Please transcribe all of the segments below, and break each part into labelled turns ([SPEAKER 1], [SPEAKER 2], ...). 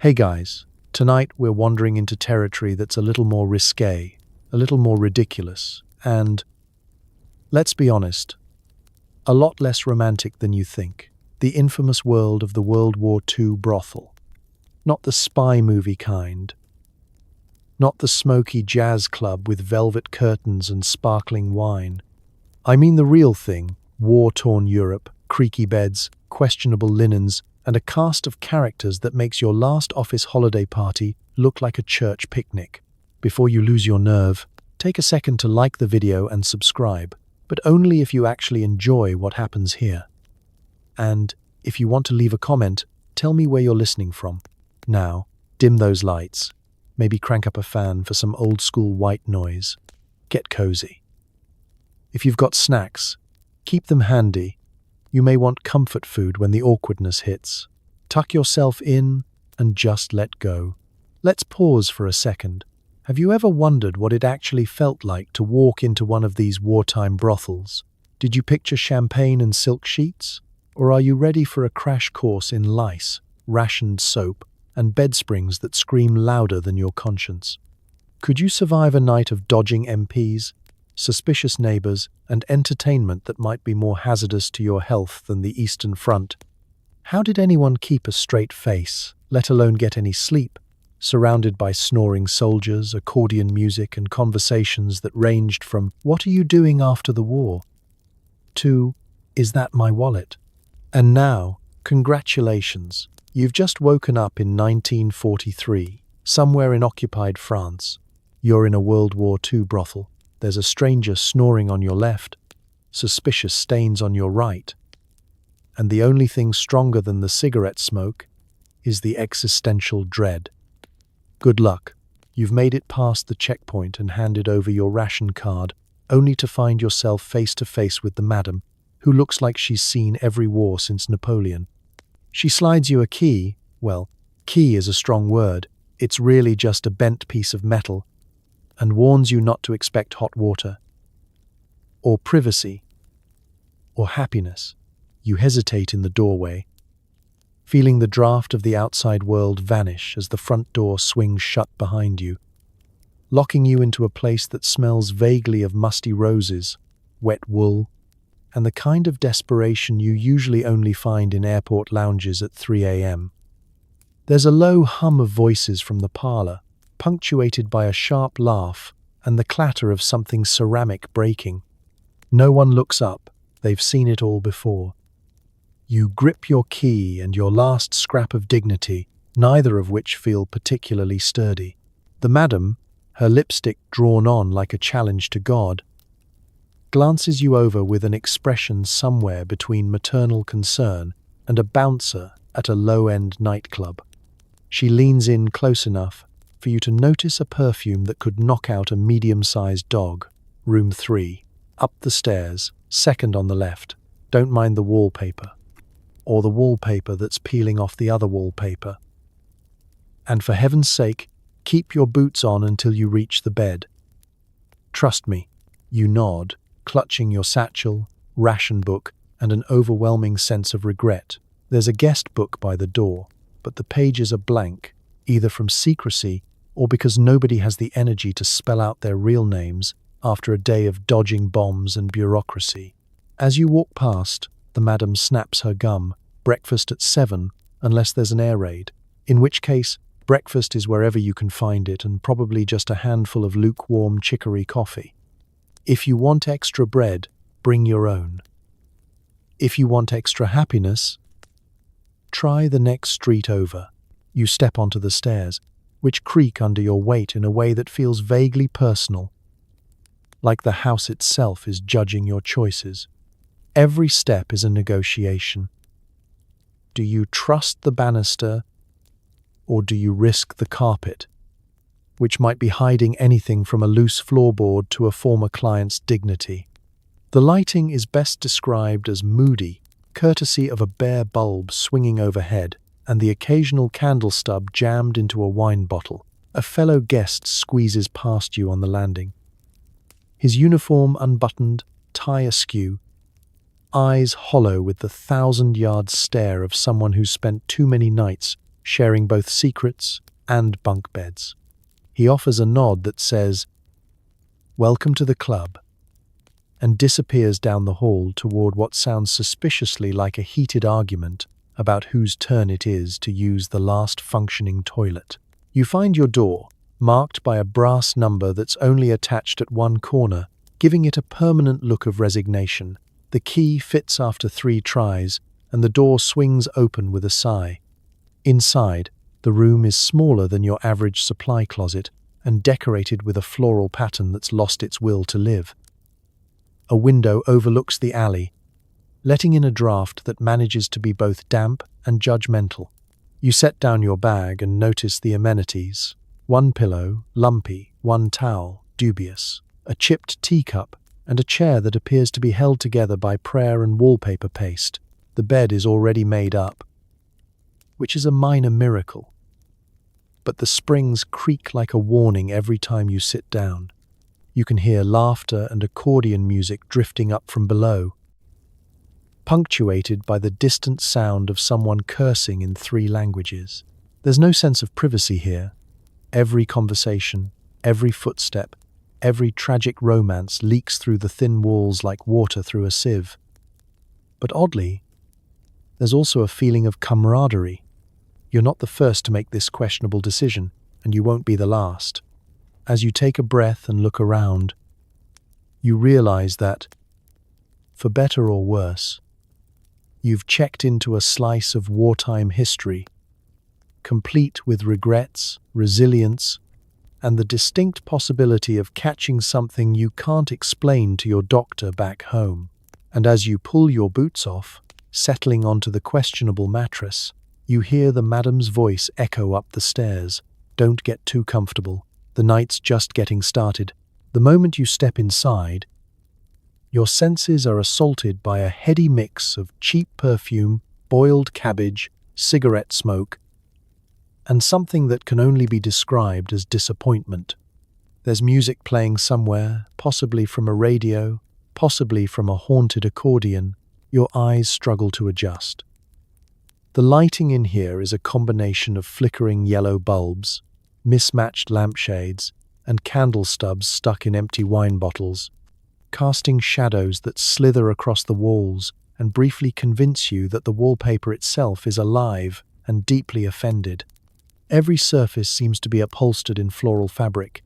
[SPEAKER 1] Hey guys, tonight we're wandering into territory that's a little more risque, a little more ridiculous, and, let's be honest, a lot less romantic than you think. The infamous world of the World War II brothel. Not the spy movie kind. Not the smoky jazz club with velvet curtains and sparkling wine. I mean the real thing, war-torn Europe, creaky beds, questionable linens, and a cast of characters that makes your last office holiday party look like a church picnic. Before you lose your nerve, take a second to like the video and subscribe, but only if you actually enjoy what happens here. And if you want to leave a comment, tell me where you're listening from. Now, dim those lights. Maybe crank up a fan for some old-school white noise. Get cozy. If you've got snacks, keep them handy. You may want comfort food when the awkwardness hits. Tuck yourself in and just let go. Let's pause for a second. Have you ever wondered what it actually felt like to walk into one of these wartime brothels? Did you picture champagne and silk sheets? Or are you ready for a crash course in lice, rationed soap, and bed springs that scream louder than your conscience? Could you survive a night of dodging MPs, suspicious neighbors, and entertainment that might be more hazardous to your health than the Eastern Front? How did anyone keep a straight face, let alone get any sleep, surrounded by snoring soldiers, accordion music, and conversations that ranged from, "What are you doing after the war?" to, "Is that my wallet?" And now, congratulations, you've just woken up in 1943, somewhere in occupied France. You're in a World War II brothel. There's a stranger snoring on your left, suspicious stains on your right, and the only thing stronger than the cigarette smoke is the existential dread. Good luck. You've made it past the checkpoint and handed over your ration card, only to find yourself face to face with the madam, who looks like she's seen every war since Napoleon. She slides you a key. Well, key is a strong word. It's really just a bent piece of metal, and warns you not to expect hot water, or privacy, or happiness. You hesitate in the doorway, feeling the draft of the outside world vanish as the front door swings shut behind you, locking you into a place that smells vaguely of musty roses, wet wool, and the kind of desperation you usually only find in airport lounges at 3 a.m. There's a low hum of voices from the parlor, punctuated by a sharp laugh and the clatter of something ceramic breaking. No one looks up. They've seen it all before. You grip your key and your last scrap of dignity, neither of which feel particularly sturdy. The madam, her lipstick drawn on like a challenge to God, glances you over with an expression somewhere between maternal concern and a bouncer at a low-end nightclub. She leans in close enough for you to notice a perfume that could knock out a medium-sized dog. Room 3. Up the stairs, second on the left. Don't mind the wallpaper. Or the wallpaper that's peeling off the other wallpaper. And for heaven's sake, keep your boots on until you reach the bed. Trust me, you nod, clutching your satchel, ration book, and an overwhelming sense of regret. There's a guest book by the door, but the pages are blank, either from secrecy or because nobody has the energy to spell out their real names after a day of dodging bombs and bureaucracy. As you walk past, the madam snaps her gum. Breakfast at 7, unless there's an air raid, in which case breakfast is wherever you can find it and probably just a handful of lukewarm chicory coffee. If you want extra bread, bring your own. If you want extra happiness, try the next street over. You step onto the stairs, which creak under your weight in a way that feels vaguely personal, like the house itself is judging your choices. Every step is a negotiation. Do you trust the banister, or do you risk the carpet, which might be hiding anything from a loose floorboard to a former client's dignity? The lighting is best described as moody, courtesy of a bare bulb swinging overhead and the occasional candle stub jammed into a wine bottle. A fellow guest squeezes past you on the landing. His uniform unbuttoned, tie askew, eyes hollow with the 1,000-yard stare of someone who's spent too many nights sharing both secrets and bunk beds. He offers a nod that says, "Welcome to the club," and disappears down the hall toward what sounds suspiciously like a heated argument about whose turn it is to use the last functioning toilet. You find your door, marked by a brass number that's only attached at one corner, giving it a permanent look of resignation. The key fits after 3 tries, and the door swings open with a sigh. Inside, the room is smaller than your average supply closet and decorated with a floral pattern that's lost its will to live. A window overlooks the alley, letting in a draft that manages to be both damp and judgmental. You set down your bag and notice the amenities. 1 pillow, lumpy, 1 towel, dubious, a chipped teacup, and a chair that appears to be held together by prayer and wallpaper paste. The bed is already made up, which is a minor miracle. But the springs creak like a warning every time you sit down. You can hear laughter and accordion music drifting up from below, punctuated by the distant sound of someone cursing in 3 languages. There's no sense of privacy here. Every conversation, every footstep, every tragic romance leaks through the thin walls like water through a sieve. But oddly, there's also a feeling of camaraderie. You're not the first to make this questionable decision, and you won't be the last. As you take a breath and look around, you realize that, for better or worse, you've checked into a slice of wartime history, complete with regrets, resilience, and the distinct possibility of catching something you can't explain to your doctor back home. And as you pull your boots off, settling onto the questionable mattress, you hear the madam's voice echo up the stairs. "Don't get too comfortable. The night's just getting started." The moment you step inside, your senses are assaulted by a heady mix of cheap perfume, boiled cabbage, cigarette smoke, and something that can only be described as disappointment. There's music playing somewhere, possibly from a radio, possibly from a haunted accordion. Your eyes struggle to adjust. The lighting in here is a combination of flickering yellow bulbs, mismatched lampshades, and candle stubs stuck in empty wine bottles, casting shadows that slither across the walls and briefly convince you that the wallpaper itself is alive and deeply offended. Every surface seems to be upholstered in floral fabric,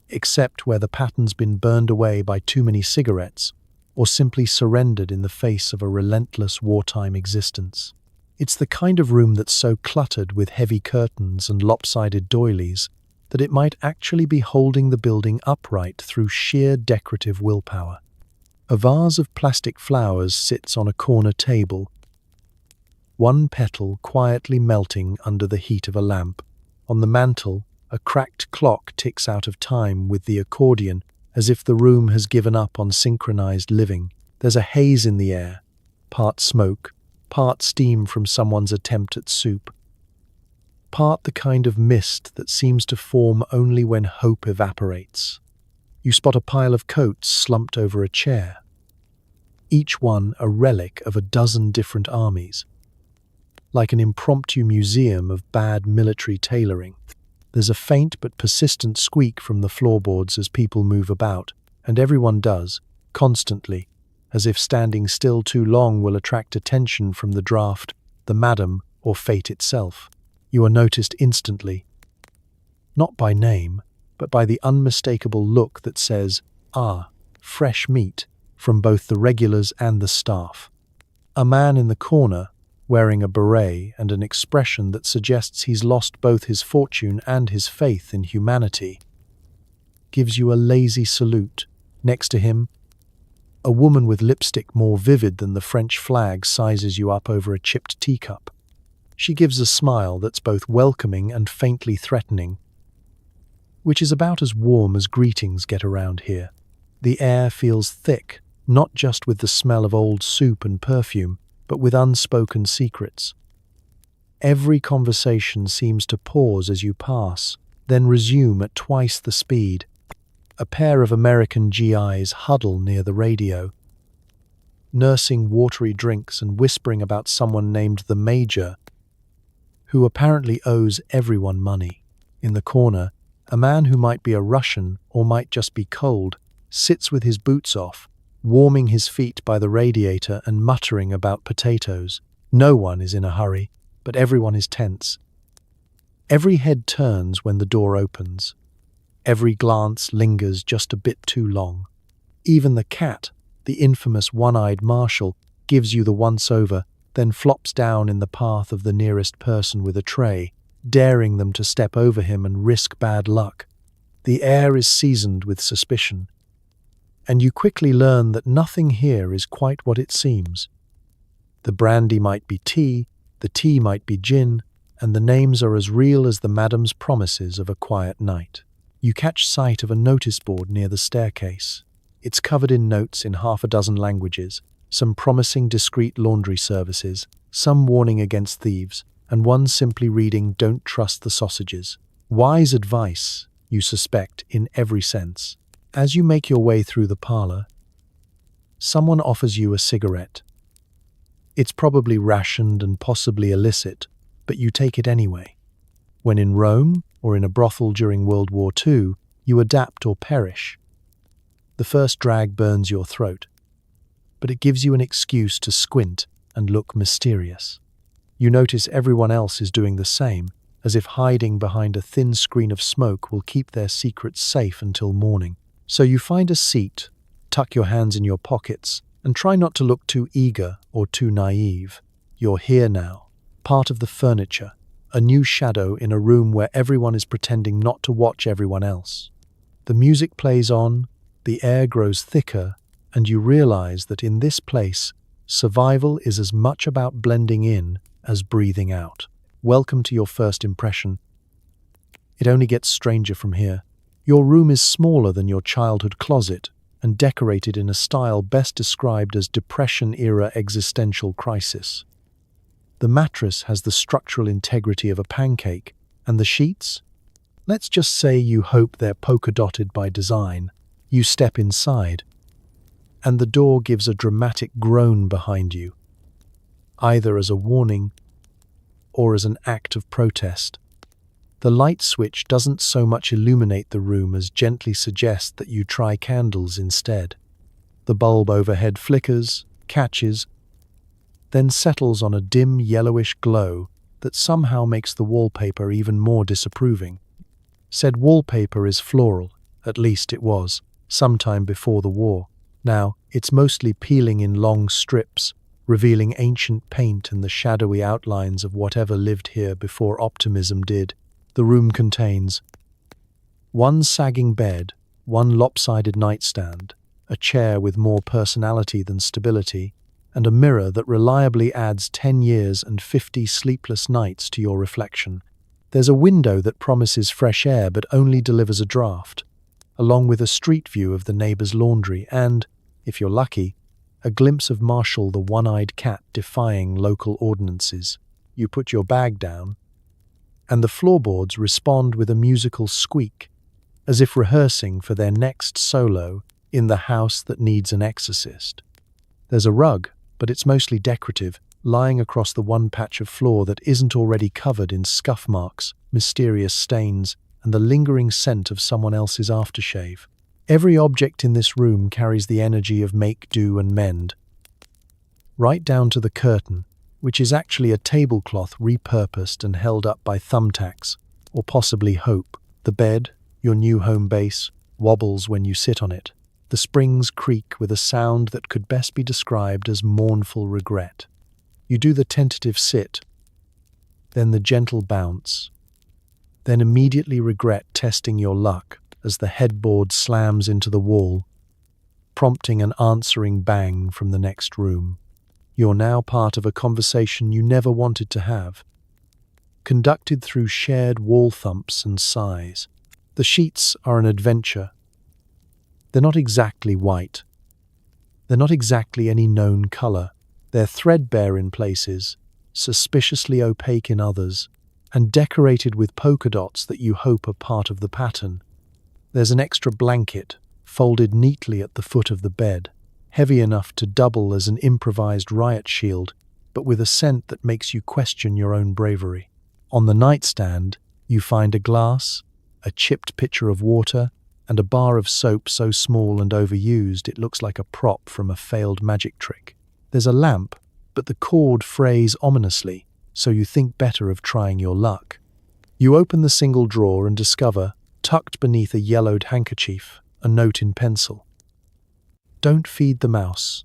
[SPEAKER 1] except where the pattern's been burned away by too many cigarettes or simply surrendered in the face of a relentless wartime existence. It's the kind of room that's so cluttered with heavy curtains and lopsided doilies that it might actually be holding the building upright through sheer decorative willpower. A vase of plastic flowers sits on a corner table, 1 petal quietly melting under the heat of a lamp. On the mantel, a cracked clock ticks out of time with the accordion, as if the room has given up on synchronized living. There's a haze in the air, part smoke, part steam from someone's attempt at soup, part the kind of mist that seems to form only when hope evaporates. You spot a pile of coats slumped over a chair, each one a relic of a dozen different armies, like an impromptu museum of bad military tailoring. There's a faint but persistent squeak from the floorboards as people move about, and everyone does, constantly, as if standing still too long will attract attention from the draft, the madam, or fate itself. You are noticed instantly, not by name, but by the unmistakable look that says, "Ah, fresh meat," from both the regulars and the staff. A man in the corner, wearing a beret and an expression that suggests he's lost both his fortune and his faith in humanity, gives you a lazy salute. Next to him, a woman with lipstick more vivid than the French flag sizes you up over a chipped teacup. She gives a smile that's both welcoming and faintly threatening, which is about as warm as greetings get around here. The air feels thick, not just with the smell of old soup and perfume, but with unspoken secrets. Every conversation seems to pause as you pass, then resume at twice the speed. A pair of American GIs huddle near the radio, nursing watery drinks and whispering about someone named the Major, who apparently owes everyone money. In the corner, a man who might be a Russian or might just be cold sits with his boots off, warming his feet by the radiator and muttering about potatoes. No one is in a hurry, but everyone is tense. Every head turns when the door opens. Every glance lingers just a bit too long. Even the cat, the infamous one-eyed marshal, gives you the once-over, then flops down in the path of the nearest person with a tray, daring them to step over him and risk bad luck. The air is seasoned with suspicion, and you quickly learn that nothing here is quite what it seems. The brandy might be tea, the tea might be gin, and the names are as real as the madam's promises of a quiet night. You catch sight of a notice board near the staircase. It's covered in notes in half a dozen languages, some promising discreet laundry services, some warning against thieves, and one simply reading, "Don't trust the sausages." Wise advice, you suspect, in every sense. As you make your way through the parlor, someone offers you a cigarette. It's probably rationed and possibly illicit, but you take it anyway. When in Rome, or in a brothel during World War II, you adapt or perish. The first drag burns your throat, but it gives you an excuse to squint and look mysterious. You notice everyone else is doing the same, as if hiding behind a thin screen of smoke will keep their secrets safe until morning. So you find a seat, tuck your hands in your pockets, and try not to look too eager or too naive. You're here now, part of the furniture, a new shadow in a room where everyone is pretending not to watch everyone else. The music plays on, the air grows thicker, and you realize that in this place, survival is as much about blending in as breathing out. Welcome to your first impression. It only gets stranger from here. Your room is smaller than your childhood closet and decorated in a style best described as Depression-era existential crisis. The mattress has the structural integrity of a pancake, and the sheets? Let's just say you hope they're polka-dotted by design. You step inside, and the door gives a dramatic groan behind you, either as a warning or as an act of protest. The light switch doesn't so much illuminate the room as gently suggest that you try candles instead. The bulb overhead flickers, catches, then settles on a dim yellowish glow that somehow makes the wallpaper even more disapproving. Said wallpaper is floral, at least it was, sometime before the war. Now, it's mostly peeling in long strips, revealing ancient paint and the shadowy outlines of whatever lived here before optimism did. The room contains one sagging bed, one lopsided nightstand, a chair with more personality than stability, and a mirror that reliably adds 10 years and 50 sleepless nights to your reflection. There's a window that promises fresh air but only delivers a draft, along with a street view of the neighbor's laundry and, if you're lucky, a glimpse of Marshall the one-eyed cat defying local ordinances. You put your bag down, and the floorboards respond with a musical squeak, as if rehearsing for their next solo in the house that needs an exorcist. There's a rug, but it's mostly decorative, lying across the one patch of floor that isn't already covered in scuff marks, mysterious stains, and the lingering scent of someone else's aftershave. Every object in this room carries the energy of make, do, and mend, right down to the curtain, which is actually a tablecloth repurposed and held up by thumbtacks, or possibly hope. The bed, your new home base, wobbles when you sit on it. The springs creak with a sound that could best be described as mournful regret. You do the tentative sit, then the gentle bounce, then immediately regret testing your luck as the headboard slams into the wall, prompting an answering bang from the next room. You're now part of a conversation you never wanted to have, conducted through shared wall thumps and sighs. The sheets are an adventure. They're not exactly white. They're not exactly any known color. They're threadbare in places, suspiciously opaque in others, and decorated with polka dots that you hope are part of the pattern. There's an extra blanket, folded neatly at the foot of the bed, heavy enough to double as an improvised riot shield, but with a scent that makes you question your own bravery. On the nightstand, you find a glass, a chipped pitcher of water, and a bar of soap so small and overused it looks like a prop from a failed magic trick. There's a lamp, but the cord frays ominously, so you think better of trying your luck. You open the single drawer and discover, tucked beneath a yellowed handkerchief, a note in pencil. Don't feed the mouse.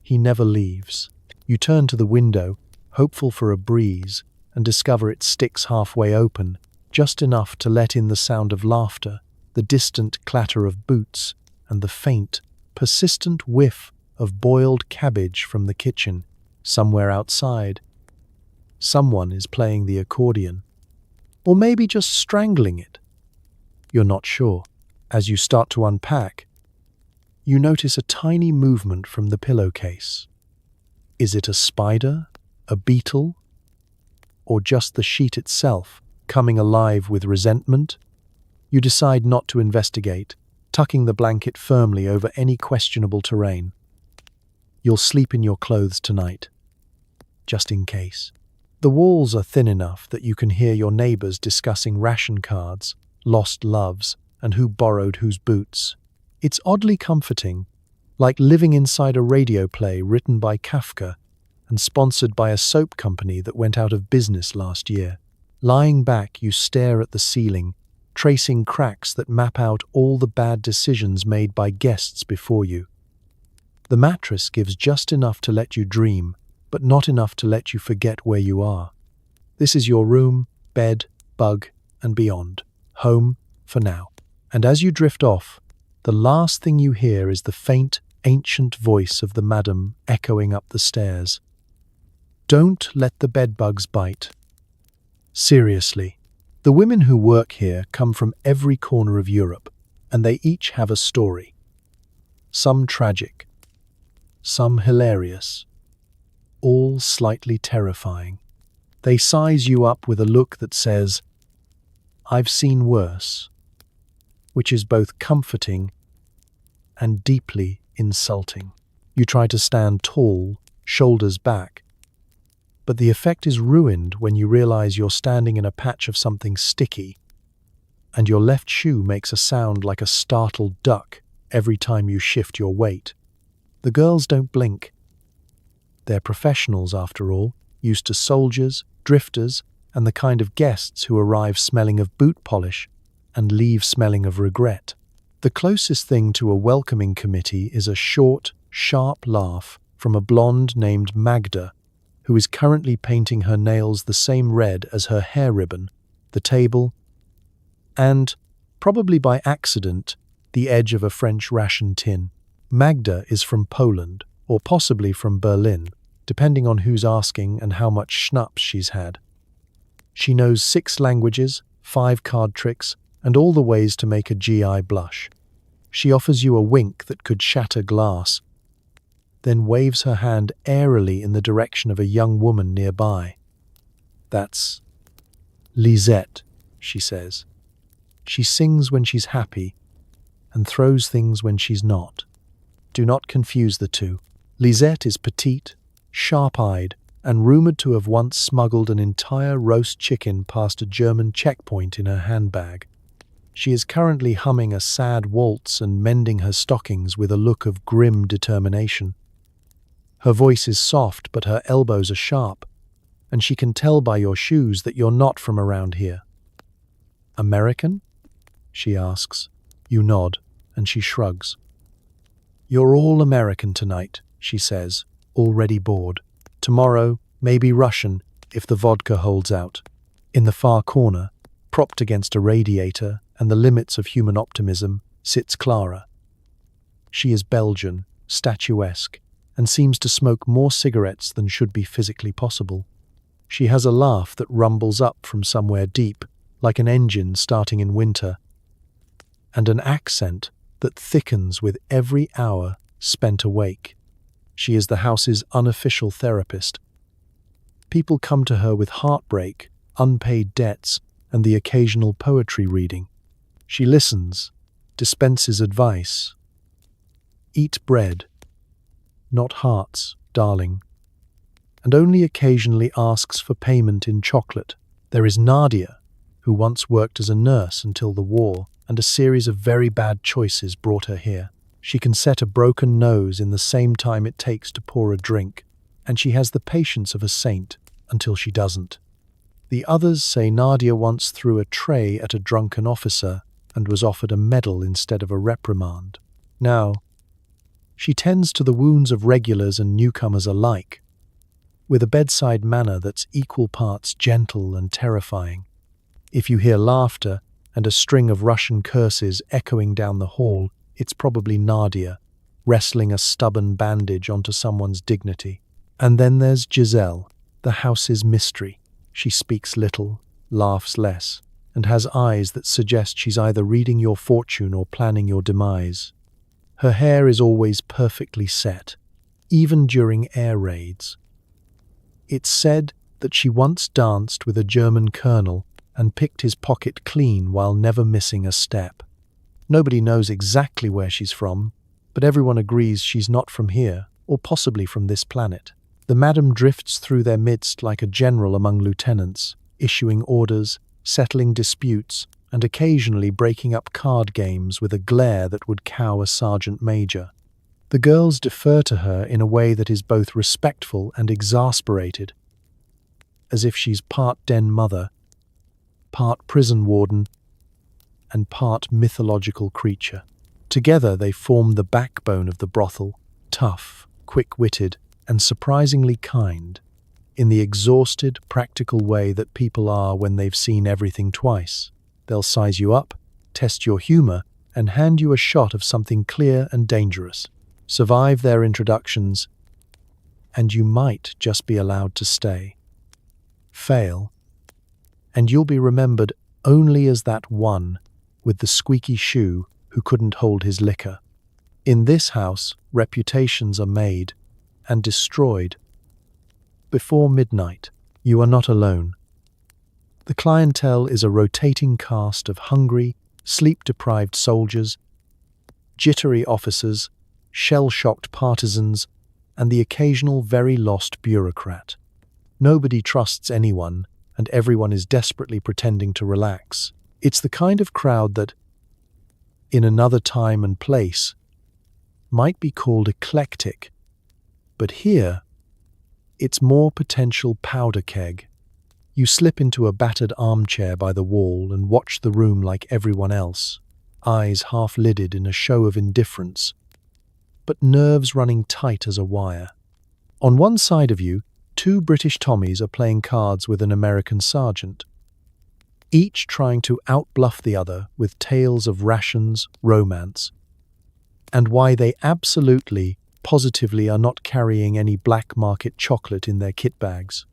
[SPEAKER 1] He never leaves. You turn to the window, hopeful for a breeze, and discover it sticks halfway open, just enough to let in the sound of laughter, the distant clatter of boots, and the faint, persistent whiff of boiled cabbage from the kitchen, somewhere outside. Someone is playing the accordion. Or maybe just strangling it. You're not sure. As you start to unpack, you notice a tiny movement from the pillowcase. Is it a spider, a beetle, or just the sheet itself, coming alive with resentment? You decide not to investigate, tucking the blanket firmly over any questionable terrain. You'll sleep in your clothes tonight, just in case. The walls are thin enough that you can hear your neighbors discussing ration cards, lost loves, and who borrowed whose boots. It's oddly comforting, like living inside a radio play written by Kafka and sponsored by a soap company that went out of business last year. Lying back, you stare at the ceiling, tracing cracks that map out all the bad decisions made by guests before you. The mattress gives just enough to let you dream, but not enough to let you forget where you are. This is your room, bed, bug, and beyond. Home for now. And as you drift off, the last thing you hear is the faint, ancient voice of the madam echoing up the stairs. Don't let the bedbugs bite. Seriously, the women who work here come from every corner of Europe, and they each have a story. Some tragic, some hilarious, all slightly terrifying. They size you up with a look that says, "I've seen worse," which is both comforting and deeply insulting. You try to stand tall, shoulders back, but the effect is ruined when you realize you're standing in a patch of something sticky, and your left shoe makes a sound like a startled duck every time you shift your weight. The girls don't blink. They're professionals, after all, used to soldiers, drifters, and the kind of guests who arrive smelling of boot polish and leave smelling of regret. The closest thing to a welcoming committee is a short, sharp laugh from a blonde named Magda, who is currently painting her nails the same red as her hair ribbon, the table, and, probably by accident, the edge of a French ration tin. Magda is from Poland, or possibly from Berlin, depending on who's asking and how much schnapps she's had. She knows 6 languages, 5 card tricks, and all the ways to make a GI blush. She offers you a wink that could shatter glass, then waves her hand airily in the direction of a young woman nearby. "That's Lisette," she says. "She sings when she's happy and throws things when she's not. Do not confuse the two. Lisette is petite, sharp-eyed, and rumored to have once smuggled an entire roast chicken past a German checkpoint in her handbag. She is currently humming a sad waltz and mending her stockings with a look of grim determination. Her voice is soft, but her elbows are sharp, and she can tell by your shoes that you're not from around here." "American?" she asks. You nod, and she shrugs. "You're all American tonight," she says, already bored. "Tomorrow, maybe Russian, if the vodka holds out." In the far corner, propped against a radiator and the limits of human optimism, sits Clara. She is Belgian, statuesque, and seems to smoke more cigarettes than should be physically possible. She has a laugh that rumbles up from somewhere deep, like an engine starting in winter, and an accent that thickens with every hour spent awake. She is the house's unofficial therapist. People come to her with heartbreak, unpaid debts, and the occasional poetry reading. She listens, dispenses advice. "Eat bread, not hearts, darling," and only occasionally asks for payment in chocolate. There is Nadia, who once worked as a nurse until the war, and a series of very bad choices brought her here. She can set a broken nose in the same time it takes to pour a drink, and she has the patience of a saint until she doesn't. The others say Nadia once threw a tray at a drunken officer and was offered a medal instead of a reprimand. Now, she tends to the wounds of regulars and newcomers alike, with a bedside manner that's equal parts gentle and terrifying. If you hear laughter and a string of Russian curses echoing down the hall, it's probably Nadia, wrestling a stubborn bandage onto someone's dignity. And then there's Giselle, the house's mystery. She speaks little, laughs less, and has eyes that suggest she's either reading your fortune or planning your demise. Her hair is always perfectly set, even during air raids. It's said that she once danced with a German colonel and picked his pocket clean while never missing a step. Nobody knows exactly where she's from, but everyone agrees she's not from here, or possibly from this planet. The madam drifts through their midst like a general among lieutenants, issuing orders, settling disputes, and occasionally breaking up card games with a glare that would cow a sergeant major. The girls defer to her in a way that is both respectful and exasperated, as if she's part den mother, part prison warden, and part mythological creature. Together they form the backbone of the brothel, tough, quick-witted, and surprisingly kind, in the exhausted, practical way that people are when they've seen everything twice. They'll size you up, test your humor, and hand you a shot of something clear and dangerous. Survive their introductions, and you might just be allowed to stay. Fail, and you'll be remembered only as that one with the squeaky shoe who couldn't hold his liquor. In this house, reputations are made and destroyed. Before midnight, you are not alone. The clientele is a rotating cast of hungry, sleep-deprived soldiers, jittery officers, shell-shocked partisans, and the occasional very lost bureaucrat. Nobody trusts anyone, and everyone is desperately pretending to relax. It's the kind of crowd that, in another time and place, might be called eclectic, but here, it's more potential powder keg. You slip into a battered armchair by the wall and watch the room like everyone else, eyes half-lidded in a show of indifference, but nerves running tight as a wire. On one side of you, two British Tommies are playing cards with an American sergeant, each trying to outbluff the other with tales of rations, romance, and why they absolutely, positively are not carrying any black market chocolate in their kit bags.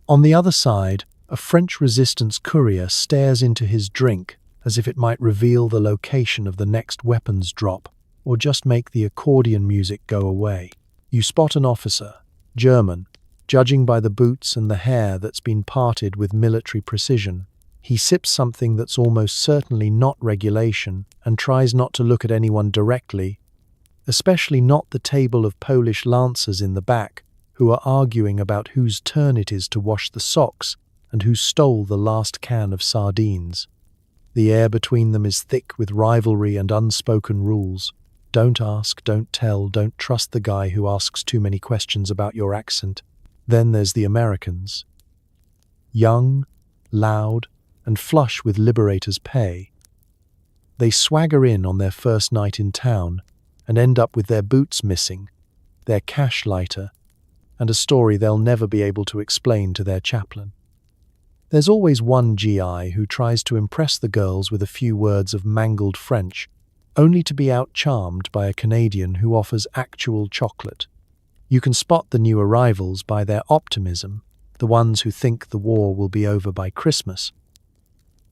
[SPEAKER 1] On the other side, a French resistance courier stares into his drink as if it might reveal the location of the next weapons drop or just make the accordion music go away. You spot an officer, German, judging by the boots and the hair that's been parted with military precision. He sips something that's almost certainly not regulation and tries not to look at anyone directly, especially not the table of Polish lancers in the back who are arguing about whose turn it is to wash the socks and who stole the last can of sardines. The air between them is thick with rivalry and unspoken rules. Don't ask, don't tell, don't trust the guy who asks too many questions about your accent. Then there's the Americans. Young, loud, and flush with Liberator's pay. They swagger in on their first night in town and end up with their boots missing, their cash lighter, and a story they'll never be able to explain to their chaplain. There's always one GI who tries to impress the girls with a few words of mangled French, only to be out-charmed by a Canadian who offers actual chocolate. You can spot the new arrivals by their optimism, the ones who think the war will be over by Christmas,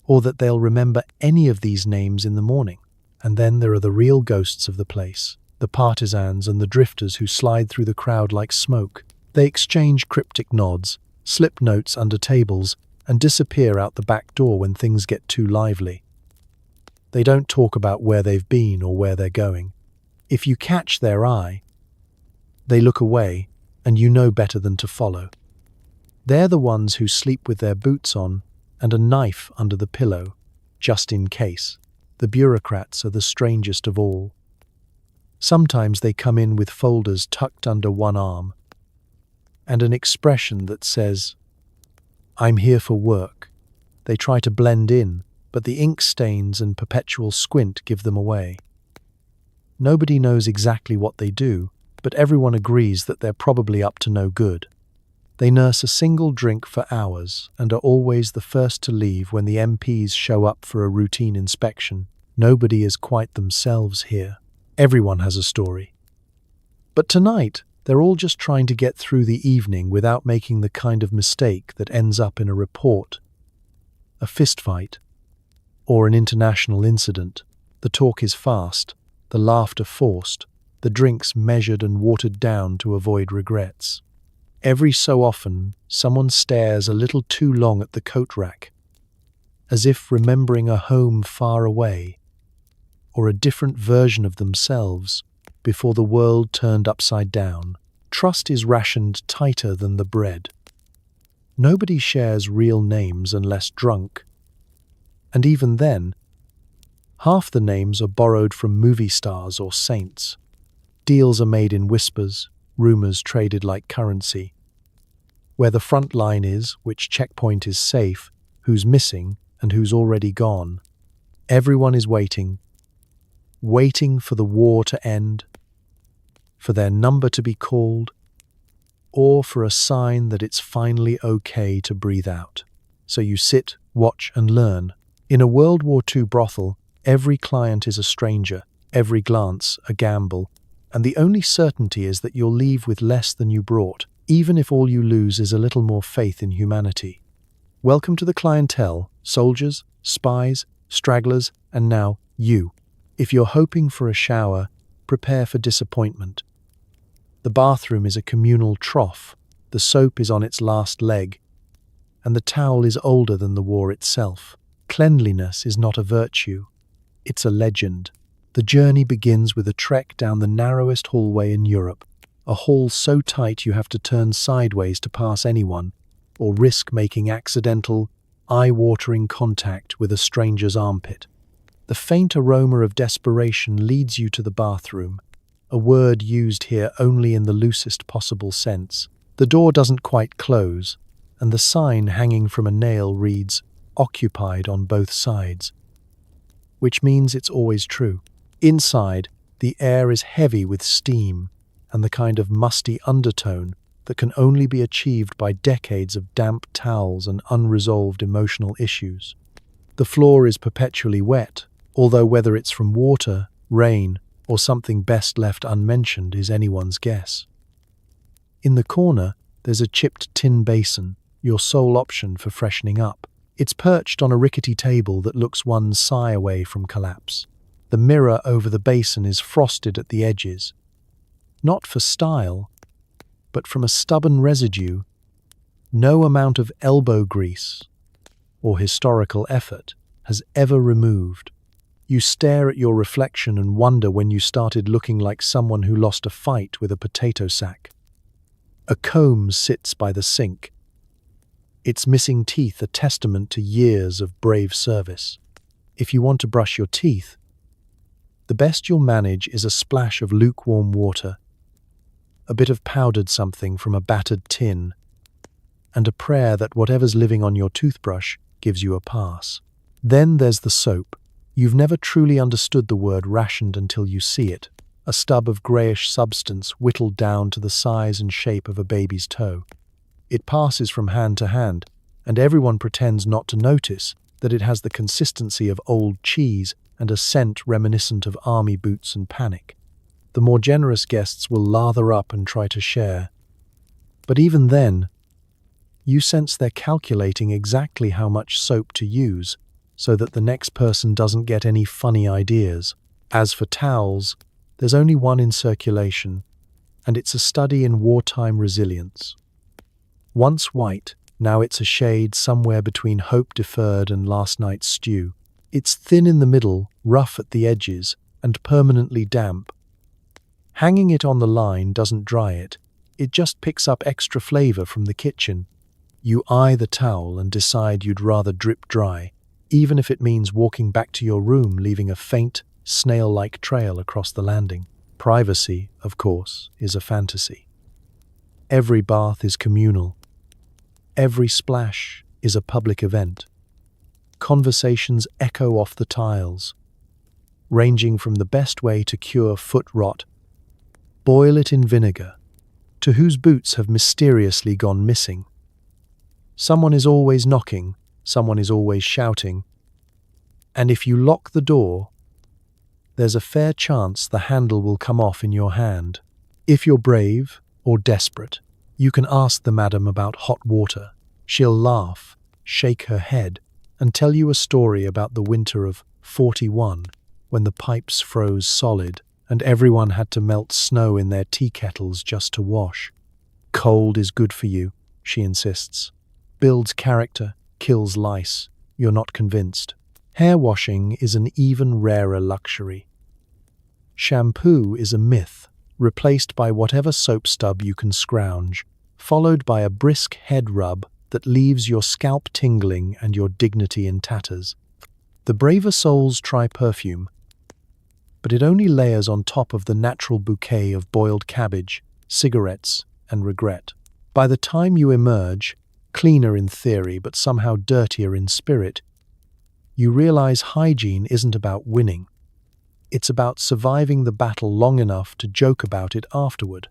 [SPEAKER 1] or that they'll remember any of these names in the morning. And then there are the real ghosts of the place, the partisans and the drifters who slide through the crowd like smoke. They exchange cryptic nods, slip notes under tables, and disappear out the back door when things get too lively. They don't talk about where they've been or where they're going. If you catch their eye, they look away, and you know better than to follow. They're the ones who sleep with their boots on, and a knife under the pillow, just in case. The bureaucrats are the strangest of all. Sometimes they come in with folders tucked under one arm, and an expression that says, "I'm here for work." They try to blend in, but the ink stains and perpetual squint give them away. Nobody knows exactly what they do, but everyone agrees that they're probably up to no good. They nurse a single drink for hours and are always the first to leave when the MPs show up for a routine inspection. Nobody is quite themselves here. Everyone has a story. But tonight, they're all just trying to get through the evening without making the kind of mistake that ends up in a report, a fistfight, or an international incident. The talk is fast, the laughter forced, the drinks measured and watered down to avoid regrets. Every so often, someone stares a little too long at the coat rack, as if remembering a home far away, or a different version of themselves before the world turned upside down. Trust is rationed tighter than the bread. Nobody shares real names unless drunk, and even then, half the names are borrowed from movie stars or saints. Deals are made in whispers, rumors traded like currency. Where the front line is, which checkpoint is safe, who's missing, and who's already gone. Everyone is waiting for the war to end, for their number to be called, or for a sign that it's finally okay to breathe out. So you sit, watch, and learn. In a World War II brothel, every client is a stranger, every glance a gamble, and the only certainty is that you'll leave with less than you brought, even if all you lose is a little more faith in humanity. Welcome to the clientele, soldiers, spies, stragglers, and now you. If you're hoping for a shower, prepare for disappointment. The bathroom is a communal trough, the soap is on its last leg, and the towel is older than the war itself. Cleanliness is not a virtue, it's a legend. The journey begins with a trek down the narrowest hallway in Europe, a hall so tight you have to turn sideways to pass anyone, or risk making accidental, eye-watering contact with a stranger's armpit. The faint aroma of desperation leads you to the bathroom, a word used here only in the loosest possible sense. The door doesn't quite close, and the sign hanging from a nail reads, "Occupied on both sides," which means it's always true. Inside, the air is heavy with steam and the kind of musty undertone that can only be achieved by decades of damp towels and unresolved emotional issues. The floor is perpetually wet, although whether it's from water, rain, or something best left unmentioned is anyone's guess. In the corner, there's a chipped tin basin, your sole option for freshening up. It's perched on a rickety table that looks one sigh away from collapse. The mirror over the basin is frosted at the edges, not for style, but from a stubborn residue no amount of elbow grease or historical effort has ever removed. You stare at your reflection and wonder when you started looking like someone who lost a fight with a potato sack. A comb sits by the sink, its missing teeth a testament to years of brave service. If you want to brush your teeth, the best you'll manage is a splash of lukewarm water, a bit of powdered something from a battered tin, and a prayer that whatever's living on your toothbrush gives you a pass. Then there's the soap. You've never truly understood the word rationed until you see it, a stub of greyish substance whittled down to the size and shape of a baby's toe. It passes from hand to hand, and everyone pretends not to notice that it has the consistency of old cheese and a scent reminiscent of army boots and panic. The more generous guests will lather up and try to share. But even then, you sense they're calculating exactly how much soap to use so that the next person doesn't get any funny ideas. As for towels, there's only one in circulation, and it's a study in wartime resilience. Once white, now it's a shade somewhere between hope deferred and last night's stew. It's thin in the middle, rough at the edges, and permanently damp. Hanging it on the line doesn't dry it, it just picks up extra flavor from the kitchen. You eye the towel and decide you'd rather drip dry, even if it means walking back to your room, leaving a faint, snail-like trail across the landing. Privacy, of course, is a fantasy. Every bath is communal. Every splash is a public event. Conversations echo off the tiles, ranging from the best way to cure foot rot, boil it in vinegar, to whose boots have mysteriously gone missing. Someone is always knocking, someone is always shouting, and if you lock the door, there's a fair chance the handle will come off in your hand. If you're brave or desperate, you can ask the madam about hot water. She'll laugh, shake her head, and tell you a story about the winter of '41, when the pipes froze solid and everyone had to melt snow in their tea kettles just to wash. Cold is good for you, she insists. Builds character, kills lice. You're not convinced. Hair washing is an even rarer luxury. Shampoo is a myth, replaced by whatever soap stub you can scrounge, followed by a brisk head rub that leaves your scalp tingling and your dignity in tatters. The braver souls try perfume, but it only layers on top of the natural bouquet of boiled cabbage, cigarettes, and regret. By the time you emerge, cleaner in theory but somehow dirtier in spirit, you realize hygiene isn't about winning. It's about surviving the battle long enough to joke about it afterward.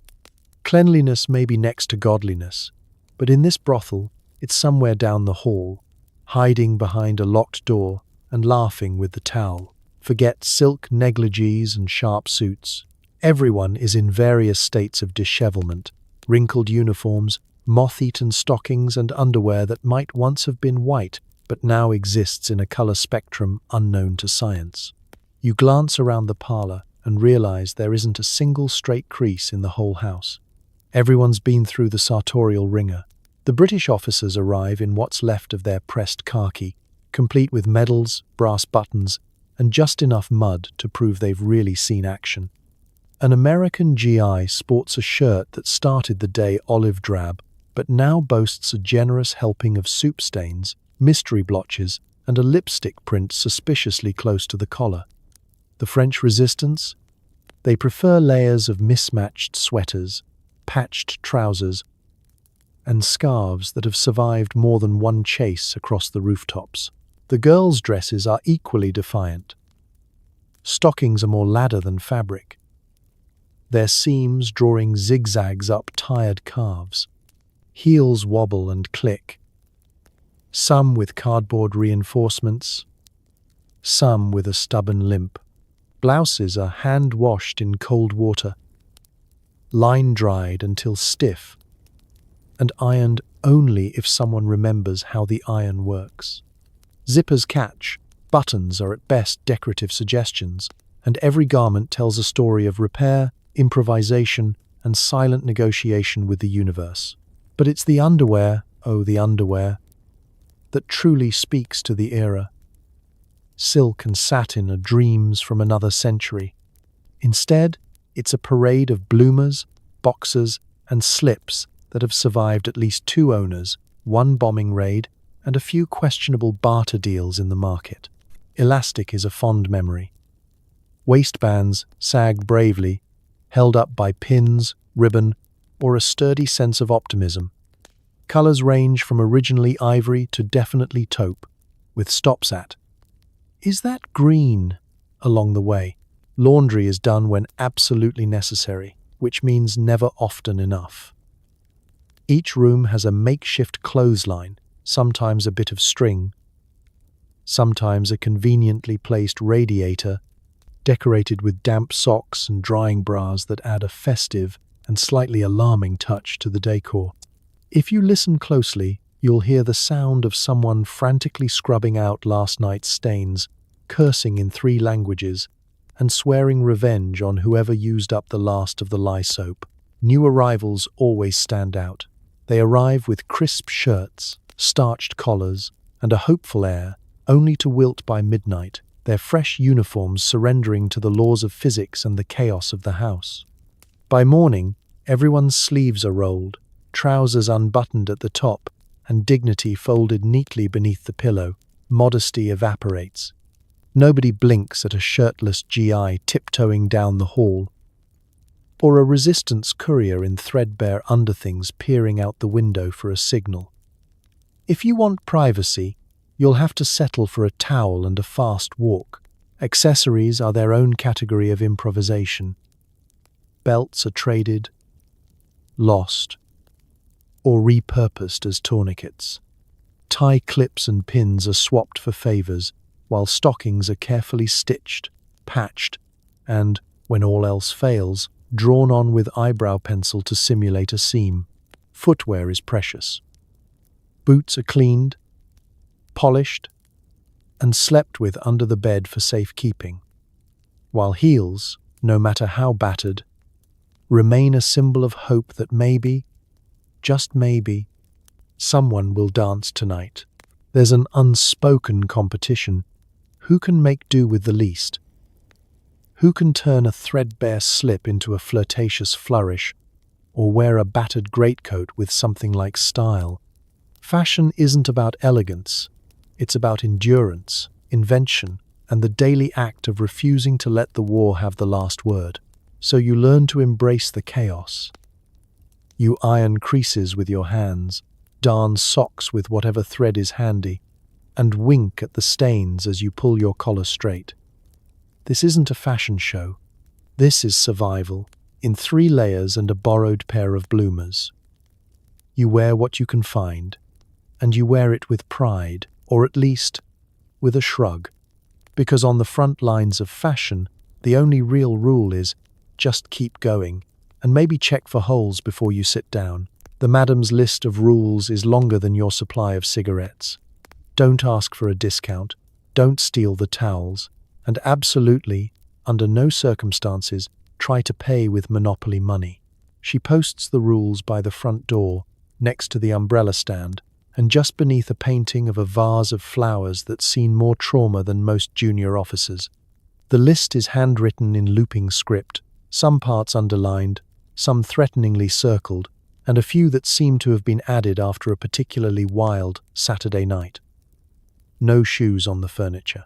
[SPEAKER 1] Cleanliness may be next to godliness, but in this brothel, it's somewhere down the hall, hiding behind a locked door and laughing with the towel. Forget silk negligees and sharp suits. Everyone is in various states of dishevelment, wrinkled uniforms, moth-eaten stockings and underwear that might once have been white but now exists in a color spectrum unknown to science. You glance around the parlor and realize there isn't a single straight crease in the whole house. Everyone's been through the sartorial ringer. The British officers arrive in what's left of their pressed khaki, complete with medals, brass buttons, and just enough mud to prove they've really seen action. An American GI sports a shirt that started the day olive drab, but now boasts a generous helping of soup stains, mystery blotches, and a lipstick print suspiciously close to the collar. The French resistance? They prefer layers of mismatched sweaters, patched trousers, and scarves that have survived more than one chase across the rooftops. The girls' dresses are equally defiant. Stockings are more ladder than fabric, their seams drawing zigzags up tired calves. Heels wobble and click, some with cardboard reinforcements, some with a stubborn limp. Blouses are hand-washed in cold water, line-dried until stiff, and ironed only if someone remembers how the iron works. Zippers catch, buttons are at best decorative suggestions, and every garment tells a story of repair, improvisation, and silent negotiation with the universe. But it's the underwear, oh the underwear, that truly speaks to the era. Silk and satin are dreams from another century. Instead, it's a parade of bloomers, boxers, and slips that have survived at least 2 owners, 1 bombing raid, and a few questionable barter deals in the market. Elastic is a fond memory. Waistbands sag bravely, held up by pins, ribbon, or a sturdy sense of optimism. Colors range from originally ivory to definitely taupe, with stops at, "Is that green?" along the way. Laundry is done when absolutely necessary, which means never often enough. Each room has a makeshift clothesline, sometimes a bit of string, sometimes a conveniently placed radiator, decorated with damp socks and drying bras that add a festive and slightly alarming touch to the decor. If you listen closely, you'll hear the sound of someone frantically scrubbing out last night's stains, cursing in 3 languages, and swearing revenge on whoever used up the last of the lye soap. New arrivals always stand out. They arrive with crisp shirts, starched collars, and a hopeful air, only to wilt by midnight, their fresh uniforms surrendering to the laws of physics and the chaos of the house. By morning, everyone's sleeves are rolled, trousers unbuttoned at the top, and dignity folded neatly beneath the pillow, modesty evaporates. Nobody blinks at a shirtless GI tiptoeing down the hall, or a resistance courier in threadbare underthings peering out the window for a signal. If you want privacy, you'll have to settle for a towel and a fast walk. Accessories are their own category of improvisation. Belts are traded, lost, or repurposed as tourniquets. Tie clips and pins are swapped for favors, while stockings are carefully stitched, patched, and, when all else fails, drawn on with eyebrow pencil to simulate a seam. Footwear is precious. Boots are cleaned, polished, and slept with under the bed for safekeeping, while heels, no matter how battered, remain a symbol of hope that maybe, just maybe, someone will dance tonight. There's an unspoken competition. Who can make do with the least? Who can turn a threadbare slip into a flirtatious flourish, or wear a battered greatcoat with something like style? Fashion isn't about elegance. It's about endurance, invention, and the daily act of refusing to let the war have the last word. So you learn to embrace the chaos. You iron creases with your hands, darn socks with whatever thread is handy, and wink at the stains as you pull your collar straight. This isn't a fashion show. This is survival, in 3 layers and a borrowed pair of bloomers. You wear what you can find, and you wear it with pride, or at least with a shrug. Because on the front lines of fashion, the only real rule is just keep going, and maybe check for holes before you sit down. The madam's list of rules is longer than your supply of cigarettes. Don't ask for a discount, don't steal the towels, and absolutely, under no circumstances, try to pay with monopoly money. She posts the rules by the front door, next to the umbrella stand, and just beneath a painting of a vase of flowers that's seen more trauma than most junior officers. The list is handwritten in looping script, some parts underlined, some threateningly circled, and a few that seem to have been added after a particularly wild Saturday night. No shoes on the furniture.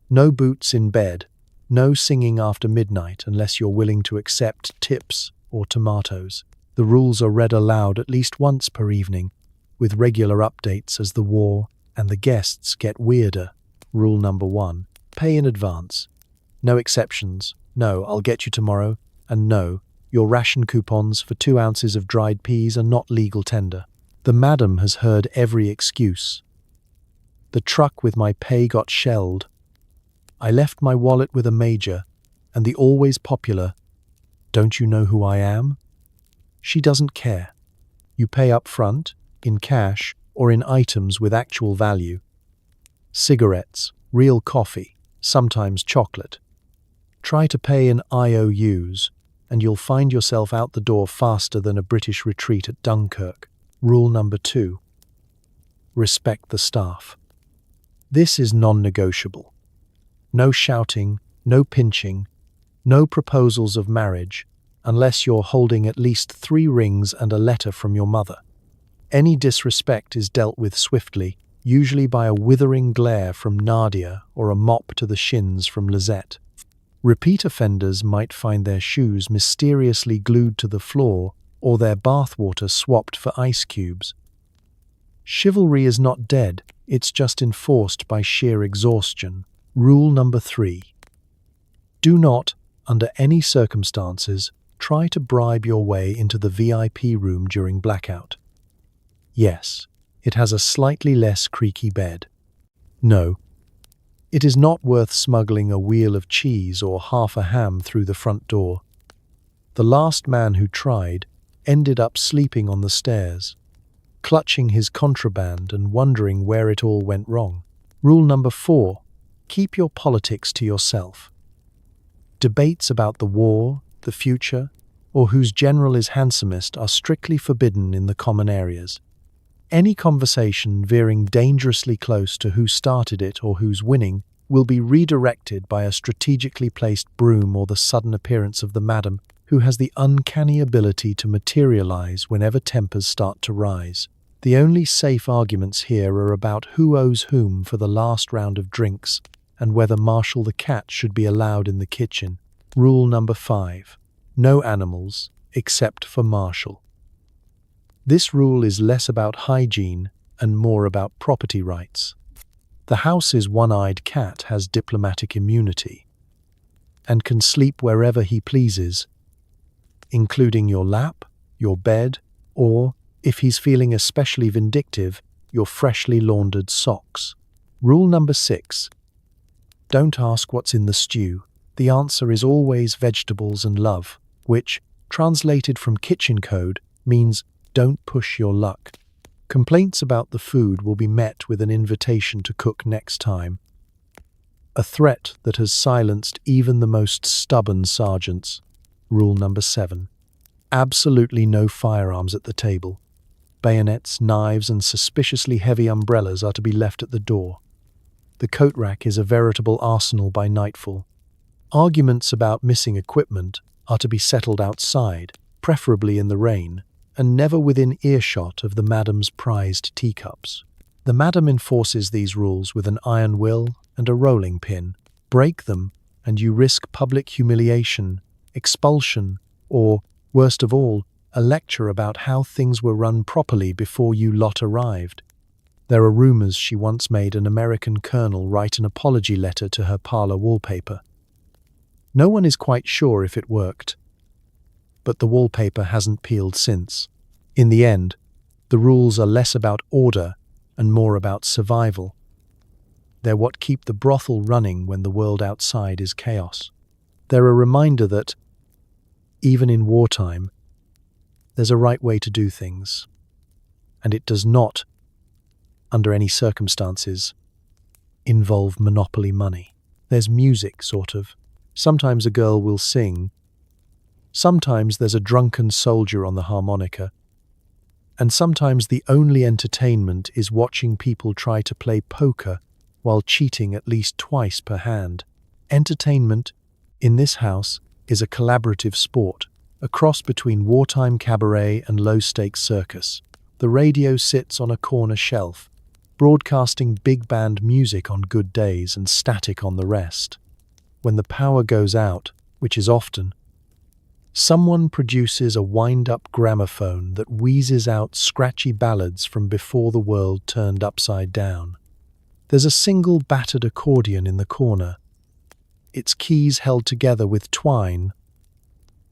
[SPEAKER 1] No boots in bed. No singing after midnight unless you're willing to accept tips or tomatoes. The rules are read aloud at least once per evening, with regular updates as the war and the guests get weirder. Rule number 1. Pay in advance. No exceptions. No, I'll get you tomorrow. And no, your ration coupons for 2 ounces of dried peas are not legal tender. The madam has heard every excuse. The truck with my pay got shelled. I left my wallet with a major, and the always popular, "Don't you know who I am?" She doesn't care. You pay up front, in cash, or in items with actual value. Cigarettes, real coffee, sometimes chocolate. Try to pay in IOUs, and you'll find yourself out the door faster than a British retreat at Dunkirk. Rule number 2. Respect the staff. This is non-negotiable. No shouting, no pinching, no proposals of marriage, unless you're holding at least 3 rings and a letter from your mother. Any disrespect is dealt with swiftly, usually by a withering glare from Nadia or a mop to the shins from Lizette. Repeat offenders might find their shoes mysteriously glued to the floor or their bathwater swapped for ice cubes. Chivalry is not dead, it's just enforced by sheer exhaustion. Rule number 3. Do not, under any circumstances, try to bribe your way into the VIP room during blackout. Yes, it has a slightly less creaky bed. No, it is not worth smuggling a wheel of cheese or half a ham through the front door. The last man who tried ended up sleeping on the stairs, clutching his contraband and wondering where it all went wrong. Rule number 4. Keep your politics to yourself. Debates about the war, the future, or whose general is handsomest are strictly forbidden in the common areas. Any conversation veering dangerously close to who started it or who's winning will be redirected by a strategically placed broom or the sudden appearance of the madam, who has the uncanny ability to materialize whenever tempers start to rise. The only safe arguments here are about who owes whom for the last round of drinks and whether Marshall the cat should be allowed in the kitchen. Rule number 5. No animals except for Marshall. This rule is less about hygiene and more about property rights. The house's one-eyed cat has diplomatic immunity and can sleep wherever he pleases, including your lap, your bed, or, if he's feeling especially vindictive, your freshly laundered socks. Rule number 6. Don't ask what's in the stew. The answer is always vegetables and love, which, translated from kitchen code, means don't push your luck. Complaints about the food will be met with an invitation to cook next time. A threat that has silenced even the most stubborn sergeants. Rule number 7. Absolutely no firearms at the table. Bayonets, knives, and suspiciously heavy umbrellas are to be left at the door. The coat rack is a veritable arsenal by nightfall. Arguments about missing equipment are to be settled outside, preferably in the rain, and never within earshot of the madam's prized teacups. The madam enforces these rules with an iron will and a rolling pin. Break them, and you risk public humiliation, expulsion, or, worst of all, a lecture about how things were run properly before you lot arrived. There are rumors she once made an American colonel write an apology letter to her parlor wallpaper. No one is quite sure if it worked, but the wallpaper hasn't peeled since. In the end, the rules are less about order and more about survival. They're what keep the brothel running when the world outside is chaos. They're a reminder that, even in wartime, there's a right way to do things, and it does not, under any circumstances, involve monopoly money. There's music, sort of. Sometimes a girl will sing. Sometimes there's a drunken soldier on the harmonica. And sometimes the only entertainment is watching people try to play poker while cheating at least twice per hand. Entertainment, in this house, is a collaborative sport, a cross between wartime cabaret and low-stakes circus. The radio sits on a corner shelf, broadcasting big band music on good days and static on the rest. When the power goes out, which is often, someone produces a wind-up gramophone that wheezes out scratchy ballads from before the world turned upside down. There's a single battered accordion in the corner, its keys held together with twine,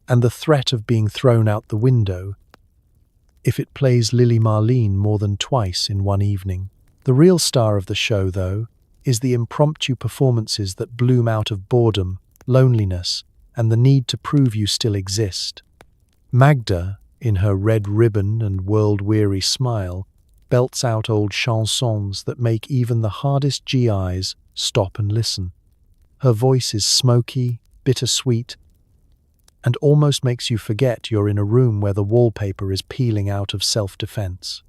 [SPEAKER 1] and the threat of being thrown out the window if it plays Lily Marlene more than twice in one evening. The real star of the show, though, is the impromptu performances that bloom out of boredom, loneliness, and the need to prove you still exist. Magda, in her red ribbon and world-weary smile, belts out old chansons that make even the hardest GIs stop and listen. Her voice is smoky, bittersweet, and almost makes you forget you're in a room where the wallpaper is peeling out of self-defense.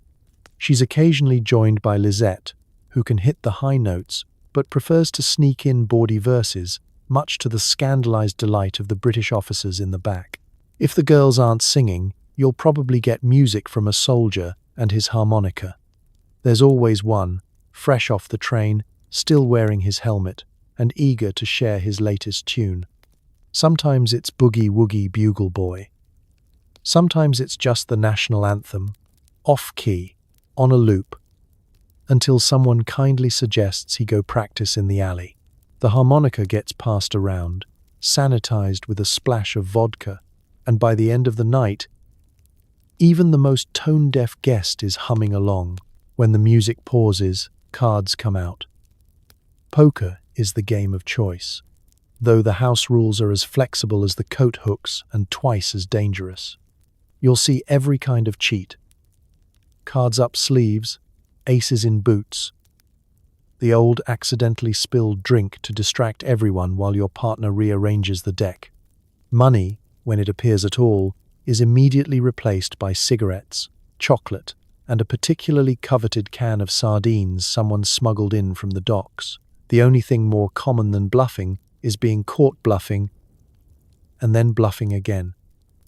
[SPEAKER 1] She's occasionally joined by Lisette, who can hit the high notes but prefers to sneak in bawdy verses, much to the scandalized delight of the British officers in the back. If the girls aren't singing, you'll probably get music from a soldier and his harmonica. There's always one, fresh off the train, still wearing his helmet, and eager to share his latest tune. Sometimes it's Boogie Woogie Bugle Boy. Sometimes it's just the national anthem, off-key, on a loop, until someone kindly suggests he go practice in the alley. The harmonica gets passed around, sanitized with a splash of vodka, and by the end of the night, even the most tone-deaf guest is humming along. When the music pauses, cards come out. Poker is the game of choice, though the house rules are as flexible as the coat hooks and twice as dangerous. You'll see every kind of cheat. Cards up sleeves, aces in boots, the old accidentally spilled drink to distract everyone while your partner rearranges the deck. Money, when it appears at all, is immediately replaced by cigarettes, chocolate, and a particularly coveted can of sardines someone smuggled in from the docks. The only thing more common than bluffing is being caught bluffing and then bluffing again.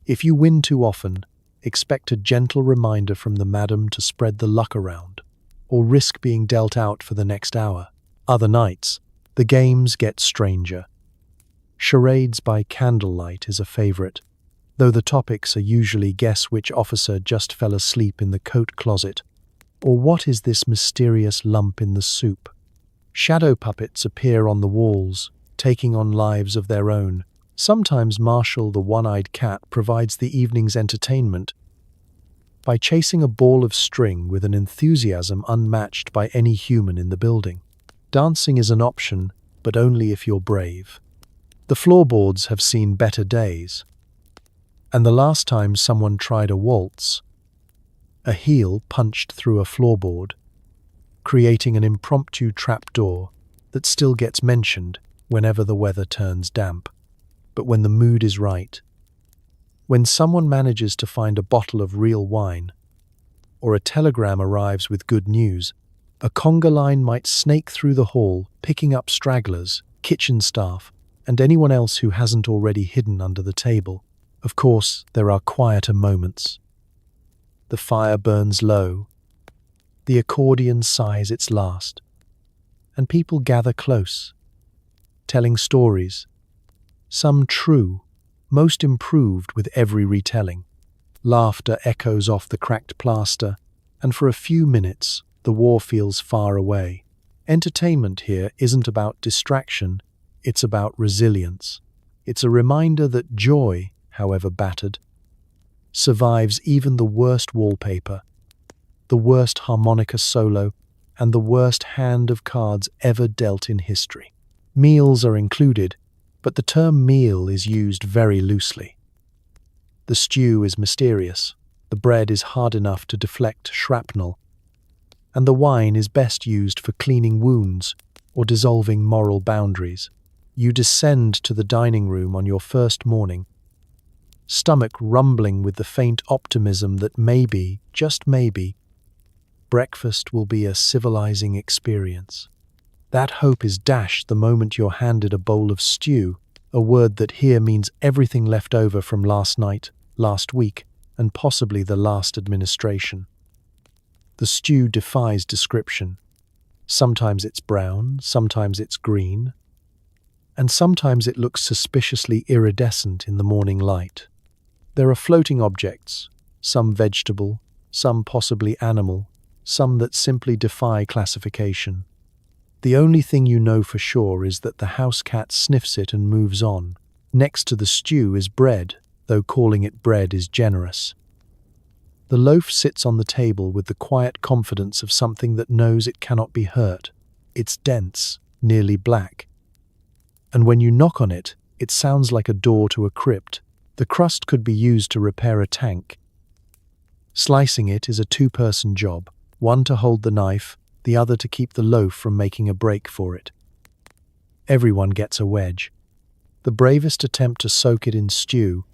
[SPEAKER 1] If you win too often, expect a gentle reminder from the madam to spread the luck around, or risk being dealt out for the next hour. Other nights, the games get stranger. Charades by candlelight is a favorite, though the topics are usually guess which officer just fell asleep in the coat closet, or what is this mysterious lump in the soup. Shadow puppets appear on the walls, taking on lives of their own. Sometimes Marshall the one-eyed cat provides the evening's entertainment by chasing a ball of string with an enthusiasm unmatched by any human in the building. Dancing is an option, but only if you're brave. The floorboards have seen better days. And the last time someone tried a waltz, a heel punched through a floorboard, creating an impromptu trapdoor that still gets mentioned whenever the weather turns damp. But when the mood is right, when someone manages to find a bottle of real wine, or a telegram arrives with good news, a conga line might snake through the hall, picking up stragglers, kitchen staff, and anyone else who hasn't already hidden under the table. Of course, there are quieter moments. The fire burns low, the accordion sighs its last, and people gather close, telling stories, some true, most improved with every retelling. Laughter echoes off the cracked plaster, and for a few minutes, the war feels far away. Entertainment here isn't about distraction, it's about resilience. It's a reminder that joy, however battered, survives even the worst wallpaper, the worst harmonica solo, and the worst hand of cards ever dealt in history. Meals are included, but the term meal is used very loosely. The stew is mysterious, the bread is hard enough to deflect shrapnel, and the wine is best used for cleaning wounds or dissolving moral boundaries. You descend to the dining room on your first morning, stomach rumbling with the faint optimism that maybe, just maybe, breakfast will be a civilizing experience. That hope is dashed the moment you're handed a bowl of stew, a word that here means everything left over from last night, last week, and possibly the last administration. The stew defies description. Sometimes it's brown, sometimes it's green, and sometimes it looks suspiciously iridescent in the morning light. There are floating objects, some vegetable, some possibly animal, some that simply defy classification. The only thing you know for sure is that the house cat sniffs it and moves on. Next to the stew is bread, though calling it bread is generous. The loaf sits on the table with the quiet confidence of something that knows it cannot be hurt. It's dense, nearly black. And when you knock on it, it sounds like a door to a crypt. The crust could be used to repair a tank. Slicing it is a two-person job, one to hold the knife, the other to keep the loaf from making a break for it. Everyone gets a wedge. The bravest attempt to soak it in stew,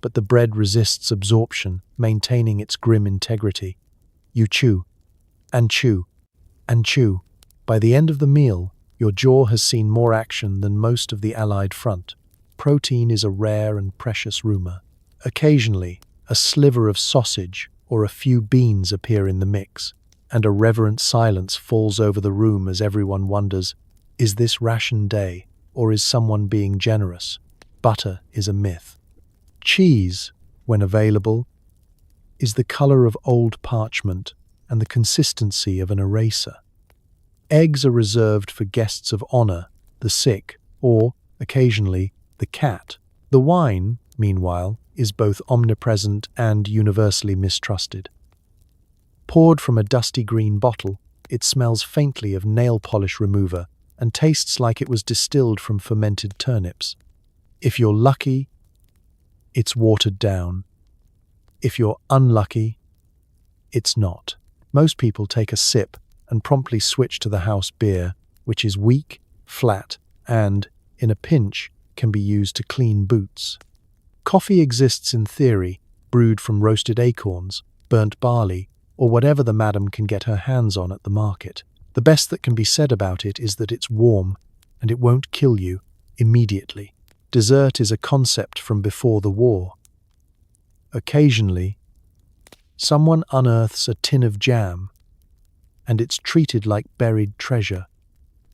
[SPEAKER 1] but the bread resists absorption, maintaining its grim integrity. You chew, and chew, and chew. By the end of the meal, your jaw has seen more action than most of the Allied front. Protein is a rare and precious rumor. Occasionally, a sliver of sausage or a few beans appear in the mix, and a reverent silence falls over the room as everyone wonders, is this ration day, or is someone being generous? Butter is a myth. Cheese, when available, is the color of old parchment and the consistency of an eraser. Eggs are reserved for guests of honor, the sick, or, occasionally, the cat. The wine, meanwhile, is both omnipresent and universally mistrusted. Poured from a dusty green bottle, it smells faintly of nail polish remover and tastes like it was distilled from fermented turnips. If you're lucky, it's watered down. If you're unlucky, it's not. Most people take a sip and promptly switch to the house beer, which is weak, flat, and, in a pinch, can be used to clean boots. Coffee exists in theory, brewed from roasted acorns, burnt barley, or whatever the madam can get her hands on at the market. The best that can be said about it is that it's warm, and it won't kill you immediately. Dessert is a concept from before the war. Occasionally, Someone unearths a tin of jam, and it's treated like buried treasure.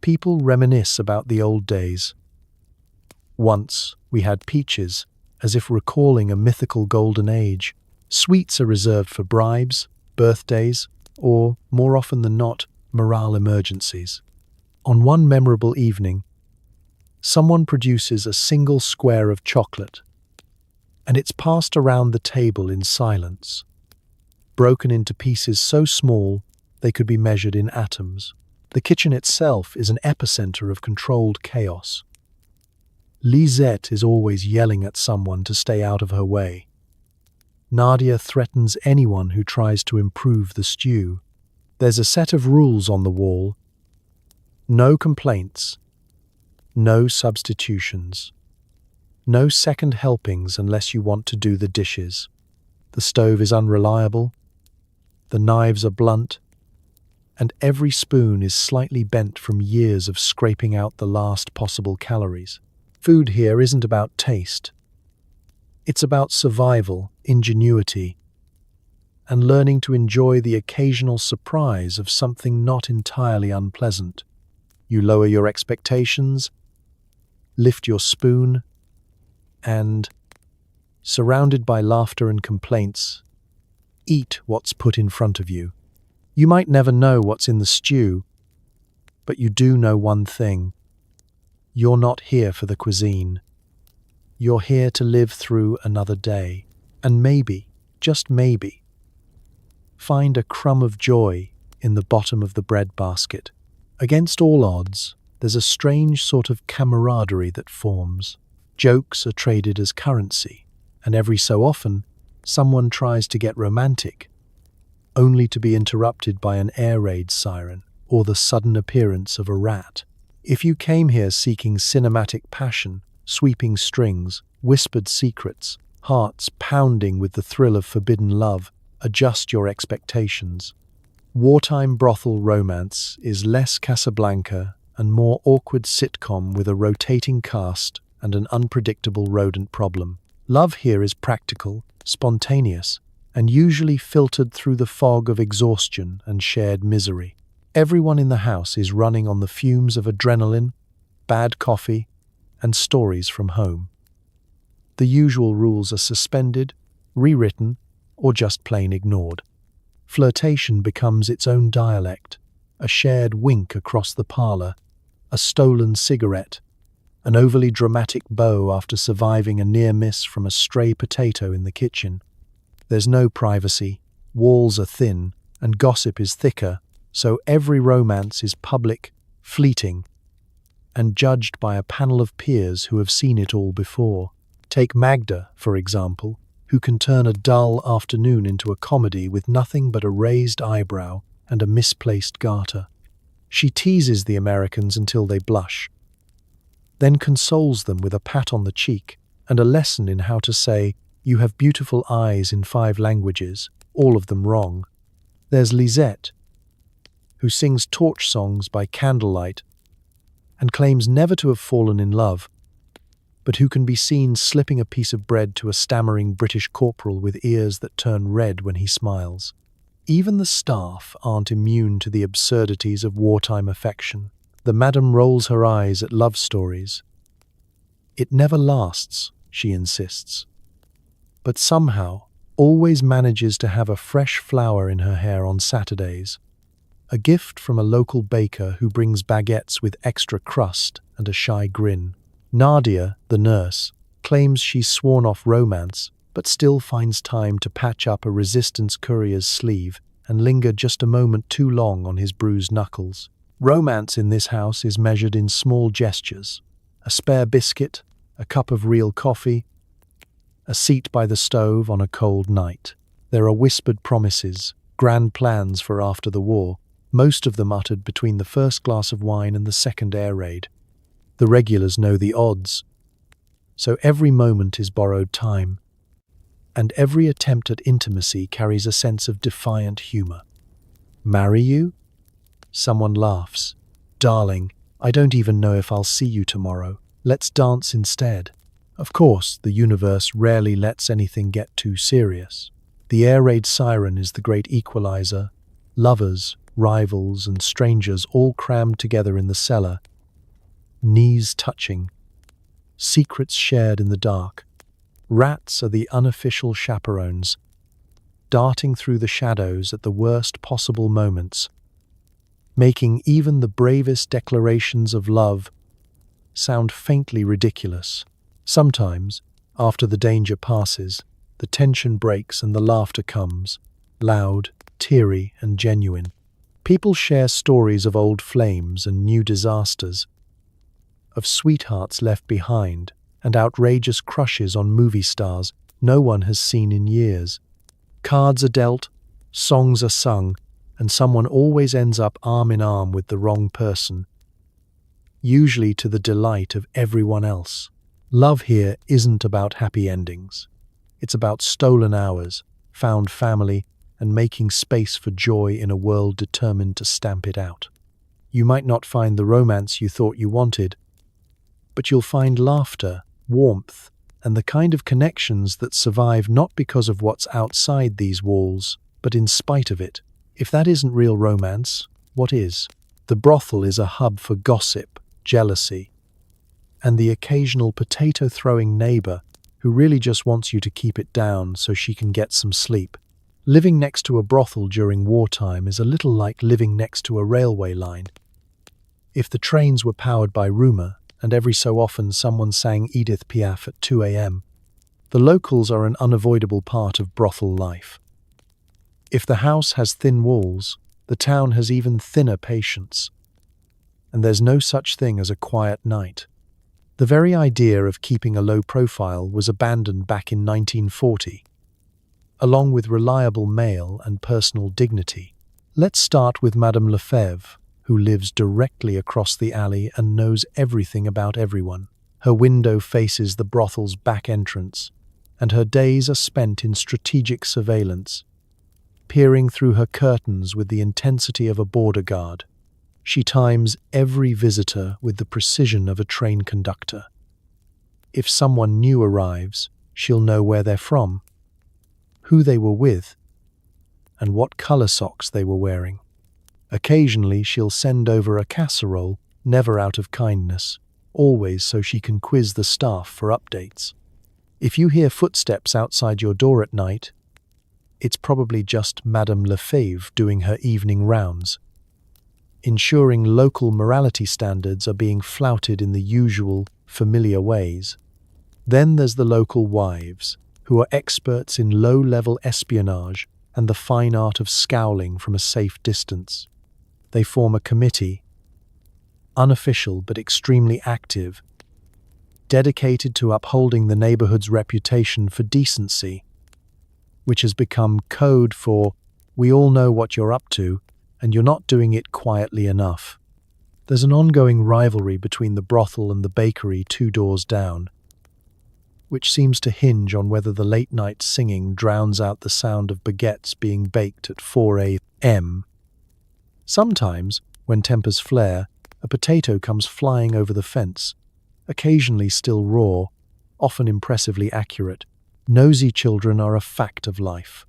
[SPEAKER 1] People reminisce about the old days. Once we had peaches, as if recalling a mythical golden age. Sweets are reserved for bribes, birthdays, or, more often than not, morale emergencies. On one memorable evening, someone produces a single square of chocolate, and it's passed around the table in silence, broken into pieces so small they could be measured in atoms. The kitchen itself is an epicenter of controlled chaos. Lisette is always yelling at someone to stay out of her way. Nadia threatens anyone who tries to improve the stew. There's a set of rules on the wall. No complaints. No substitutions. No second helpings unless you want to do the dishes. The stove is unreliable. The knives are blunt. And every spoon is slightly bent from years of scraping out the last possible calories. Food here isn't about taste. It's about survival, ingenuity, and learning to enjoy the occasional surprise of something not entirely unpleasant. You lower your expectations, lift your spoon, and, surrounded by laughter and complaints, eat what's put in front of you. You might never know what's in the stew, but you do know one thing. You're not here for the cuisine. You're here to live through another day, and maybe, just maybe, find a crumb of joy in the bottom of the bread basket. Against all odds, there's a strange sort of camaraderie that forms. Jokes are traded as currency, and every so often, someone tries to get romantic, only to be interrupted by an air raid siren or the sudden appearance of a rat. If you came here seeking cinematic passion, sweeping strings, whispered secrets, hearts pounding with the thrill of forbidden love, adjust your expectations. Wartime brothel romance is less Casablanca and more awkward sitcom with a rotating cast and an unpredictable rodent problem. Love here is practical, spontaneous, and usually filtered through the fog of exhaustion and shared misery. Everyone in the house is running on the fumes of adrenaline, bad coffee, and stories from home. The usual rules are suspended, rewritten, or just plain ignored. Flirtation becomes its own dialect, a shared wink across the parlor, a stolen cigarette, an overly dramatic bow after surviving a near miss from a stray potato in the kitchen. There's no privacy, walls are thin, and gossip is thicker, so every romance is public, fleeting, and judged by a panel of peers who have seen it all before. Take Magda, for example, who can turn a dull afternoon into a comedy with nothing but a raised eyebrow and a misplaced garter. She teases the Americans until they blush, then consoles them with a pat on the cheek and a lesson in how to say, "You have beautiful eyes" in 5 languages, all of them wrong. There's Lisette, who sings torch songs by candlelight and claims never to have fallen in love, but who can be seen slipping a piece of bread to a stammering British corporal with ears that turn red when he smiles. Even the staff aren't immune to the absurdities of wartime affection. The madam rolls her eyes at love stories. It never lasts, she insists, but somehow always manages to have a fresh flower in her hair on Saturdays. A gift from a local baker who brings baguettes with extra crust and a shy grin. Nadia, the nurse, claims she's sworn off romance, but still finds time to patch up a resistance courier's sleeve and linger just a moment too long on his bruised knuckles. Romance in this house is measured in small gestures. A spare biscuit, a cup of real coffee, a seat by the stove on a cold night. There are whispered promises, grand plans for after the war, most of them uttered between the first glass of wine and the second air raid. The regulars know the odds, so every moment is borrowed time, and every attempt at intimacy carries a sense of defiant humor. Marry you? Someone laughs. Darling, I don't even know if I'll see you tomorrow. Let's dance instead. Of course, the universe rarely lets anything get too serious. The air raid siren is the great equalizer. Lovers, rivals, and strangers all crammed together in the cellar, knees touching, secrets shared in the dark. Rats are the unofficial chaperones, darting through the shadows at the worst possible moments, making even the bravest declarations of love sound faintly ridiculous. Sometimes, after the danger passes, the tension breaks and the laughter comes, loud, teary, and genuine. People share stories of old flames and new disasters, of sweethearts left behind, and outrageous crushes on movie stars no one has seen in years. Cards are dealt, songs are sung, and someone always ends up arm in arm with the wrong person, usually to the delight of everyone else. Love here isn't about happy endings. It's about stolen hours, found family, and making space for joy in a world determined to stamp it out. You might not find the romance you thought you wanted, but you'll find laughter, warmth, and the kind of connections that survive not because of what's outside these walls, but in spite of it. If that isn't real romance, what is? The brothel is a hub for gossip, jealousy, and the occasional potato-throwing neighbor who really just wants you to keep it down so she can get some sleep. Living next to a brothel during wartime is a little like living next to a railway line. If the trains were powered by rumor, and every so often someone sang Edith Piaf at 2 a.m., the locals are an unavoidable part of brothel life. If the house has thin walls, the town has even thinner patience. And there's no such thing as a quiet night. The very idea of keeping a low profile was abandoned back in 1940, along with reliable mail and personal dignity. Let's start with Madame Lefebvre, who lives directly across the alley and knows everything about everyone. Her window faces the brothel's back entrance, and her days are spent in strategic surveillance, peering through her curtains with the intensity of a border guard. She times every visitor with the precision of a train conductor. If someone new arrives, she'll know where they're from, who they were with, and what color socks they were wearing. Occasionally, she'll send over a casserole, never out of kindness, always so she can quiz the staff for updates. If you hear footsteps outside your door at night, it's probably just Madame Lefebvre doing her evening rounds, ensuring local morality standards are being flouted in the usual, familiar ways. Then there's the local wives, who are experts in low-level espionage and the fine art of scowling from a safe distance. They form a committee, unofficial but extremely active, dedicated to upholding the neighborhood's reputation for decency, which has become code for, we all know what you're up to, and you're not doing it quietly enough. There's an ongoing rivalry between the brothel and the bakery 2 doors down, which seems to hinge on whether the late-night singing drowns out the sound of baguettes being baked at 4 a.m. Sometimes, when tempers flare, a potato comes flying over the fence, occasionally still raw, often impressively accurate. Nosy children are a fact of life.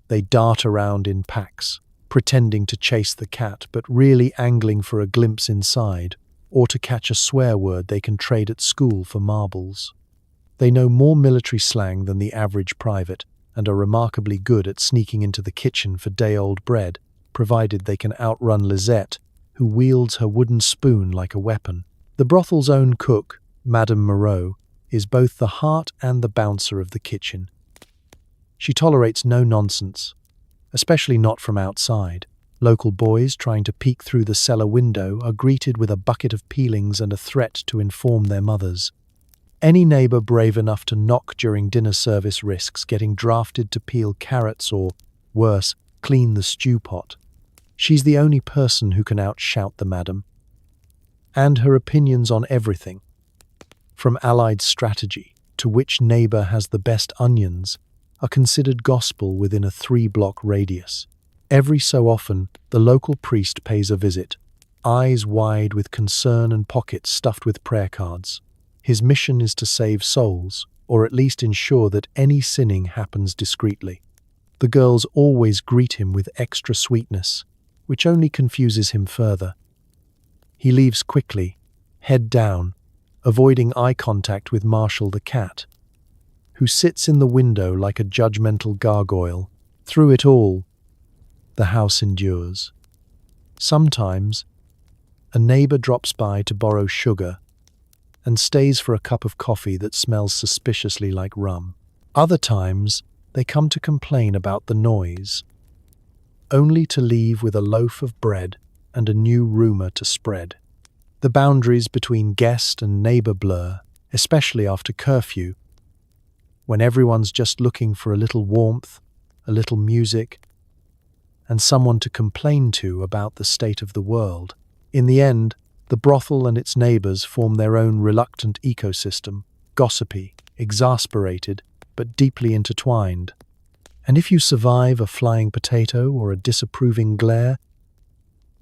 [SPEAKER 1] They dart around in packs, pretending to chase the cat but really angling for a glimpse inside, or to catch a swear word they can trade at school for marbles. They know more military slang than the average private and are remarkably good at sneaking into the kitchen for day-old bread, provided they can outrun Lisette, who wields her wooden spoon like a weapon. The brothel's own cook, Madame Moreau, is both the heart and the bouncer of the kitchen. She tolerates no nonsense, especially not from outside. Local boys trying to peek through the cellar window are greeted with a bucket of peelings and a threat to inform their mothers. Any neighbor brave enough to knock during dinner service risks getting drafted to peel carrots or, worse, clean the stew pot. She's the only person who can outshout the madam. And her opinions on everything, from Allied strategy to which neighbor has the best onions, are considered gospel within a 3-block radius. Every so often, the local priest pays a visit, eyes wide with concern and pockets stuffed with prayer cards. His mission is to save souls, or at least ensure that any sinning happens discreetly. The girls always greet him with extra sweetness, which only confuses him further. He leaves quickly, head down, avoiding eye contact with Marshall the cat, who sits in the window like a judgmental gargoyle. Through it all, the house endures. Sometimes, a neighbor drops by to borrow sugar and stays for a cup of coffee that smells suspiciously like rum. Other times, they come to complain about the noise, only to leave with a loaf of bread and a new rumor to spread. The boundaries between guest and neighbor blur, especially after curfew, when everyone's just looking for a little warmth, a little music, and someone to complain to about the state of the world. In the end, the brothel and its neighbors form their own reluctant ecosystem, gossipy, exasperated, but deeply intertwined. And if you survive a flying potato or a disapproving glare,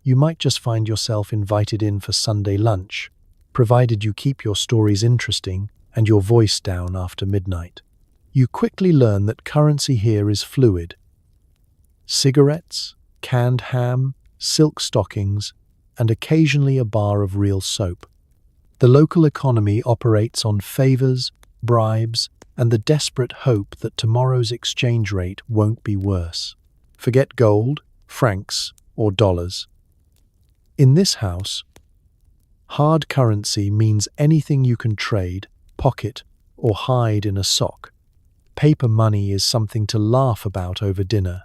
[SPEAKER 1] you might just find yourself invited in for Sunday lunch, provided you keep your stories interesting and your voice down after midnight. You quickly learn that currency here is fluid. Cigarettes, canned ham, silk stockings, and occasionally a bar of real soap. The local economy operates on favors, bribes, and the desperate hope that tomorrow's exchange rate won't be worse. Forget gold, francs, or dollars. In this house, hard currency means anything you can trade, pocket, or hide in a sock. Paper money is something to laugh about over dinner,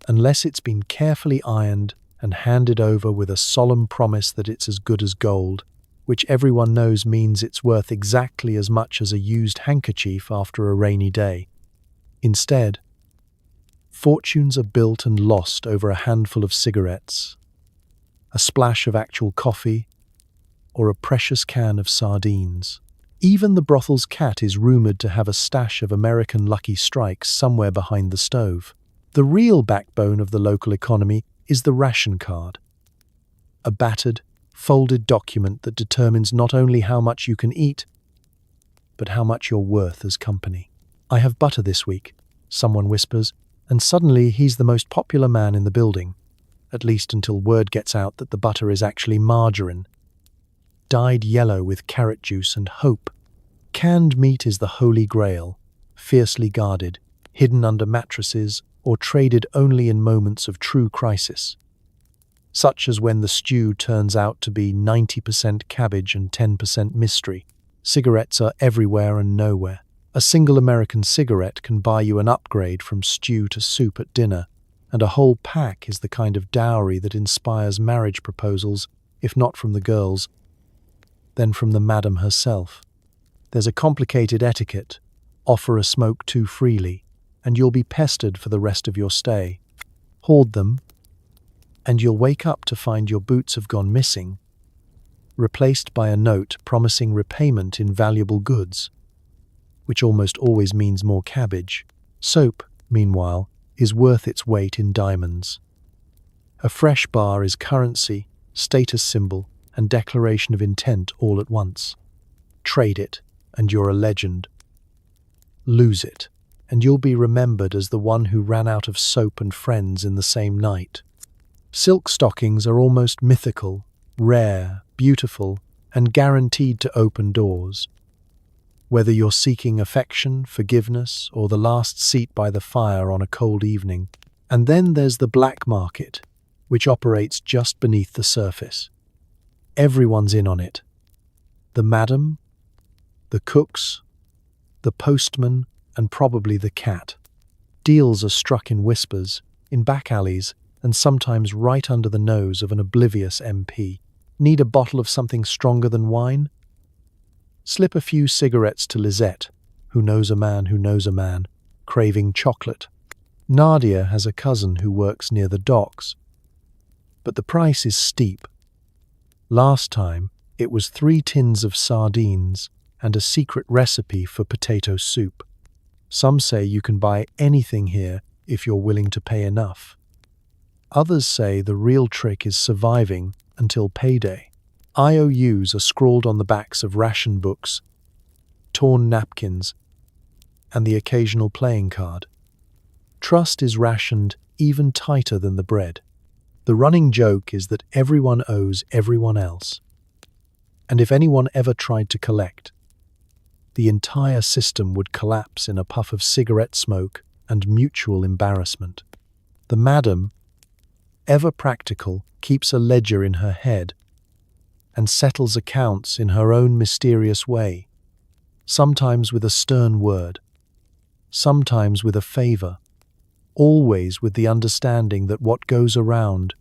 [SPEAKER 1] unless it's been carefully ironed and handed over with a solemn promise that it's as good as gold, which everyone knows means it's worth exactly as much as a used handkerchief after a rainy day. Instead, fortunes are built and lost over a handful of cigarettes, a splash of actual coffee, or a precious can of sardines. Even the brothel's cat is rumored to have a stash of American Lucky Strikes somewhere behind the stove. The real backbone of the local economy is the ration card, a battered, folded document that determines not only how much you can eat, but how much you're worth as company. "I have butter this week," someone whispers, and suddenly he's the most popular man in the building, at least until word gets out that the butter is actually margarine, dyed yellow with carrot juice and hope. Canned meat is the holy grail, fiercely guarded, hidden under mattresses, or traded only in moments of true crisis, such as when the stew turns out to be 90% cabbage and 10% mystery. Cigarettes are everywhere and nowhere. A single American cigarette can buy you an upgrade from stew to soup at dinner, and a whole pack is the kind of dowry that inspires marriage proposals, if not from the girls, then from the madam herself. There's a complicated etiquette. Offer a smoke too freely, and you'll be pestered for the rest of your stay. Hoard them, and you'll wake up to find your boots have gone missing, replaced by a note promising repayment in valuable goods, which almost always means more cabbage. Soap, meanwhile, is worth its weight in diamonds. A fresh bar is currency, status symbol, and declaration of intent all at once. Trade it, and you're a legend. Lose it, and you'll be remembered as the one who ran out of soap and friends in the same night. Silk stockings are almost mythical, rare, beautiful, and guaranteed to open doors. Whether you're seeking affection, forgiveness, or the last seat by the fire on a cold evening. And then there's the black market, which operates just beneath the surface. Everyone's in on it. The madam, the cooks, the postman, and probably the cat. Deals are struck in whispers, in back alleys, and sometimes right under the nose of an oblivious MP. Need a bottle of something stronger than wine? Slip a few cigarettes to Lisette, who knows a man who knows a man, craving chocolate. Nadia has a cousin who works near the docks. But the price is steep. Last time, it was 3 tins of sardines and a secret recipe for potato soup. Some say you can buy anything here if you're willing to pay enough. Others say the real trick is surviving until payday. IOUs are scrawled on the backs of ration books, torn napkins, and the occasional playing card. Trust is rationed even tighter than the bread. The running joke is that everyone owes everyone else. And if anyone ever tried to collect, the entire system would collapse in a puff of cigarette smoke and mutual embarrassment. The madam, ever practical, keeps a ledger in her head and settles accounts in her own mysterious way, sometimes with a stern word, sometimes with a favor, always with the understanding that what goes around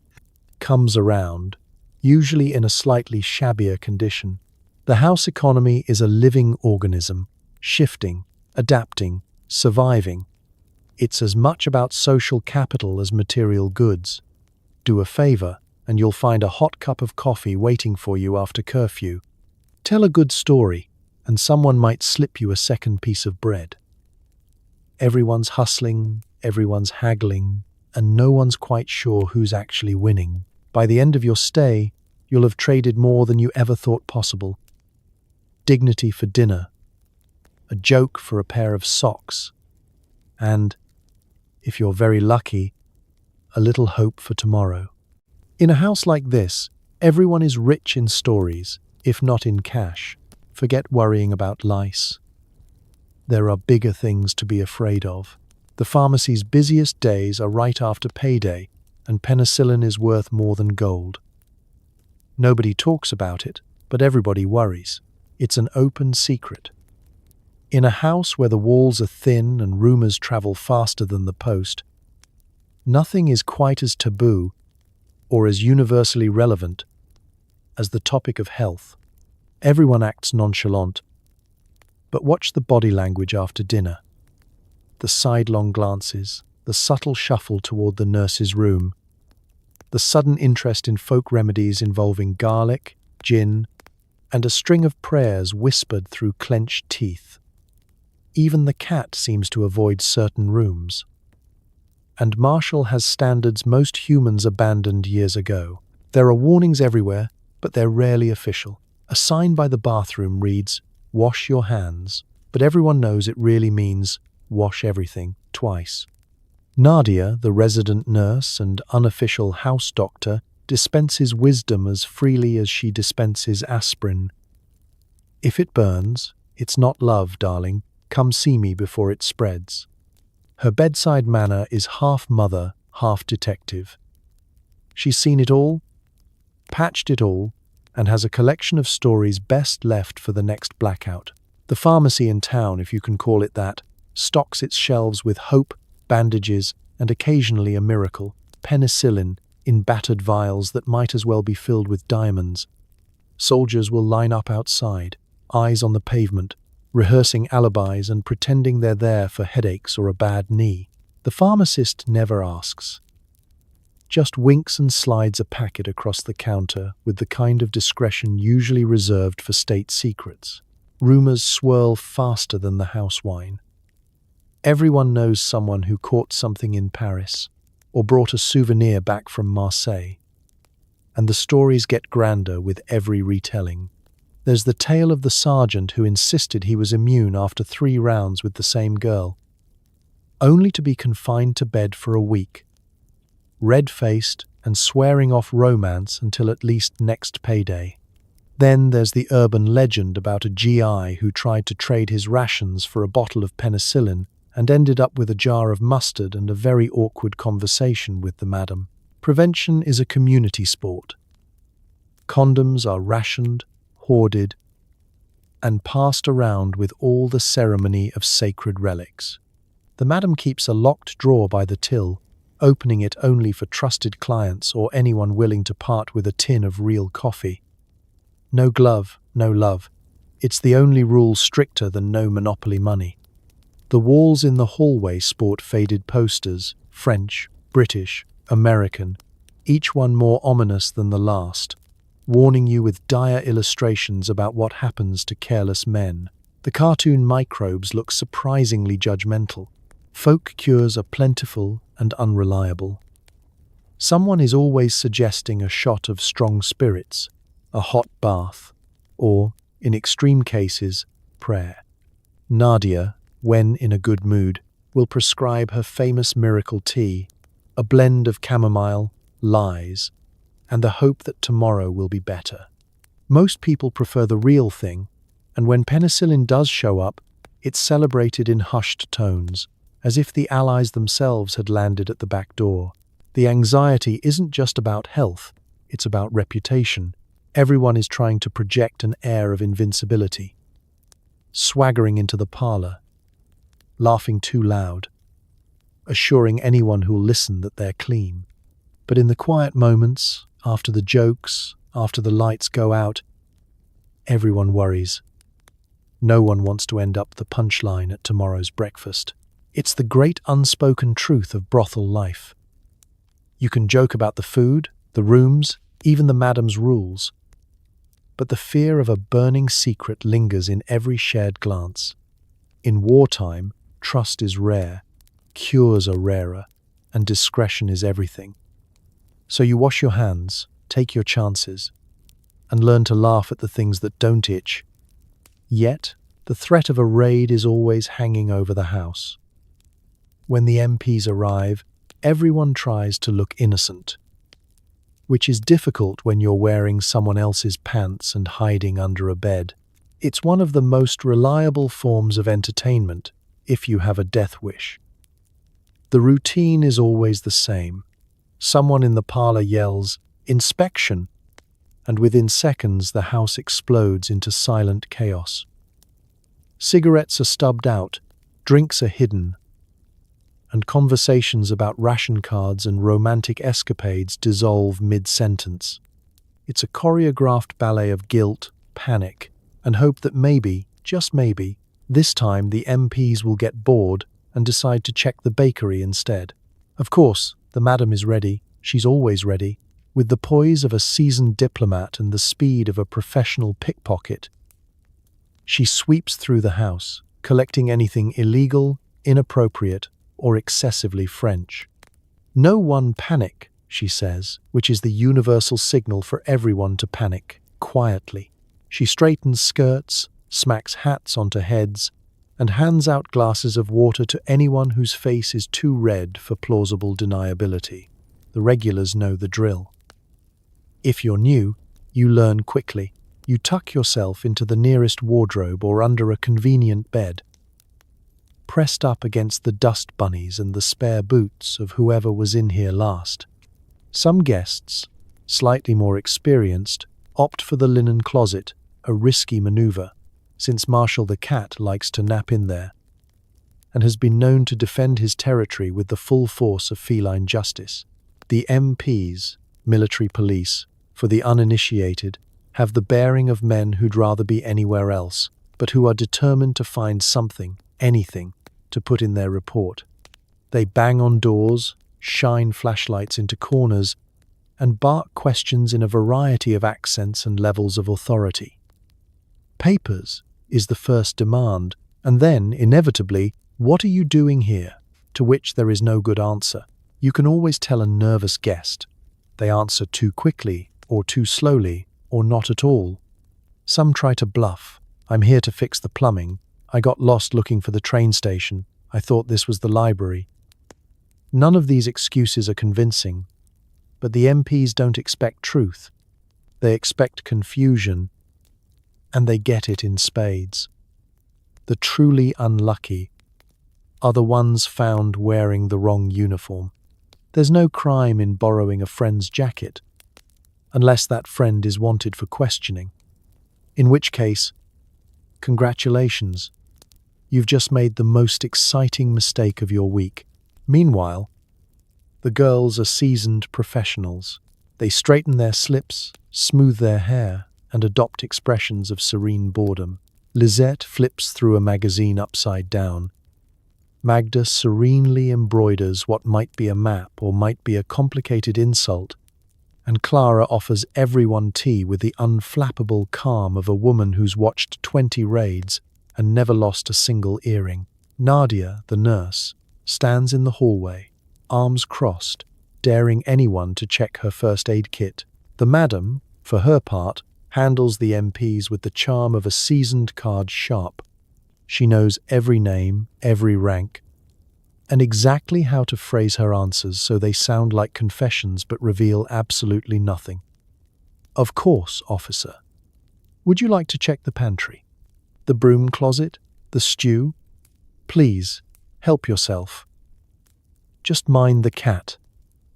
[SPEAKER 1] comes around, usually in a slightly shabbier condition. The house economy is a living organism, shifting, adapting, surviving. It's as much about social capital as material goods. Do a favor, and you'll find a hot cup of coffee waiting for you after curfew. Tell a good story, and someone might slip you a second piece of bread. Everyone's hustling, everyone's haggling, and no one's quite sure who's actually winning. By the end of your stay, you'll have traded more than you ever thought possible. Dignity for dinner, a joke for a pair of socks, and, if you're very lucky, a little hope for tomorrow. In a house like this, everyone is rich in stories, if not in cash. Forget worrying about lice. There are bigger things to be afraid of. The pharmacy's busiest days are right after payday, and penicillin is worth more than gold. Nobody talks about it, but everybody worries. It's an open secret. In a house where the walls are thin and rumors travel faster than the post, nothing is quite as taboo or as universally relevant as the topic of health. Everyone acts nonchalant, but watch the body language after dinner. The sidelong glances, the subtle shuffle toward the nurse's room, the sudden interest in folk remedies involving garlic, gin, and a string of prayers whispered through clenched teeth. Even the cat seems to avoid certain rooms. And Marshall has standards most humans abandoned years ago. There are warnings everywhere, but they're rarely official. A sign by the bathroom reads, "Wash your hands," but everyone knows it really means wash everything twice. Nadia, the resident nurse and unofficial house doctor, dispenses wisdom as freely as she dispenses aspirin. If it burns, it's not love, darling. Come see me before it spreads. Her bedside manner is half mother, half detective. She's seen it all, patched it all, and has a collection of stories best left for the next blackout. The pharmacy in town, if you can call it that, stocks its shelves with hope, bandages, and occasionally a miracle, penicillin, in battered vials that might as well be filled with diamonds. Soldiers will line up outside, eyes on the pavement, rehearsing alibis and pretending they're there for headaches or a bad knee. The pharmacist never asks, just winks and slides a packet across the counter with the kind of discretion usually reserved for state secrets. Rumors swirl faster than the house wine. Everyone knows someone who caught something in Paris or brought a souvenir back from Marseille. And the stories get grander with every retelling. There's the tale of the sergeant who insisted he was immune after 3 rounds with the same girl, only to be confined to bed for a week, red-faced and swearing off romance until at least next payday. Then there's the urban legend about a GI who tried to trade his rations for a bottle of penicillin and ended up with a jar of mustard and a very awkward conversation with the madam. Prevention is a community sport. Condoms are rationed, hoarded, and passed around with all the ceremony of sacred relics. The madam keeps a locked drawer by the till, opening it only for trusted clients or anyone willing to part with a tin of real coffee. No glove, no love. It's the only rule stricter than no monopoly money. The walls in the hallway sport faded posters, French, British, American, each one more ominous than the last, warning you with dire illustrations about what happens to careless men. The cartoon microbes look surprisingly judgmental. Folk cures are plentiful and unreliable. Someone is always suggesting a shot of strong spirits, a hot bath, or, in extreme cases, prayer. Nadia, when in a good mood, will prescribe her famous miracle tea, a blend of chamomile, lies, and the hope that tomorrow will be better. Most people prefer the real thing, and when penicillin does show up, it's celebrated in hushed tones, as if the Allies themselves had landed at the back door. The anxiety isn't just about health, it's about reputation. Everyone is trying to project an air of invincibility. Swaggering into the parlor, laughing too loud, assuring anyone who'll listen that they're clean. But in the quiet moments, after the jokes, after the lights go out, everyone worries. No one wants to end up the punchline at tomorrow's breakfast. It's the great unspoken truth of brothel life. You can joke about the food, the rooms, even the madam's rules. But the fear of a burning secret lingers in every shared glance. In wartime, trust is rare, cures are rarer, and discretion is everything. So you wash your hands, take your chances, and learn to laugh at the things that don't itch. Yet, the threat of a raid is always hanging over the house. When the MPs arrive, everyone tries to look innocent, which is difficult when you're wearing someone else's pants and hiding under a bed. It's one of the most reliable forms of entertainment if you have a death wish. The routine is always the same. Someone in the parlor yells, "Inspection!" and within seconds the house explodes into silent chaos. Cigarettes are stubbed out, drinks are hidden, and conversations about ration cards and romantic escapades dissolve mid-sentence. It's a choreographed ballet of guilt, panic, and hope that maybe, just maybe, this time the MPs will get bored and decide to check the bakery instead. Of course, the madam is ready, she's always ready, with the poise of a seasoned diplomat and the speed of a professional pickpocket. She sweeps through the house, collecting anything illegal, inappropriate, or excessively French. "No one panic," she says, which is the universal signal for everyone to panic, quietly. She straightens skirts, smacks hats onto heads, and hands out glasses of water to anyone whose face is too red for plausible deniability. The regulars know the drill. If you're new, you learn quickly. You tuck yourself into the nearest wardrobe or under a convenient bed, pressed up against the dust bunnies and the spare boots of whoever was in here last. Some guests, slightly more experienced, opt for the linen closet, a risky maneuver, since Marshall the cat likes to nap in there, and has been known to defend his territory with the full force of feline justice. The MPs, military police, for the uninitiated, have the bearing of men who'd rather be anywhere else, but who are determined to find something, anything, to put in their report. They bang on doors, shine flashlights into corners, and bark questions in a variety of accents and levels of authority. "Papers" is the first demand, and then, inevitably, "What are you doing here?" to which there is no good answer. You can always tell a nervous guest. They answer too quickly, or too slowly, or not at all. Some try to bluff. "I'm here to fix the plumbing. I got lost looking for the train station. I thought this was the library." None of these excuses are convincing, but the MPs don't expect truth. They expect confusion, and they get it in spades. The truly unlucky are the ones found wearing the wrong uniform. There's no crime in borrowing a friend's jacket, unless that friend is wanted for questioning. In which case, congratulations, you've just made the most exciting mistake of your week. Meanwhile, the girls are seasoned professionals. They straighten their slips, smooth their hair, and adopt expressions of serene boredom. Lisette flips through a magazine upside down. Magda serenely embroiders what might be a map or might be a complicated insult, and Clara offers everyone tea with the unflappable calm of a woman who's watched 20 raids and never lost a single earring. Nadia, the nurse, stands in the hallway, arms crossed, daring anyone to check her first aid kit. The madam, for her part, handles the MPs with the charm of a seasoned card sharp. She knows every name, every rank, and exactly how to phrase her answers so they sound like confessions but reveal absolutely nothing. Of course, officer. Would you like to check the pantry? The broom closet? The stew? Please, help yourself. Just mind the cat.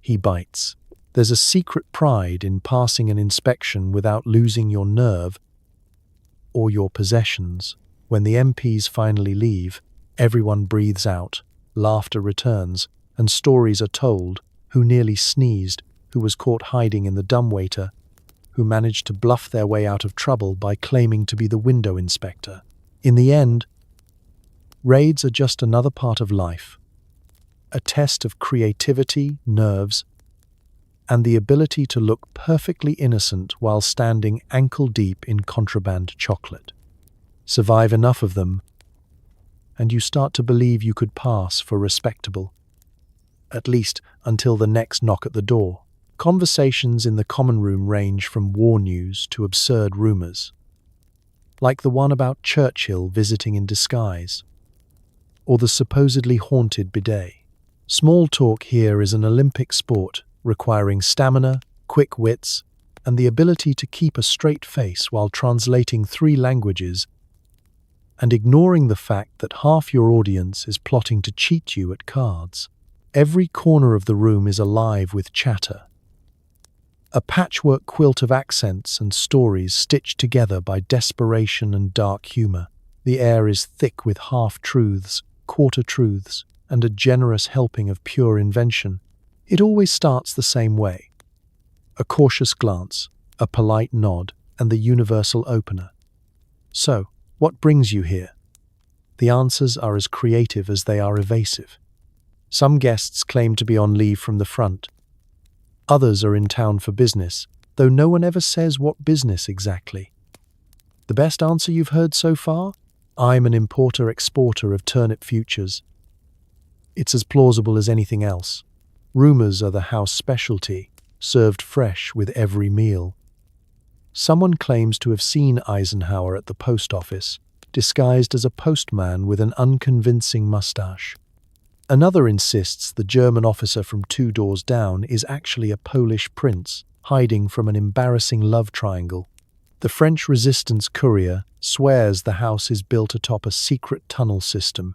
[SPEAKER 1] He bites. There's a secret pride in passing an inspection without losing your nerve or your possessions. When the MPs finally leave, everyone breathes out, laughter returns, and stories are told: who nearly sneezed, who was caught hiding in the dumbwaiter, who managed to bluff their way out of trouble by claiming to be the window inspector. In the end, raids are just another part of life, a test of creativity, nerves, and the ability to look perfectly innocent while standing ankle-deep in contraband chocolate. Survive enough of them, and you start to believe you could pass for respectable, at least until the next knock at the door. Conversations in the common room range from war news to absurd rumors, like the one about Churchill visiting in disguise, or the supposedly haunted bidet. Small talk here is an Olympic sport, requiring stamina, quick wits, and the ability to keep a straight face while translating 3 languages and ignoring the fact that half your audience is plotting to cheat you at cards. Every corner of the room is alive with chatter, a patchwork quilt of accents and stories stitched together by desperation and dark humor. The air is thick with half-truths, quarter-truths, and a generous helping of pure invention. It always starts the same way: a cautious glance, a polite nod, and the universal opener. So, what brings you here? The answers are as creative as they are evasive. Some guests claim to be on leave from the front. Others are in town for business, though no one ever says what business exactly. The best answer you've heard so far? I'm an importer-exporter of turnip futures. It's as plausible as anything else. Rumors are the house specialty, served fresh with every meal. Someone claims to have seen Eisenhower at the post office, disguised as a postman with an unconvincing mustache. Another insists the German officer from 2 doors down is actually a Polish prince, hiding from an embarrassing love triangle. The French resistance courier swears the house is built atop a secret tunnel system,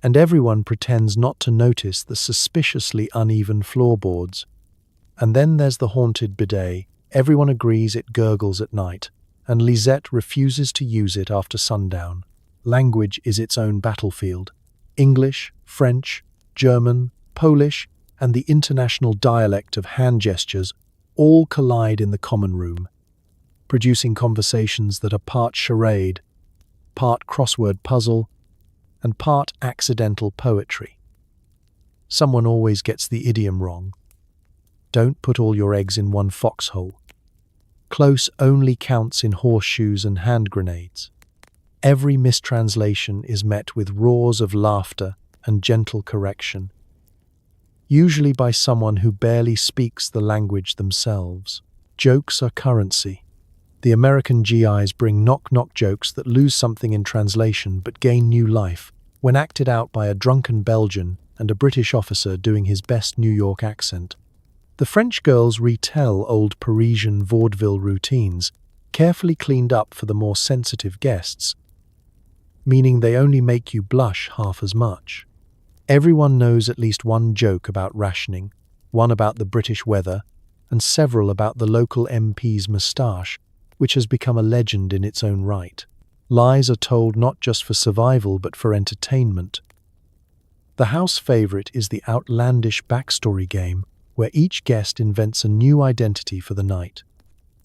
[SPEAKER 1] and everyone pretends not to notice the suspiciously uneven floorboards. And then there's the haunted bidet. Everyone agrees it gurgles at night, and Lisette refuses to use it after sundown. Language is its own battlefield. English, French, German, Polish, and the international dialect of hand gestures all collide in the common room, producing conversations that are part charade, part crossword puzzle, and part accidental poetry. Someone always gets the idiom wrong. Don't put all your eggs in one foxhole. Close only counts in horseshoes and hand grenades. Every mistranslation is met with roars of laughter and gentle correction, usually by someone who barely speaks the language themselves. Jokes are currency. The American GIs bring knock-knock jokes that lose something in translation but gain new life when acted out by a drunken Belgian and a British officer doing his best New York accent. The French girls retell old Parisian vaudeville routines, carefully cleaned up for the more sensitive guests, meaning they only make you blush half as much. Everyone knows at least one joke about rationing, one about the British weather, and several about the local MP's moustache, which has become a legend in its own right. Lies are told not just for survival but for entertainment. The house favorite is the outlandish backstory game, where each guest invents a new identity for the night.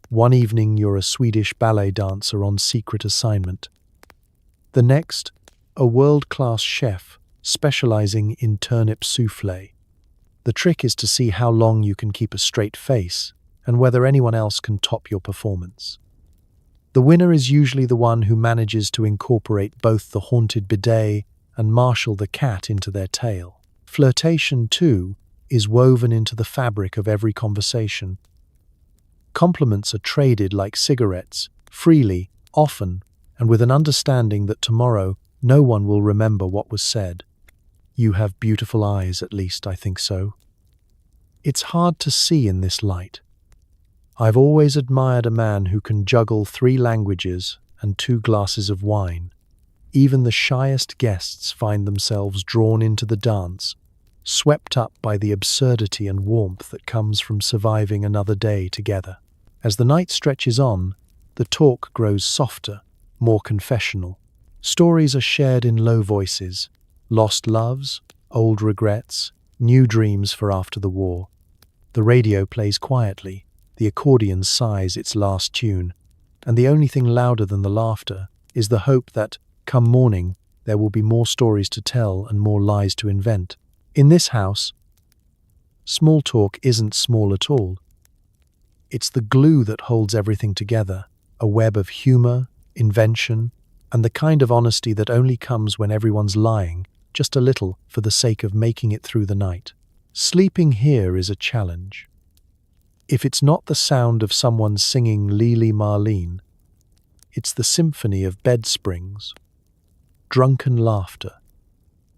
[SPEAKER 1] One evening you're a Swedish ballet dancer on secret assignment. The next, a world-class chef specializing in turnip soufflé. The trick is to see how long you can keep a straight face and whether anyone else can top your performance. The winner is usually the one who manages to incorporate both the haunted bidet and Marshall the cat into their tale. Flirtation, too, is woven into the fabric of every conversation. Compliments are traded like cigarettes, freely, often, and with an understanding that tomorrow no one will remember what was said. You have beautiful eyes, at least I think so. It's hard to see in this light. I've always admired a man who can juggle 3 languages and 2 glasses of wine. Even the shyest guests find themselves drawn into the dance, swept up by the absurdity and warmth that comes from surviving another day together. As the night stretches on, the talk grows softer, more confessional. Stories are shared in low voices, lost loves, old regrets, new dreams for after the war. The radio plays quietly, the accordion sighs its last tune, and the only thing louder than the laughter is the hope that, come morning, there will be more stories to tell and more lies to invent. In this house, small talk isn't small at all. It's the glue that holds everything together, a web of humor, invention, and the kind of honesty that only comes when everyone's lying, just a little, for the sake of making it through the night. Sleeping here is a challenge. If it's not the sound of someone singing Lili Marlene, it's the symphony of bed springs, drunken laughter,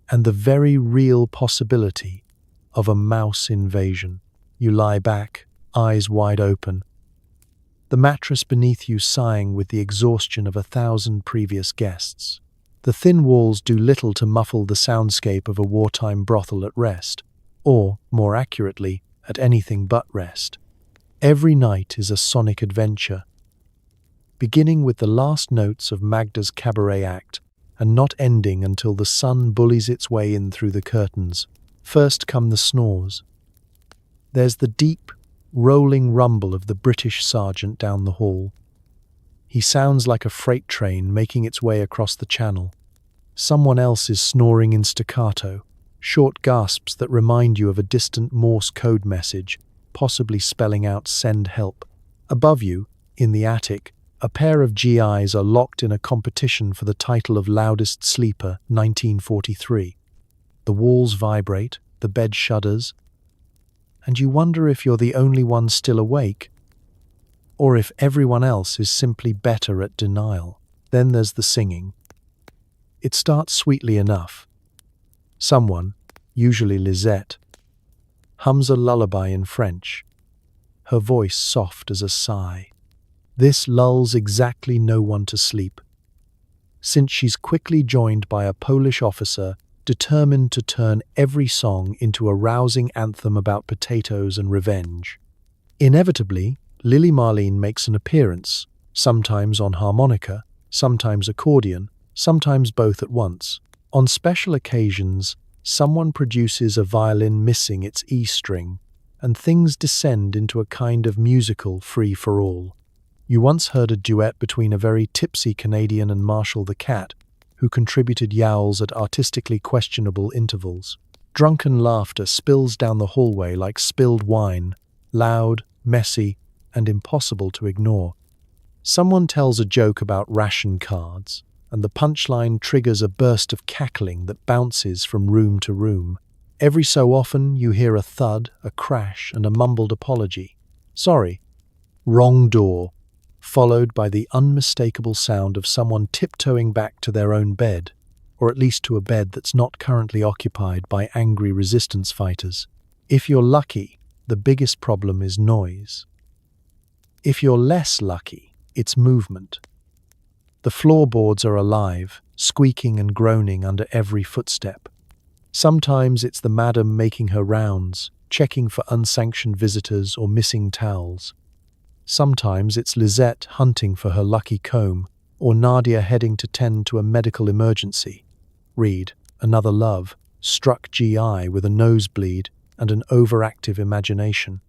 [SPEAKER 1] and the very real possibility of a mouse invasion. You lie back, eyes wide open, the mattress beneath you sighing with the exhaustion of 1,000 previous guests. The thin walls do little to muffle the soundscape of a wartime brothel at rest, or, more accurately, at anything but rest. Every night is a sonic adventure, beginning with the last notes of Magda's cabaret act, and not ending until the sun bullies its way in through the curtains. First come the snores. There's the deep, rolling rumble of the British sergeant down the hall. He sounds like a freight train making its way across the channel. Someone else is snoring in staccato, short gasps that remind you of a distant Morse code message, possibly spelling out "send help." Above you, in the attic, a pair of GIs are locked in a competition for the title of Loudest Sleeper, 1943. The walls vibrate, the bed shudders, and you wonder if you're the only one still awake, or if everyone else is simply better at denial. Then there's the singing. It starts sweetly enough. Someone, usually Lisette, hums a lullaby in French, her voice soft as a sigh. This lulls exactly no one to sleep, since she's quickly joined by a Polish officer determined to turn every song into a rousing anthem about potatoes and revenge. Inevitably, Lili Marlene makes an appearance, sometimes on harmonica, sometimes accordion, sometimes both at once. On special occasions, someone produces a violin missing its E string, and things descend into a kind of musical free-for-all. You once heard a duet between a very tipsy Canadian and Marshall the cat, who contributed yowls at artistically questionable intervals. Drunken laughter spills down the hallway like spilled wine, loud, messy, and impossible to ignore. Someone tells a joke about ration cards, and the punchline triggers a burst of cackling that bounces from room to room. Every so often you hear a thud, a crash, and a mumbled apology. "Sorry, wrong door," followed by the unmistakable sound of someone tiptoeing back to their own bed, or at least to a bed that's not currently occupied by angry resistance fighters. If you're lucky, the biggest problem is noise. If you're less lucky, it's movement. The floorboards are alive, squeaking and groaning under every footstep. Sometimes it's the madam making her rounds, checking for unsanctioned visitors or missing towels. Sometimes it's Lisette hunting for her lucky comb, or Nadia heading to tend to a medical emergency. Reed, another love, struck GI with a nosebleed and an overactive imagination.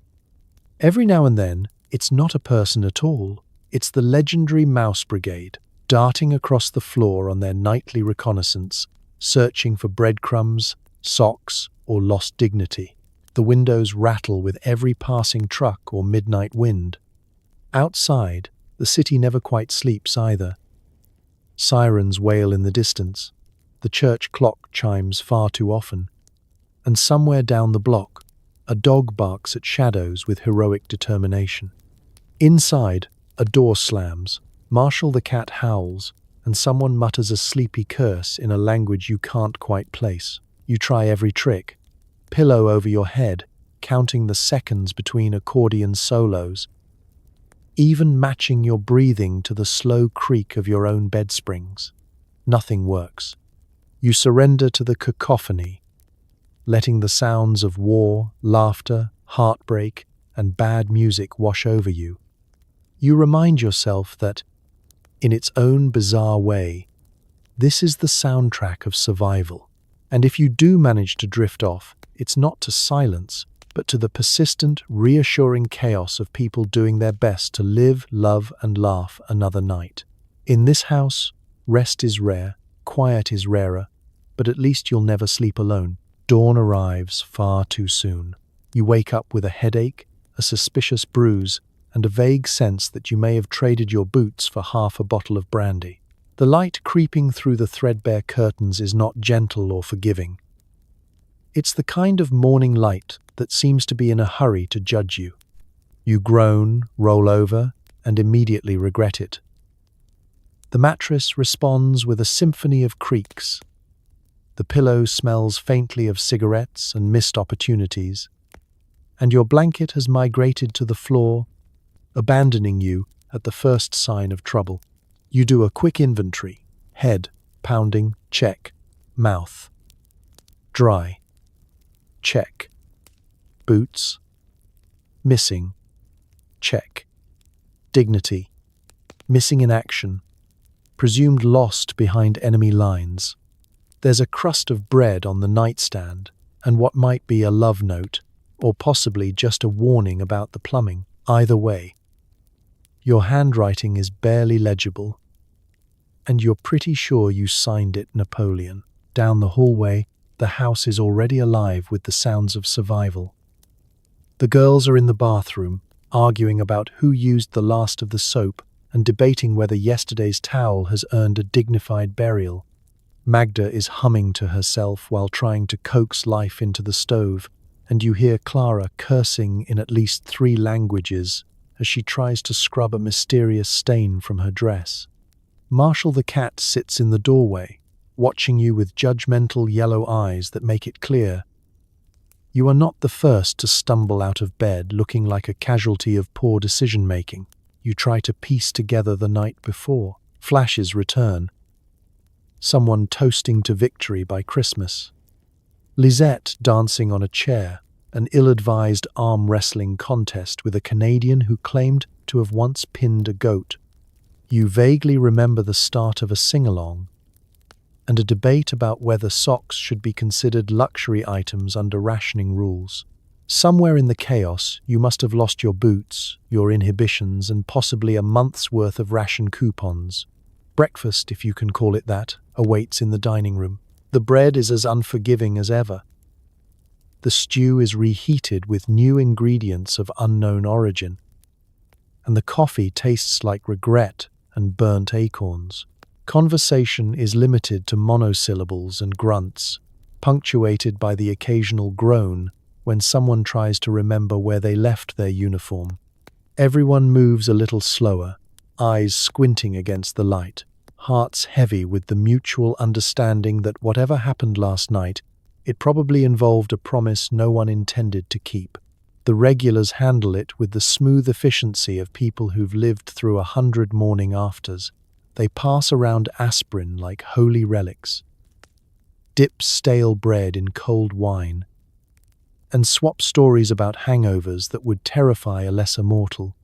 [SPEAKER 1] Every now and then, it's not a person at all. It's the legendary Mouse Brigade, darting across the floor on their nightly reconnaissance, searching for breadcrumbs, socks, or lost dignity. The windows rattle with every passing truck or midnight wind. Outside, the city never quite sleeps either. Sirens wail in the distance, the church clock chimes far too often, and somewhere down the block, a dog barks at shadows with heroic determination. Inside, a door slams, Marshall the cat howls, and someone mutters a sleepy curse in a language you can't quite place. You try every trick. Pillow over your head, counting the seconds between accordion solos, even matching your breathing to the slow creak of your own bed springs. Nothing works. You surrender to the cacophony, letting the sounds of war, laughter, heartbreak, and bad music wash over you. You remind yourself that, in its own bizarre way, this is the soundtrack of survival. And if you do manage to drift off, it's not to silence, but to the persistent, reassuring chaos of people doing their best to live, love, and laugh another night. In this house, rest is rare, quiet is rarer, but at least you'll never sleep alone. Dawn arrives far too soon. You wake up with a headache, a suspicious bruise, and a vague sense that you may have traded your boots for half a bottle of brandy. The light creeping through the threadbare curtains is not gentle or forgiving. It's the kind of morning light that seems to be in a hurry to judge you. You groan, roll over, and immediately regret it. The mattress responds with a symphony of creaks. The pillow smells faintly of cigarettes and missed opportunities, and your blanket has migrated to the floor, abandoning you at the first sign of trouble. You do a quick inventory. Head, pounding, check. Mouth, dry, check. Boots, missing, check. Dignity, missing in action, presumed lost behind enemy lines. There's a crust of bread on the nightstand, and what might be a love note, or possibly just a warning about the plumbing. Either way, your handwriting is barely legible, and you're pretty sure you signed it Napoleon. Down the hallway, the house is already alive with the sounds of survival. The girls are in the bathroom, arguing about who used the last of the soap and debating whether yesterday's towel has earned a dignified burial. Magda is humming to herself while trying to coax life into the stove, and you hear Clara cursing in at least 3 languages as she tries to scrub a mysterious stain from her dress. Marshall the cat sits in the doorway, watching you with judgmental yellow eyes that make it clear you are not the first to stumble out of bed looking like a casualty of poor decision-making. You try to piece together the night before. Flashes return. Someone toasting to victory by Christmas. Lisette dancing on a chair, an ill-advised arm wrestling contest with a Canadian who claimed to have once pinned a goat. You vaguely remember the start of a sing-along, and a debate about whether socks should be considered luxury items under rationing rules. Somewhere in the chaos, you must have lost your boots, your inhibitions, and possibly a month's worth of ration coupons. Breakfast, if you can call it that, awaits in the dining room. The bread is as unforgiving as ever. The stew is reheated with new ingredients of unknown origin, and the coffee tastes like regret and burnt acorns. Conversation is limited to monosyllables and grunts, punctuated by the occasional groan when someone tries to remember where they left their uniform. Everyone moves a little slower, eyes squinting against the light, hearts heavy with the mutual understanding that whatever happened last night, it probably involved a promise no one intended to keep. The regulars handle it with the smooth efficiency of people who've lived through 100 morning afters. They pass around aspirin like holy relics, dip stale bread in cold wine, and swap stories about hangovers that would terrify a lesser mortal.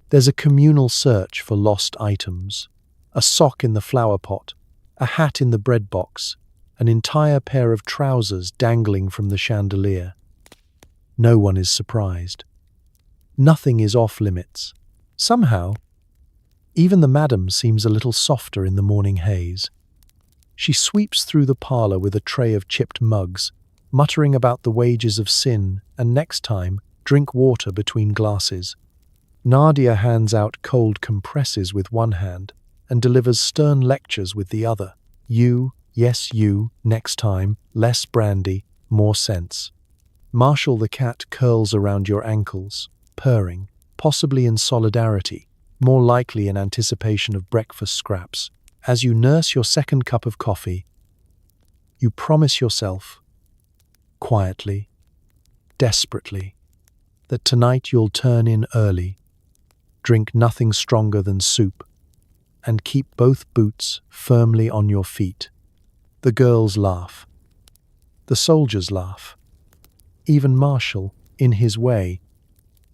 [SPEAKER 1] There's a communal search for lost items, a sock in the flower pot, a hat in the bread box, an entire pair of trousers dangling from the chandelier. No one is surprised. Nothing is off limits. Somehow, even the madam seems a little softer in the morning haze. She sweeps through the parlor with a tray of chipped mugs, muttering about the wages of sin, and next time, drink water between glasses. Nadia hands out cold compresses with one hand and delivers stern lectures with the other. You, yes you, next time, less brandy, more sense. Marshall the cat curls around your ankles, purring, possibly in solidarity, more likely in anticipation of breakfast scraps. As you nurse your second cup of coffee, you promise yourself quietly, desperately, that tonight you'll turn in early, drink nothing stronger than soup, and keep both boots firmly on your feet. The girls laugh. The soldiers laugh. Even Marshall, in his way,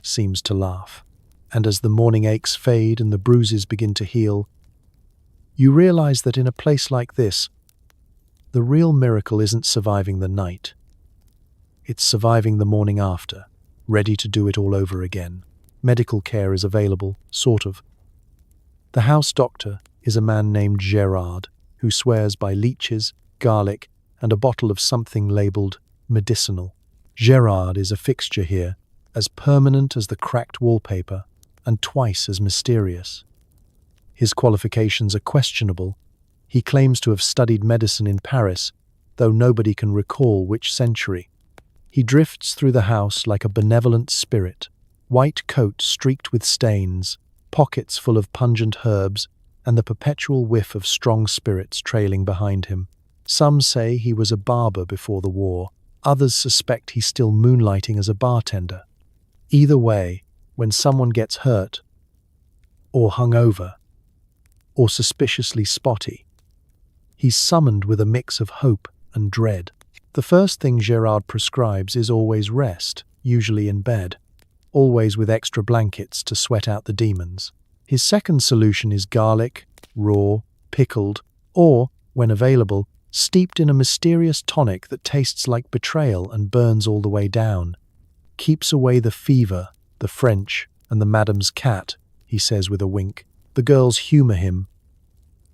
[SPEAKER 1] seems to laugh. And as the morning aches fade and the bruises begin to heal, you realize that in a place like this, the real miracle isn't surviving the night. It's surviving the morning after, ready to do it all over again. Medical care is available, sort of. The house doctor is a man named Gerard, who swears by leeches, garlic, and a bottle of something labeled medicinal. Gerard is a fixture here, as permanent as the cracked wallpaper, and twice as mysterious. His qualifications are questionable. He claims to have studied medicine in Paris, though nobody can recall which century. He drifts through the house like a benevolent spirit, white coat streaked with stains, pockets full of pungent herbs, and the perpetual whiff of strong spirits trailing behind him. Some say he was a barber before the war. Others suspect he's still moonlighting as a bartender. Either way, when someone gets hurt, or hungover, or suspiciously spotty, he's summoned with a mix of hope and dread. The first thing Gerard prescribes is always rest, usually in bed, always with extra blankets to sweat out the demons. His second solution is garlic, raw, pickled, or, when available, steeped in a mysterious tonic that tastes like betrayal and burns all the way down. Keeps away the fever, the French, and the madam's cat, he says with a wink. The girls humour him,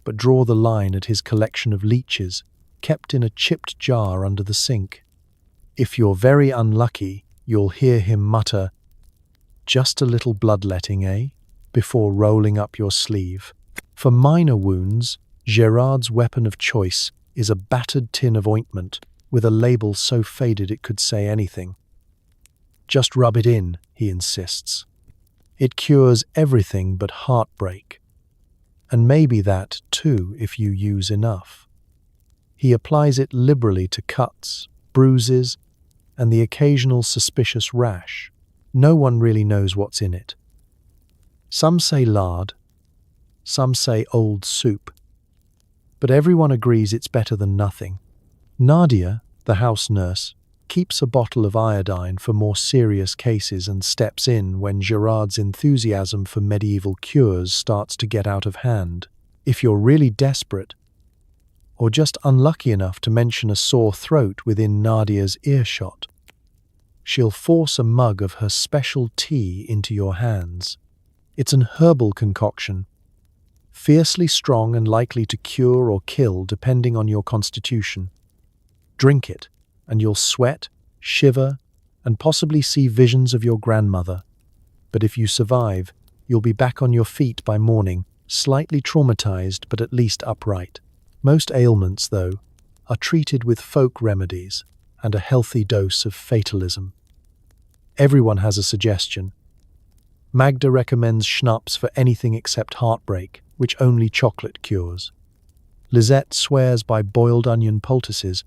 [SPEAKER 1] but draw the line at his collection of leeches, kept in a chipped jar under the sink. If you're very unlucky, you'll hear him mutter, "Just a little bloodletting, eh?" before rolling up your sleeve. For minor wounds, Gerard's weapon of choice is a battered tin of ointment with a label so faded it could say anything. "Just rub it in," he insists. It cures everything but heartbreak. And maybe that, too, if you use enough. He applies it liberally to cuts, bruises, and the occasional suspicious rash. No one really knows what's in it. Some say lard, some say old soup, but everyone agrees it's better than nothing. Nadia, the house nurse, keeps a bottle of iodine for more serious cases and steps in when Gerard's enthusiasm for medieval cures starts to get out of hand. If you're really desperate, or just unlucky enough to mention a sore throat within Nadia's earshot, she'll force a mug of her special tea into your hands. It's an herbal concoction, fiercely strong and likely to cure or kill depending on your constitution. Drink it, and you'll sweat, shiver, and possibly see visions of your grandmother. But if you survive, you'll be back on your feet by morning, slightly traumatized but at least upright. Most ailments, though, are treated with folk remedies and a healthy dose of fatalism. Everyone has a suggestion. Magda recommends schnapps for anything except heartbreak, which only chocolate cures. Lisette swears by boiled onion poultices,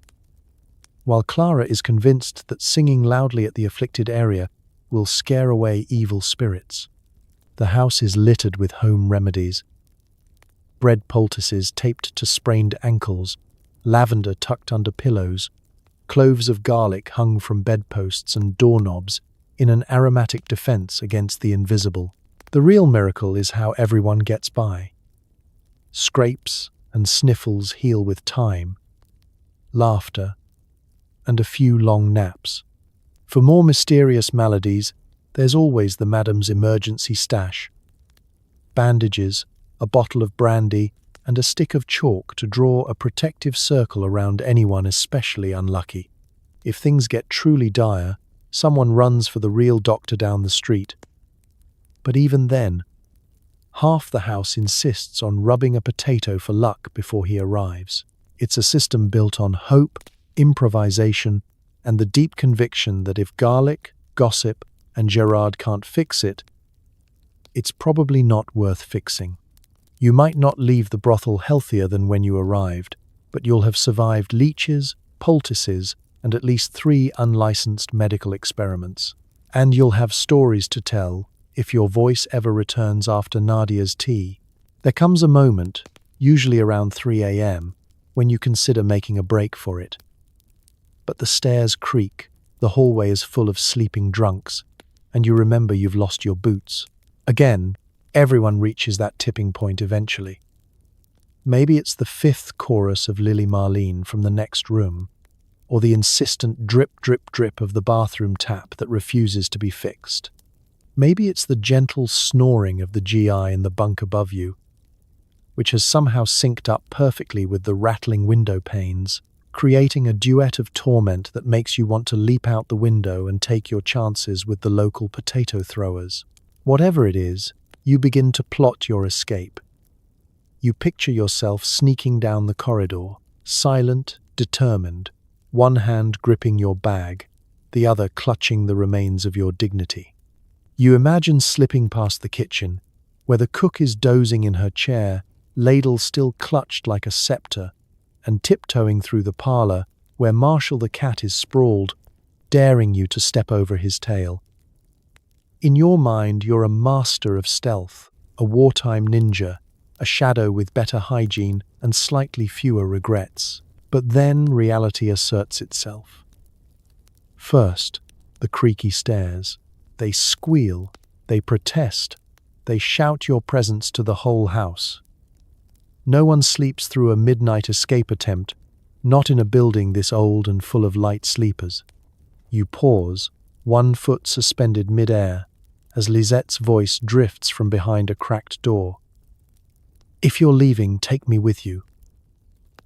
[SPEAKER 1] while Clara is convinced that singing loudly at the afflicted area will scare away evil spirits. The house is littered with home remedies. Bread poultices taped to sprained ankles, lavender tucked under pillows, cloves of garlic hung from bedposts and doorknobs in an aromatic defense against the invisible. The real miracle is how everyone gets by. Scrapes and sniffles heal with time, laughter, and a few long naps. For more mysterious maladies, there's always the madam's emergency stash. Bandages, a bottle of brandy, and a stick of chalk to draw a protective circle around anyone especially unlucky. If things get truly dire, someone runs for the real doctor down the street. But even then, half the house insists on rubbing a potato for luck before he arrives. It's a system built on hope, improvisation, and the deep conviction that if garlic, gossip, and Gerard can't fix it, it's probably not worth fixing. You might not leave the brothel healthier than when you arrived, but you'll have survived leeches, poultices, and at least 3 unlicensed medical experiments. And you'll have stories to tell if your voice ever returns after Nadia's tea. There comes a moment, usually around 3 a.m., when you consider making a break for it. But the stairs creak, the hallway is full of sleeping drunks, and you remember you've lost your boots. Again, everyone reaches that tipping point eventually. Maybe it's the 5th chorus of Lily Marlene from the next room, or the insistent drip, drip, drip of the bathroom tap that refuses to be fixed. Maybe it's the gentle snoring of the GI in the bunk above you, which has somehow synced up perfectly with the rattling window panes, creating a duet of torment that makes you want to leap out the window and take your chances with the local potato throwers. Whatever it is, you begin to plot your escape. You picture yourself sneaking down the corridor, silent, determined, one hand gripping your bag, the other clutching the remains of your dignity. You imagine slipping past the kitchen, where the cook is dozing in her chair, ladle still clutched like a scepter, and tiptoeing through the parlor, where Marshall the cat is sprawled, daring you to step over his tail. In your mind, you're a master of stealth, a wartime ninja, a shadow with better hygiene and slightly fewer regrets. But then reality asserts itself. First, the creaky stairs. They squeal, they protest, they shout your presence to the whole house. No one sleeps through a midnight escape attempt, not in a building this old and full of light sleepers. You pause, one foot suspended mid-air, as Lisette's voice drifts from behind a cracked door. "If you're leaving, take me with you."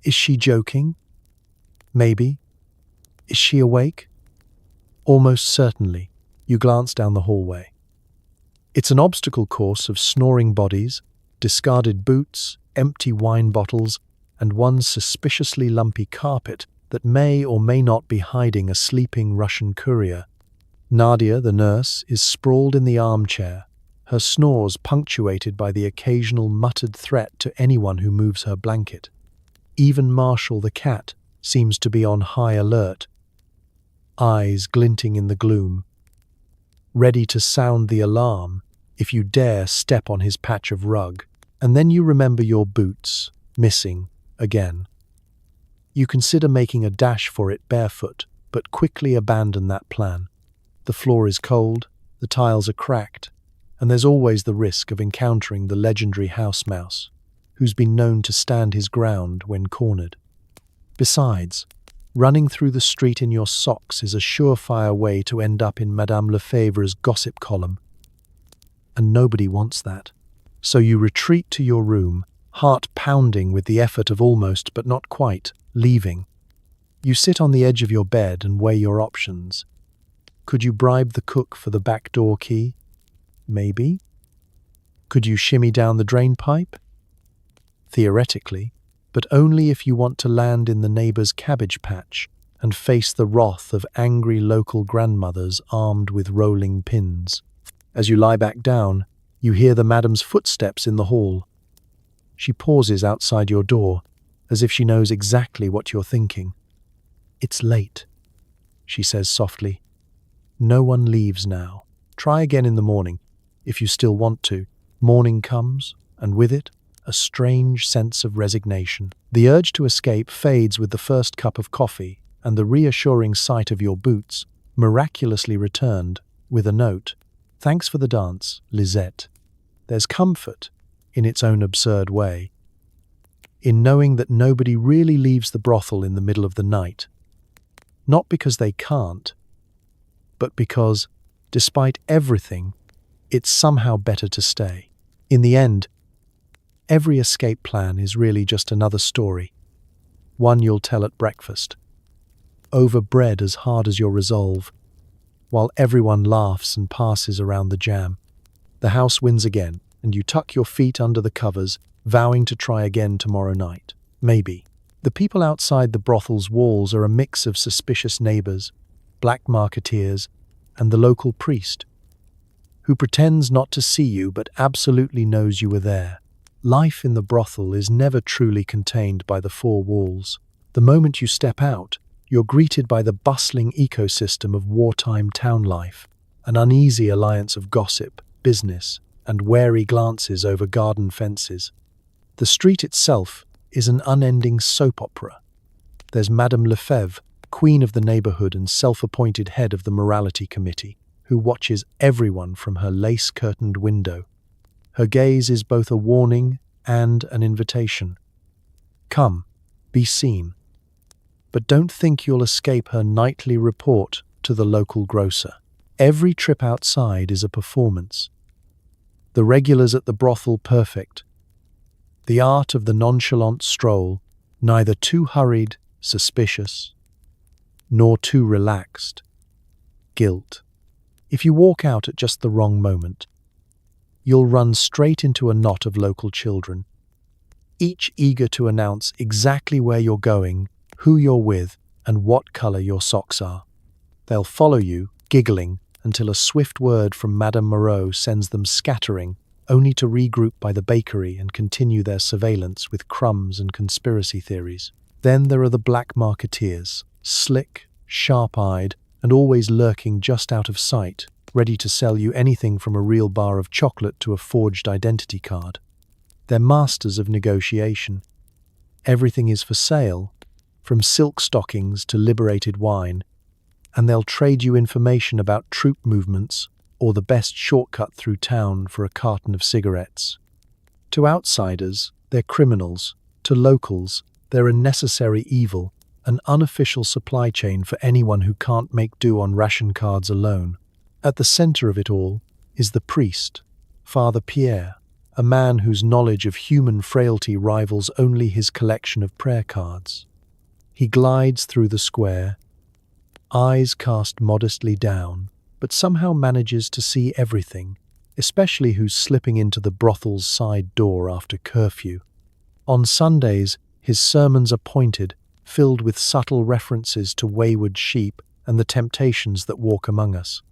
[SPEAKER 1] Is she joking? Maybe. Is she awake? Almost certainly. You glance down the hallway. It's an obstacle course of snoring bodies, discarded boots, empty wine bottles, and one suspiciously lumpy carpet that may or may not be hiding a sleeping Russian courier. Nadia, the nurse, is sprawled in the armchair, her snores punctuated by the occasional muttered threat to anyone who moves her blanket. Even Marshall the cat seems to be on high alert, eyes glinting in the gloom, ready to sound the alarm if you dare step on his patch of rug. And then you remember your boots, missing again. You consider making a dash for it barefoot, but quickly abandon that plan. The floor is cold, the tiles are cracked, and there's always the risk of encountering the legendary house mouse, who's been known to stand his ground when cornered. Besides, running through the street in your socks is a surefire way to end up in Madame Lefebvre's gossip column. And nobody wants that. So you retreat to your room, heart pounding with the effort of almost, but not quite, leaving. You sit on the edge of your bed and weigh your options. Could you bribe the cook for the back door key? Maybe. Could you shimmy down the drain pipe? Theoretically, but only if you want to land in the neighbor's cabbage patch and face the wrath of angry local grandmothers armed with rolling pins. As you lie back down, you hear the madam's footsteps in the hall. She pauses outside your door, as if she knows exactly what you're thinking. "It's late," she says softly. "No one leaves now. Try again in the morning, if you still want to." Morning comes, and with it, a strange sense of resignation. The urge to escape fades with the first cup of coffee, and the reassuring sight of your boots, miraculously returned, with a note. "Thanks for the dance, Lisette." There's comfort, in its own absurd way, in knowing that nobody really leaves the brothel in the middle of the night. Not because they can't, but because, despite everything, it's somehow better to stay. In the end, every escape plan is really just another story, one you'll tell at breakfast, over bread as hard as your resolve, while everyone laughs and passes around the jam. The house wins again, and you tuck your feet under the covers, vowing to try again tomorrow night. Maybe. The people outside the brothel's walls are a mix of suspicious neighbors, black marketeers, and the local priest, who pretends not to see you but absolutely knows you were there. Life in the brothel is never truly contained by the four walls. The moment you step out, you're greeted by the bustling ecosystem of wartime town life, an uneasy alliance of gossip, business, and wary glances over garden fences. The street itself is an unending soap opera. There's Madame Lefebvre, queen of the neighborhood and self-appointed head of the morality committee, who watches everyone from her lace-curtained window. Her gaze is both a warning and an invitation. Come, be seen. But don't think you'll escape her nightly report to the local grocer. Every trip outside is a performance. The regulars at the brothel perfect. The art of the nonchalant stroll, neither too hurried, suspicious, nor too relaxed. Guilt. If you walk out at just the wrong moment, you'll run straight into a knot of local children, each eager to announce exactly where you're going, who you're with, and what color your socks are. They'll follow you, giggling, until a swift word from Madame Moreau sends them scattering, only to regroup by the bakery and continue their surveillance with crumbs and conspiracy theories. Then there are the black marketeers, slick, sharp-eyed, and always lurking just out of sight, ready to sell you anything from a real bar of chocolate to a forged identity card. They're masters of negotiation. Everything is for sale, from silk stockings to liberated wine, and they'll trade you information about troop movements or the best shortcut through town for a carton of cigarettes. To outsiders, they're criminals. To locals, they're a necessary evil, an unofficial supply chain for anyone who can't make do on ration cards alone. At the center of it all is the priest, Father Pierre, a man whose knowledge of human frailty rivals only his collection of prayer cards. He glides through the square, eyes cast modestly down, but somehow manages to see everything, especially who's slipping into the brothel's side door after curfew. On Sundays, his sermons are pointed, filled with subtle references to wayward sheep and the temptations that walk among us.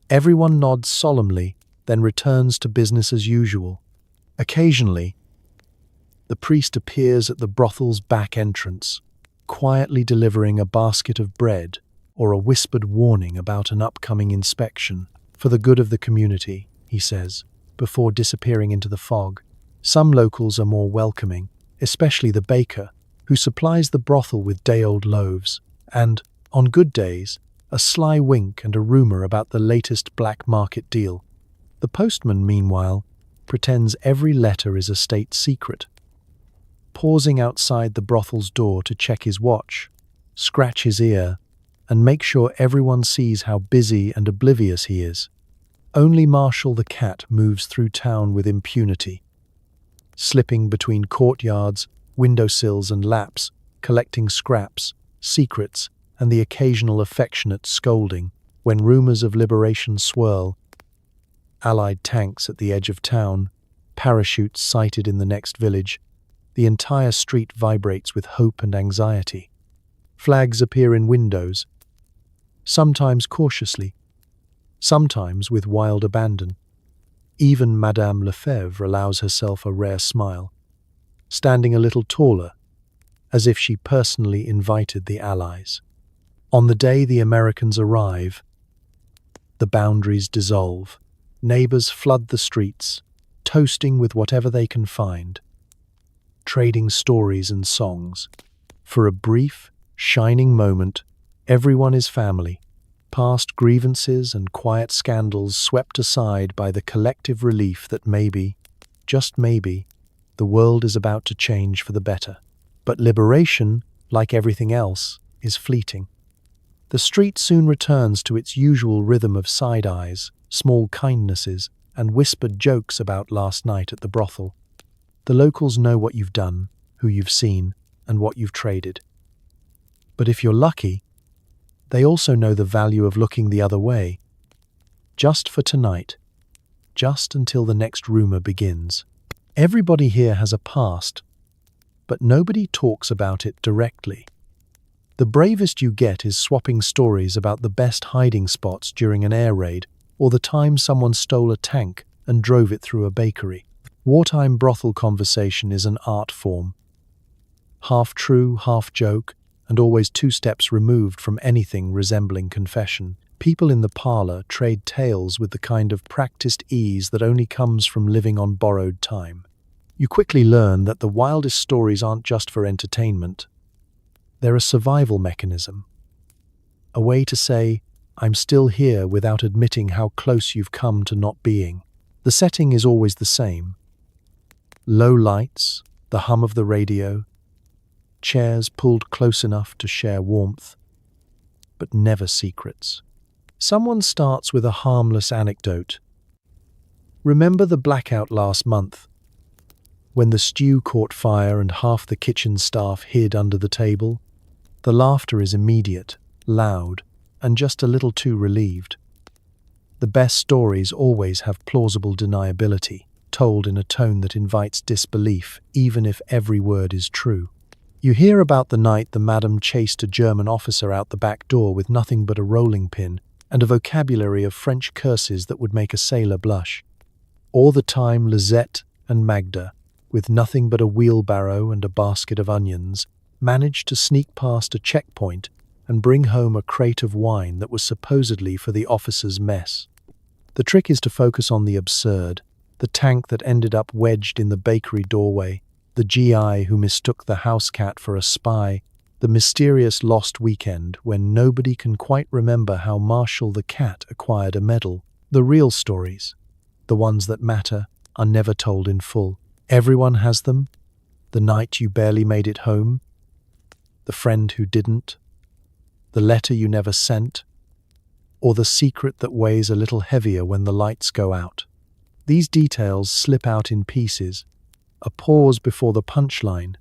[SPEAKER 1] Everyone nods solemnly, then returns to business as usual. Occasionally, the priest appears at the brothel's back entrance, quietly delivering a basket of bread or a whispered warning about an upcoming inspection. For the good of the community, he says, before disappearing into the fog. Some locals are more welcoming, especially the baker, who supplies the brothel with day-old loaves, and, on good days, a sly wink and a rumor about the latest black market deal. The postman, meanwhile, pretends every letter is a state secret, pausing outside the brothel's door to check his watch, scratch his ear, and make sure everyone sees how busy and oblivious he is. Only Marshall the cat moves through town with impunity, slipping between courtyards, windowsills and laps, collecting scraps, secrets, and the occasional affectionate scolding when rumors of liberation swirl. Allied tanks at the edge of town, parachutes sighted in the next village. The entire street vibrates with hope and anxiety. Flags appear in windows, sometimes cautiously, sometimes with wild abandon. Even Madame Lefebvre allows herself a rare smile, standing a little taller, as if she personally invited the Allies. On the day the Americans arrive, the boundaries dissolve. Neighbors flood the streets, toasting with whatever they can find, trading stories and songs. For a brief, shining moment, everyone is family. Past grievances and quiet scandals swept aside by the collective relief that maybe, just maybe, the world is about to change for the better. But liberation, like everything else, is fleeting. The street soon returns to its usual rhythm of side eyes, small kindnesses, and whispered jokes about last night at the brothel. The locals know what you've done, who you've seen, and what you've traded. But if you're lucky, they also know the value of looking the other way. Just for tonight. Just until the next rumor begins. Everybody here has a past, but nobody talks about it directly. The bravest you get is swapping stories about the best hiding spots during an air raid, or the time someone stole a tank and drove it through a bakery. Wartime brothel conversation is an art form. Half true, half joke, and always 2 steps removed from anything resembling confession. People in the parlor trade tales with the kind of practiced ease that only comes from living on borrowed time. You quickly learn that the wildest stories aren't just for entertainment. They're a survival mechanism. A way to say, "I'm still here," without admitting how close you've come to not being. The setting is always the same. Low lights, the hum of the radio, chairs pulled close enough to share warmth, but never secrets. Someone starts with a harmless anecdote. "Remember the blackout last month, when the stew caught fire and half the kitchen staff hid under the table?" The laughter is immediate, loud, and just a little too relieved. The best stories always have plausible deniability, told in a tone that invites disbelief, even if every word is true. You hear about the night the madam chased a German officer out the back door with nothing but a rolling pin and a vocabulary of French curses that would make a sailor blush. Or the time Lisette and Magda, with nothing but a wheelbarrow and a basket of onions, managed to sneak past a checkpoint and bring home a crate of wine that was supposedly for the officer's mess. The trick is to focus on the absurd, the tank that ended up wedged in the bakery doorway, the GI who mistook the house cat for a spy, the mysterious lost weekend when nobody can quite remember how Marshall the cat acquired a medal. The real stories, the ones that matter, are never told in full. Everyone has them. The night you barely made it home, the friend who didn't, the letter you never sent, or the secret that weighs a little heavier when the lights go out. These details slip out in pieces, a pause before the punchline,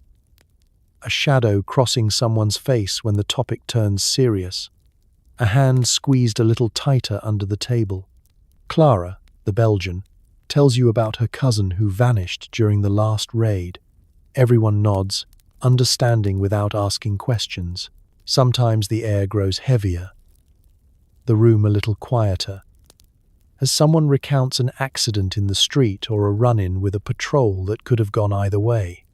[SPEAKER 1] a shadow crossing someone's face when the topic turns serious, a hand squeezed a little tighter under the table. Clara, the Belgian, tells you about her cousin who vanished during the last raid. Everyone nods, understanding without asking questions. Sometimes the air grows heavier, the room a little quieter, as someone recounts an accident in the street or a run-in with a patrol that could have gone either way.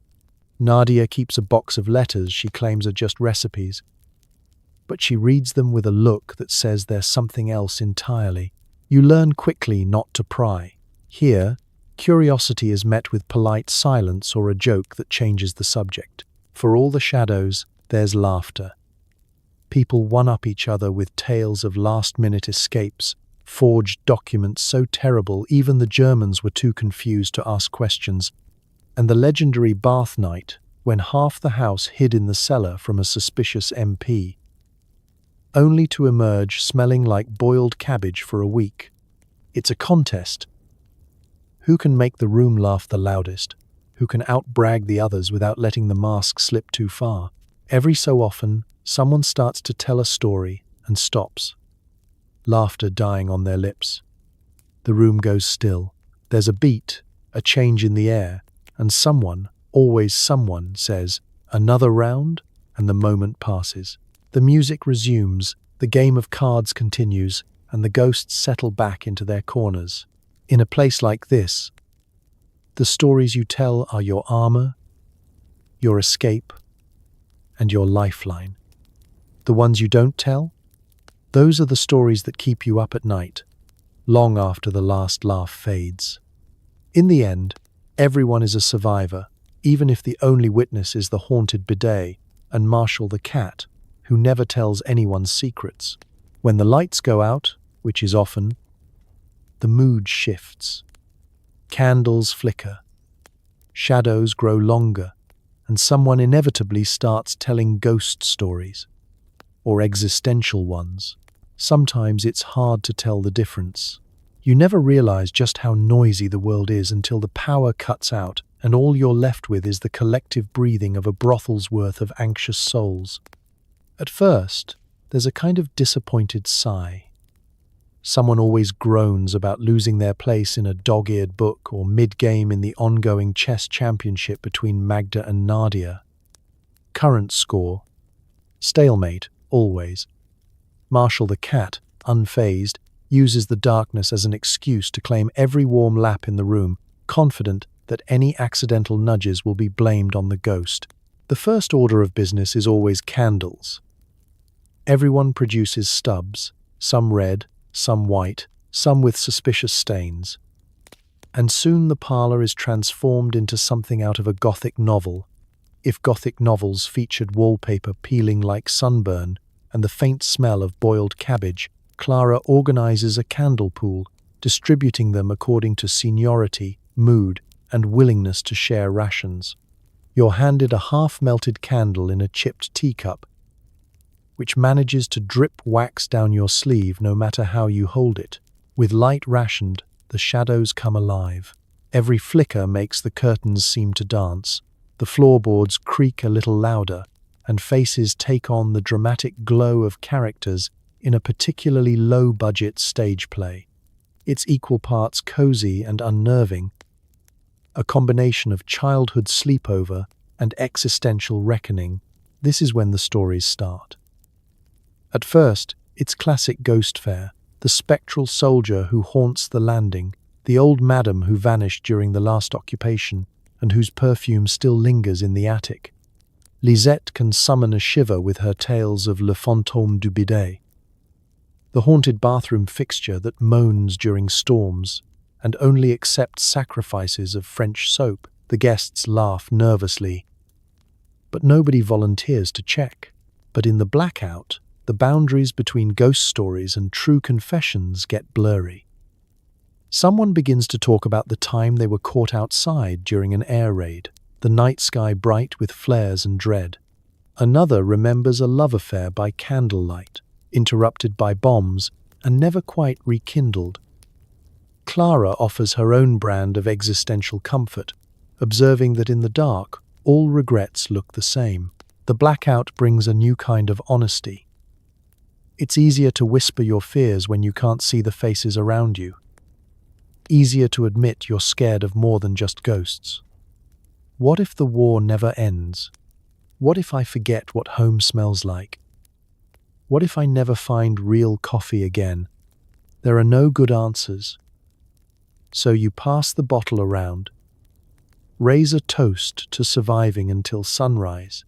[SPEAKER 1] Nadia keeps a box of letters she claims are just recipes, but she reads them with a look that says they're something else entirely. You learn quickly not to pry. Here, curiosity is met with polite silence or a joke that changes the subject. For all the shadows, there's laughter. People one-up each other with tales of last-minute escapes, forged documents so terrible even the Germans were too confused to ask questions, and the legendary bath night when half the house hid in the cellar from a suspicious MP, only to emerge smelling like boiled cabbage for a week. It's a contest. Who can make the room laugh the loudest? Who can outbrag the others without letting the mask slip too far? Every so often, someone starts to tell a story and stops, laughter dying on their lips. The room goes still. There's a beat, a change in the air, and someone, always someone, says, "Another round?" and the moment passes. The music resumes, the game of cards continues, and the ghosts settle back into their corners. In a place like this, the stories you tell are your armor, your escape, and your lifeline. The ones you don't tell? Those are the stories that keep you up at night, long after the last laugh fades. In the end, everyone is a survivor, even if the only witness is the haunted bidet and Marshall the cat, who never tells anyone's secrets. When the lights go out, which is often, the mood shifts. Candles flicker, shadows grow longer, and someone inevitably starts telling ghost stories, or existential ones. Sometimes it's hard to tell the difference. You never realize just how noisy the world is until the power cuts out and all you're left with is the collective breathing of a brothel's worth of anxious souls. At first, there's a kind of disappointed sigh. Someone always groans about losing their place in a dog-eared book or mid-game in the ongoing chess championship between Magda and Nadia. Current score: stalemate, always. Marshall the cat, unfazed, uses the darkness as an excuse to claim every warm lap in the room, confident that any accidental nudges will be blamed on the ghost. The first order of business is always candles. Everyone produces stubs, some red, some white, some with suspicious stains. And soon the parlour is transformed into something out of a Gothic novel, if Gothic novels featured wallpaper peeling like sunburn and the faint smell of boiled cabbage. Clara organizes a candle pool, distributing them according to seniority, mood, and willingness to share rations. You're handed a half-melted candle in a chipped teacup, which manages to drip wax down your sleeve no matter how you hold it. With light rationed, the shadows come alive. Every flicker makes the curtains seem to dance. The floorboards creak a little louder, and faces take on the dramatic glow of characters in a particularly low-budget stage play. It's equal parts cozy and unnerving, a combination of childhood sleepover and existential reckoning. This is when the stories start. At first, it's classic ghost fare, the spectral soldier who haunts the landing, the old madam who vanished during the last occupation and whose perfume still lingers in the attic. Lisette can summon a shiver with her tales of Le Fantôme du Bidet, the haunted bathroom fixture that moans during storms and only accepts sacrifices of French soap. The guests laugh nervously, but nobody volunteers to check. But in the blackout, the boundaries between ghost stories and true confessions get blurry. Someone begins to talk about the time they were caught outside during an air raid, the night sky bright with flares and dread. Another remembers a love affair by candlelight, interrupted by bombs and never quite rekindled. Clara offers her own brand of existential comfort, observing that in the dark, all regrets look the same. The blackout brings a new kind of honesty. It's easier to whisper your fears when you can't see the faces around you. Easier to admit you're scared of more than just ghosts. What if the war never ends? What if I forget what home smells like? What if I never find real coffee again? There are no good answers. So you pass the bottle around, raise a toast to surviving until sunrise,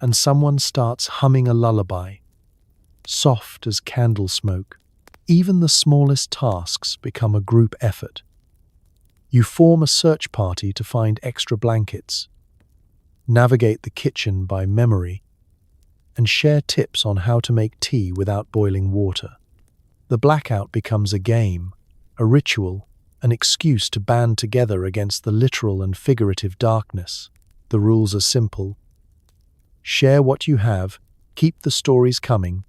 [SPEAKER 1] and someone starts humming a lullaby, soft as candle smoke. Even the smallest tasks become a group effort. You form a search party to find extra blankets, navigate the kitchen by memory, and share tips on how to make tea without boiling water. The blackout becomes a game, a ritual, an excuse to band together against the literal and figurative darkness. The rules are simple. Share what you have, keep the stories coming,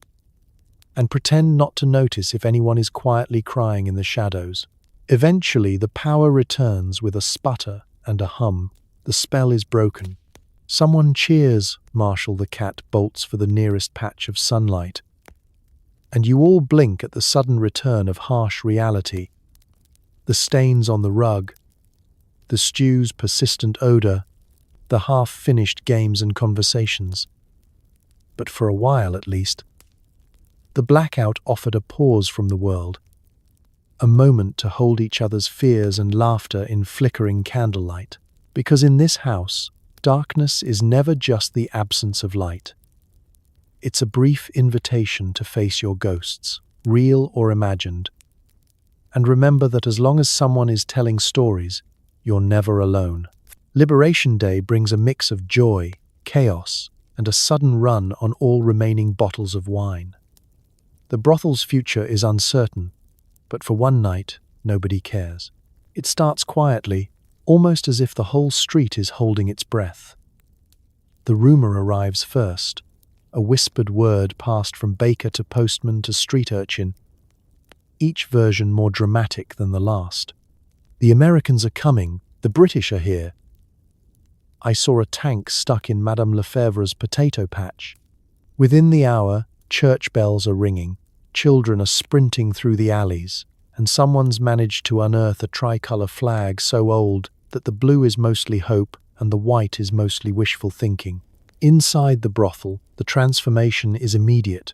[SPEAKER 1] and pretend not to notice if anyone is quietly crying in the shadows. Eventually, the power returns with a sputter and a hum. The spell is broken. Someone cheers. Marshall the cat bolts for the nearest patch of sunlight. And you all blink at the sudden return of harsh reality. The stains on the rug, the stew's persistent odor, the half-finished games and conversations. But for a while, at least, the blackout offered a pause from the world, a moment to hold each other's fears and laughter in flickering candlelight. Because in this house, darkness is never just the absence of light. It's a brief invitation to face your ghosts, real or imagined. And remember that as long as someone is telling stories, you're never alone. Liberation Day brings a mix of joy, chaos, and a sudden run on all remaining bottles of wine. The brothel's future is uncertain, but for one night, nobody cares. It starts quietly, almost as if the whole street is holding its breath. The rumor arrives first, a whispered word passed from baker to postman to street urchin, each version more dramatic than the last. The Americans are coming, the British are here. I saw a tank stuck in Madame Lefebvre's potato patch. Within the hour, church bells are ringing, children are sprinting through the alleys, and someone's managed to unearth a tricolour flag so old that the blue is mostly hope and the white is mostly wishful thinking. Inside the brothel, the transformation is immediate.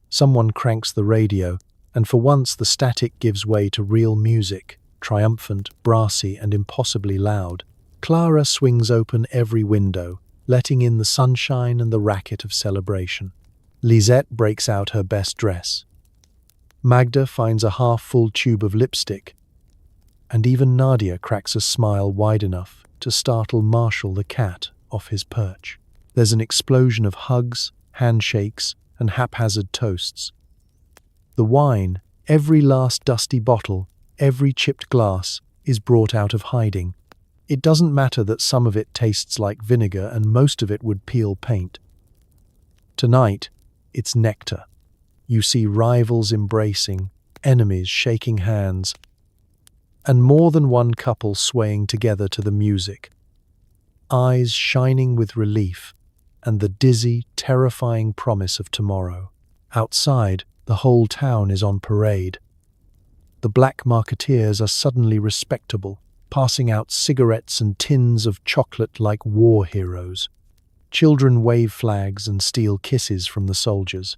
[SPEAKER 1] Someone cranks the radio, and for once the static gives way to real music, triumphant, brassy, and impossibly loud. Clara swings open every window, letting in the sunshine and the racket of celebration. Lisette breaks out her best dress. Magda finds a half-full tube of lipstick, and even Nadia cracks a smile wide enough to startle Marshall the cat off his perch. There's an explosion of hugs, handshakes, and haphazard toasts. The wine, every last dusty bottle, every chipped glass, is brought out of hiding. It doesn't matter that some of it tastes like vinegar and most of it would peel paint. Tonight, it's nectar. You see rivals embracing, enemies shaking hands, and more than one couple swaying together to the music. Eyes shining with relief and the dizzy, terrifying promise of tomorrow. Outside, the whole town is on parade. The black marketeers are suddenly respectable, passing out cigarettes and tins of chocolate like war heroes. Children wave flags and steal kisses from the soldiers,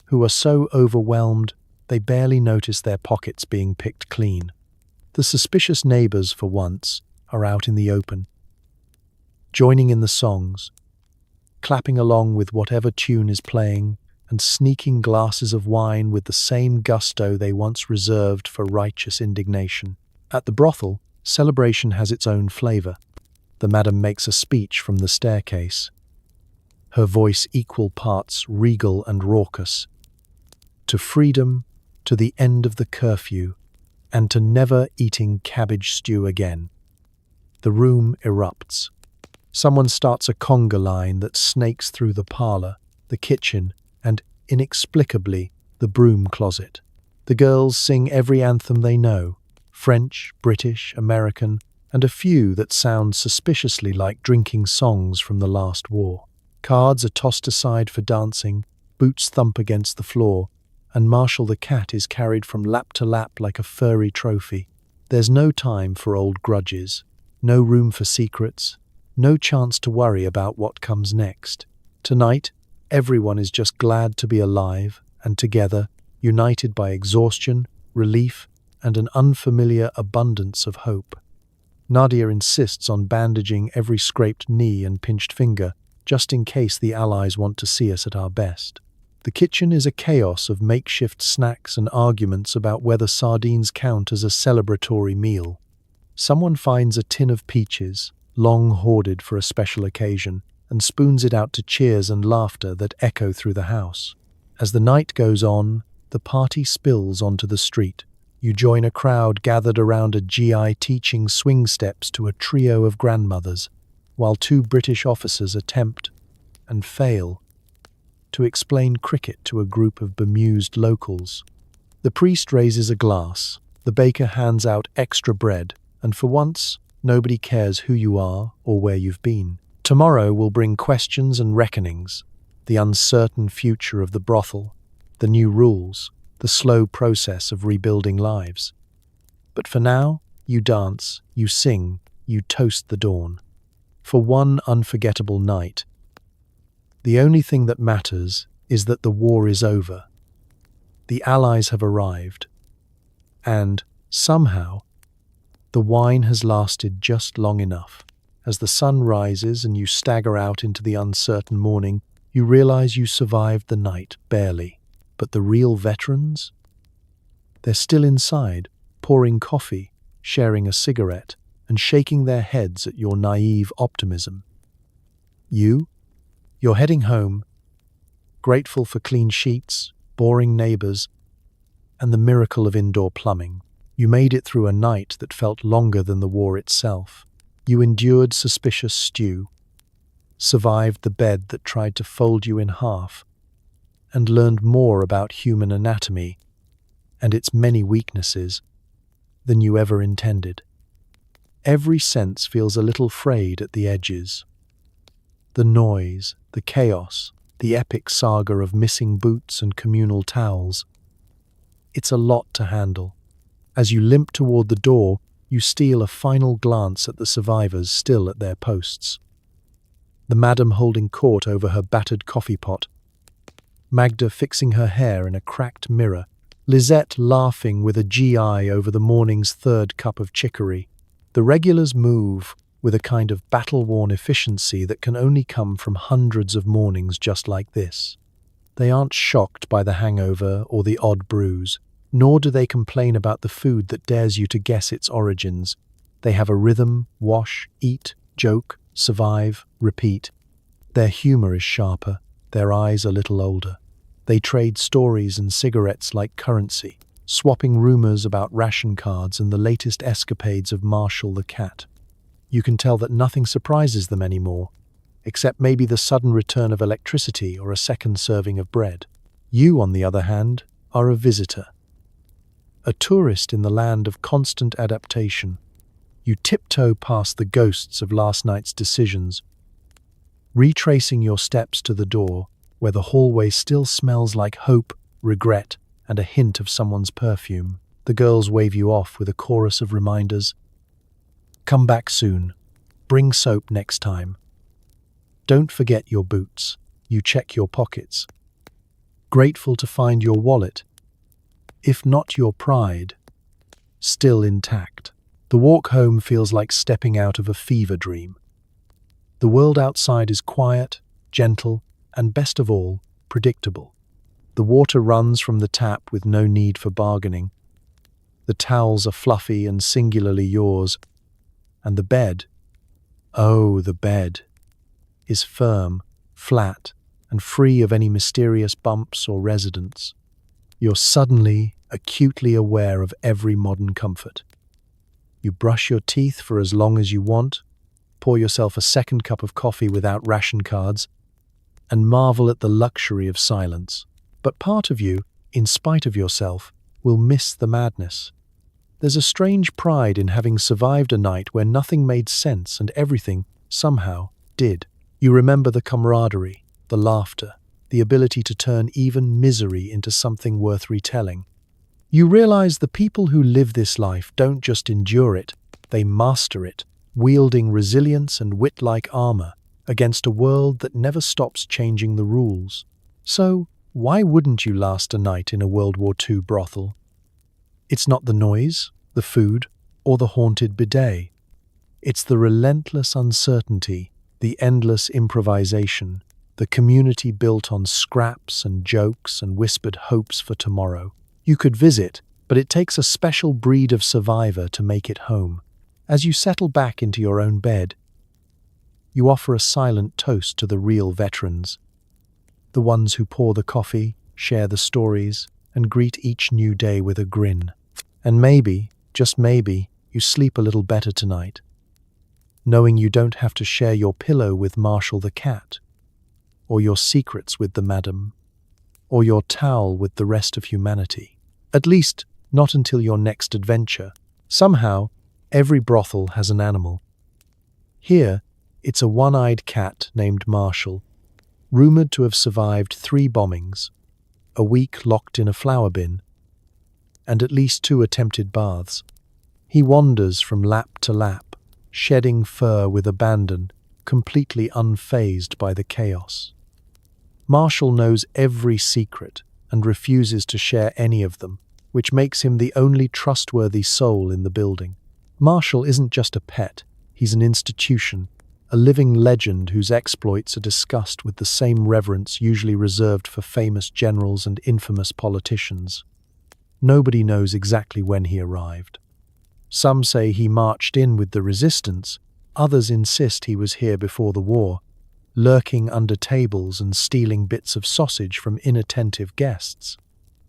[SPEAKER 1] who are so overwhelmed they barely notice their pockets being picked clean. The suspicious neighbors, for once, are out in the open, joining in the songs, clapping along with whatever tune is playing, and sneaking glasses of wine with the same gusto they once reserved for righteous indignation. At the brothel, celebration has its own flavor. The madam makes a speech from the staircase, her voice equal parts regal and raucous. To freedom, to the end of the curfew, and to never eating cabbage stew again. The room erupts. Someone starts a conga line that snakes through the parlor, the kitchen, and, inexplicably, the broom closet. The girls sing every anthem they know, French, British, American, and a few that sound suspiciously like drinking songs from the last war. Cards are tossed aside for dancing, boots thump against the floor, and Marshall the cat is carried from lap to lap like a furry trophy. There's no time for old grudges, no room for secrets, no chance to worry about what comes next. Tonight, everyone is just glad to be alive and together, united by exhaustion, relief, and an unfamiliar abundance of hope. Nadia insists on bandaging every scraped knee and pinched finger, just in case the Allies want to see us at our best. The kitchen is a chaos of makeshift snacks and arguments about whether sardines count as a celebratory meal. Someone finds a tin of peaches, long hoarded for a special occasion, and spoons it out to cheers and laughter that echo through the house. As the night goes on, the party spills onto the street. You join a crowd gathered around a GI teaching swing steps to a trio of grandmothers, while two British officers attempt, and fail, to explain cricket to a group of bemused locals. The priest raises a glass, the baker hands out extra bread, and for once, nobody cares who you are or where you've been. Tomorrow will bring questions and reckonings, the uncertain future of the brothel, the new rules, the slow process of rebuilding lives. But for now, you dance, you sing, you toast the dawn. For one unforgettable night, the only thing that matters is that the war is over. The Allies have arrived, and, somehow, the wine has lasted just long enough. As the sun rises and you stagger out into the uncertain morning, you realize you survived the night, barely. But the real veterans? They're still inside, pouring coffee, sharing a cigarette, and shaking their heads at your naive optimism. You're heading home, grateful for clean sheets, boring neighbors, and the miracle of indoor plumbing. You made it through a night that felt longer than the war itself. You endured suspicious stew, survived the bed that tried to fold you in half, and learned more about human anatomy and its many weaknesses than you ever intended. Every sense feels a little frayed at the edges. The noise, the chaos, the epic saga of missing boots and communal towels. It's a lot to handle. As you limp toward the door, you steal a final glance at the survivors still at their posts. The madam holding court over her battered coffee pot, Magda fixing her hair in a cracked mirror, Lisette laughing with a GI over the morning's third cup of chicory. The regulars move, with a kind of battle-worn efficiency that can only come from hundreds of mornings just like this. They aren't shocked by the hangover or the odd bruise, nor do they complain about the food that dares you to guess its origins. They have a rhythm: wash, eat, joke, survive, repeat. Their humor is sharper, their eyes a little older. They trade stories and cigarettes like currency, swapping rumors about ration cards and the latest escapades of Marshall the cat. You can tell that nothing surprises them anymore, except maybe the sudden return of electricity or a second serving of bread. You, on the other hand, are a visitor. A tourist in the land of constant adaptation. You tiptoe past the ghosts of last night's decisions, retracing your steps to the door, where the hallway still smells like hope, regret, and a hint of someone's perfume. The girls wave you off with a chorus of reminders. Come back soon. Bring soap next time. Don't forget your boots. You check your pockets, grateful to find your wallet, if not your pride, still intact. The walk home feels like stepping out of a fever dream. The world outside is quiet, gentle, and best of all, predictable. The water runs from the tap with no need for bargaining. The towels are fluffy and singularly yours. And the bed, oh, the bed, is firm, flat, and free of any mysterious bumps or residents. You're suddenly, acutely aware of every modern comfort. You brush your teeth for as long as you want, pour yourself a second cup of coffee without ration cards, and marvel at the luxury of silence. But part of you, in spite of yourself, will miss the madness. There's a strange pride in having survived a night where nothing made sense and everything, somehow, did. You remember the camaraderie, the laughter, the ability to turn even misery into something worth retelling. You realize the people who live this life don't just endure it, they master it, wielding resilience and wit like armor against a world that never stops changing the rules. So, why wouldn't you last a night in a World War II brothel? It's not the noise, the food, or the haunted bidet. It's the relentless uncertainty, the endless improvisation, the community built on scraps and jokes and whispered hopes for tomorrow. You could visit, but it takes a special breed of survivor to make it home. As you settle back into your own bed, you offer a silent toast to the real veterans, the ones who pour the coffee, share the stories, and greet each new day with a grin. And maybe, just maybe, you sleep a little better tonight, knowing you don't have to share your pillow with Marshall the cat, or your secrets with the madam, or your towel with the rest of humanity. At least, not until your next adventure. Somehow, every brothel has an animal. Here, it's a one-eyed cat named Marshall, rumored to have survived 3 bombings, a week locked in a flower bin, and at least 2 attempted baths. He wanders from lap to lap, shedding fur with abandon, completely unfazed by the chaos. Marshall knows every secret and refuses to share any of them, which makes him the only trustworthy soul in the building. Marshall isn't just a pet, he's an institution, a living legend whose exploits are discussed with the same reverence usually reserved for famous generals and infamous politicians. Nobody knows exactly when he arrived. Some say he marched in with the resistance, others insist he was here before the war, lurking under tables and stealing bits of sausage from inattentive guests.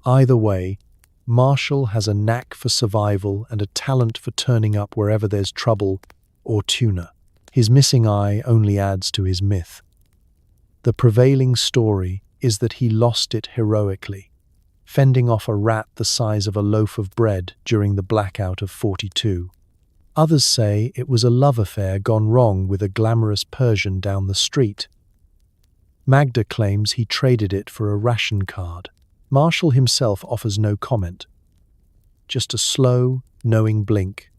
[SPEAKER 1] Either way, Marshall has a knack for survival and a talent for turning up wherever there's trouble or tuna. His missing eye only adds to his myth. The prevailing story is that he lost it heroically, fending off a rat the size of a loaf of bread during the blackout of '42. Others say it was a love affair gone wrong with a glamorous Persian down the street. Magda claims he traded it for a ration card. Marshall himself offers no comment, just a slow, knowing blink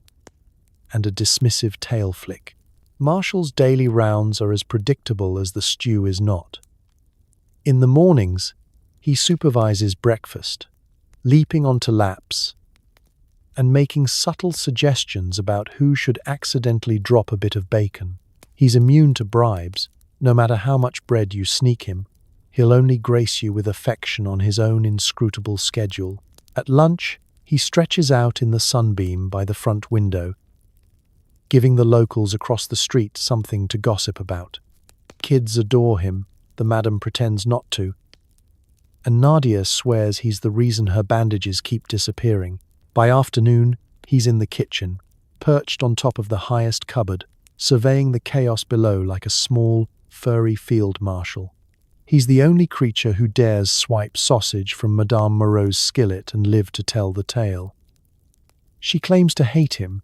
[SPEAKER 1] and a dismissive tail flick. Marshall's daily rounds are as predictable as the stew is not. In the mornings, he supervises breakfast, leaping onto laps, and making subtle suggestions about who should accidentally drop a bit of bacon. He's immune to bribes. No matter how much bread you sneak him, he'll only grace you with affection on his own inscrutable schedule. At lunch, he stretches out in the sunbeam by the front window, giving the locals across the street something to gossip about. Kids adore him, the madam pretends not to, and Nadia swears he's the reason her bandages keep disappearing. By afternoon, he's in the kitchen, perched on top of the highest cupboard, surveying the chaos below like a small, furry field marshal. He's the only creature who dares swipe sausage from Madame Moreau's skillet and live to tell the tale. She claims to hate him,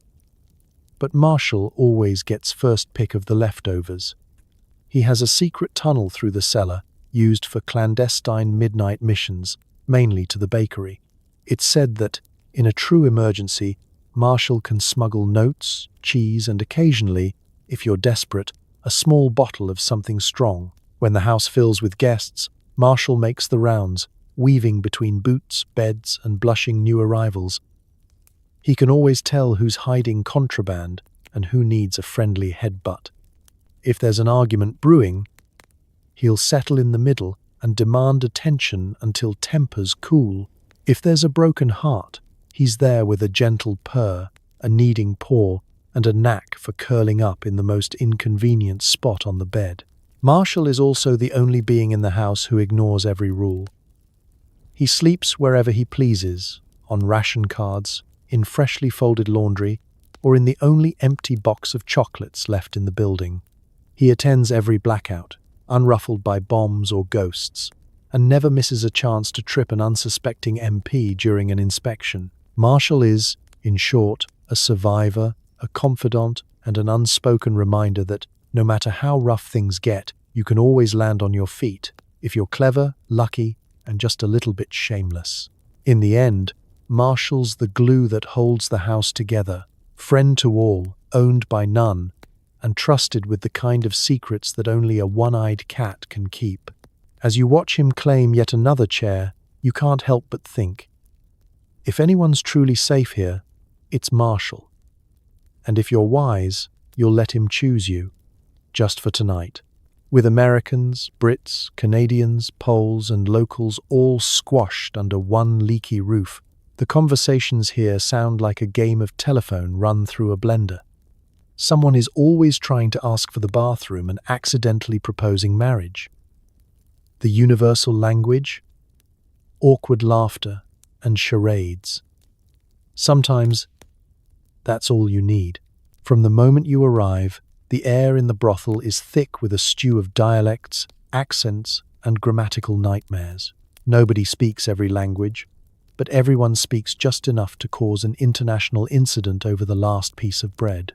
[SPEAKER 1] but Marshall always gets first pick of the leftovers. He has a secret tunnel through the cellar, used for clandestine midnight missions, mainly to the bakery. It's said that, in a true emergency, Marshall can smuggle notes, cheese, and occasionally, if you're desperate, a small bottle of something strong. When the house fills with guests, Marshall makes the rounds, weaving between boots, beds, and blushing new arrivals. He can always tell who's hiding contraband and who needs a friendly headbutt. If there's an argument brewing, he'll settle in the middle and demand attention until tempers cool. If there's a broken heart, he's there with a gentle purr, a kneading paw, and a knack for curling up in the most inconvenient spot on the bed. Marshall is also the only being in the house who ignores every rule. He sleeps wherever he pleases, on ration cards, in freshly folded laundry, or in the only empty box of chocolates left in the building. He attends every blackout, unruffled by bombs or ghosts, and never misses a chance to trip an unsuspecting MP during an inspection. Marshall is, in short, a survivor, a confidant, and an unspoken reminder that, no matter how rough things get, you can always land on your feet if you're clever, lucky, and just a little bit shameless. In the end, Marshall's the glue that holds the house together, friend to all, owned by none, and trusted with the kind of secrets that only a one-eyed cat can keep. As you watch him claim yet another chair, you can't help but think, if anyone's truly safe here, it's Marshall. And if you're wise, you'll let him choose you, just for tonight. With Americans, Brits, Canadians, Poles, and locals all squashed under one leaky roof, the conversations here sound like a game of telephone run through a blender. Someone is always trying to ask for the bathroom and accidentally proposing marriage. The universal language? Awkward laughter and charades. Sometimes, that's all you need. From the moment you arrive, the air in the brothel is thick with a stew of dialects, accents, and grammatical nightmares. Nobody speaks every language, but everyone speaks just enough to cause an international incident over the last piece of bread.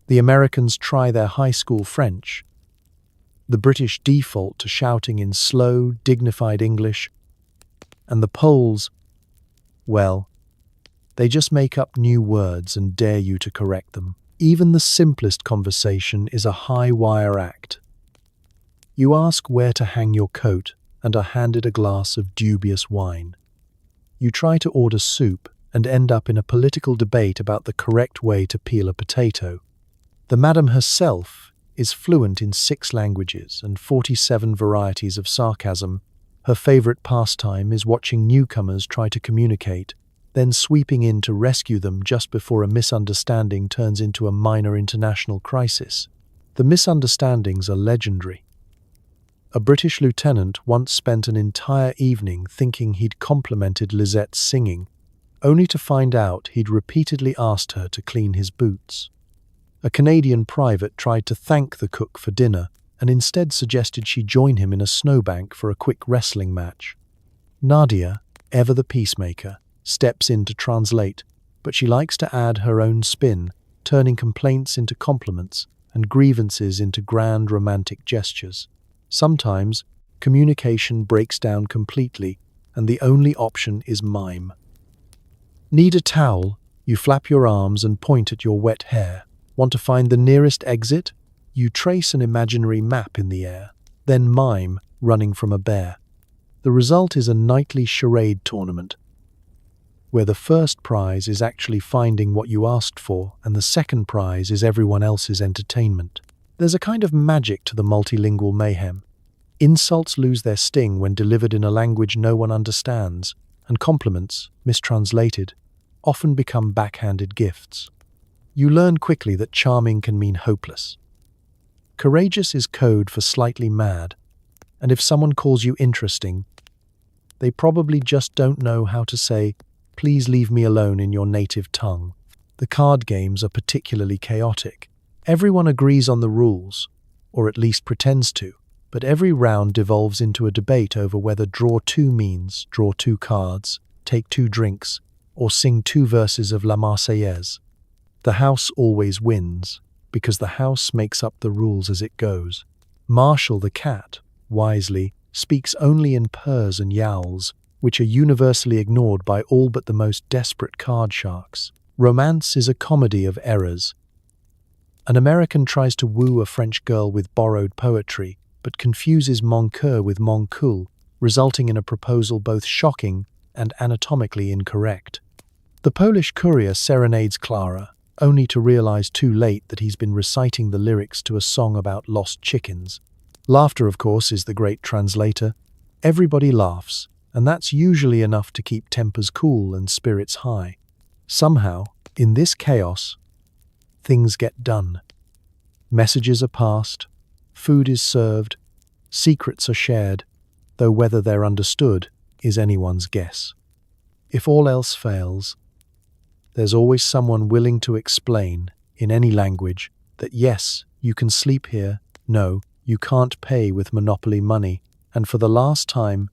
[SPEAKER 1] The Americans try their high school French. The British default to shouting in slow, dignified English. And the Poles, well, they just make up new words and dare you to correct them. Even the simplest conversation is a high-wire act. You ask where to hang your coat and are handed a glass of dubious wine. You try to order soup and end up in a political debate about the correct way to peel a potato. The madam herself is fluent in 6 languages and 47 varieties of sarcasm. Her favorite pastime is watching newcomers try to communicate, then sweeping in to rescue them just before a misunderstanding turns into a minor international crisis. The misunderstandings are legendary. A British lieutenant once spent an entire evening thinking he'd complimented Lizette's singing, only to find out he'd repeatedly asked her to clean his boots. A Canadian private tried to thank the cook for dinner and instead suggested she join him in a snowbank for a quick wrestling match. Nadia, ever the peacemaker, steps in to translate, but she likes to add her own spin, turning complaints into compliments and grievances into grand romantic gestures. Sometimes, communication breaks down completely, and the only option is mime. Need a towel? You flap your arms and point at your wet hair. Want to find the nearest exit? You trace an imaginary map in the air, then mime running from a bear. The result is a nightly charade tournament. where the first prize is actually finding what you asked for and the second prize is everyone else's entertainment. There's a kind of magic to the multilingual mayhem. Insults lose their sting when delivered in a language no one understands, and compliments, mistranslated, often become backhanded gifts. You learn quickly that charming can mean hopeless. Courageous is code for slightly mad, and if someone calls you interesting, they probably just don't know how to say, "Please leave me alone" in your native tongue. The card games are particularly chaotic. Everyone agrees on the rules, or at least pretends to, but every round devolves into a debate over whether draw two means draw two cards, take two drinks, or sing two verses of La Marseillaise. The house always wins, because the house makes up the rules as it goes. Marshall the cat, wisely, speaks only in purrs and yowls, which are universally ignored by all but the most desperate card sharks. Romance is a comedy of errors. An American tries to woo a French girl with borrowed poetry, but confuses mon coeur with mon cul, resulting in a proposal both shocking and anatomically incorrect. The Polish courier serenades Clara, only to realize too late that he's been reciting the lyrics to a song about lost chickens. Laughter, of course, is the great translator. Everybody laughs, and that's usually enough to keep tempers cool and spirits high. Somehow, in this chaos, things get done. Messages are passed, food is served, secrets are shared, though whether they're understood is anyone's guess. If all else fails, there's always someone willing to explain, in any language, that yes, you can sleep here, no, you can't pay with Monopoly money, and for the last time,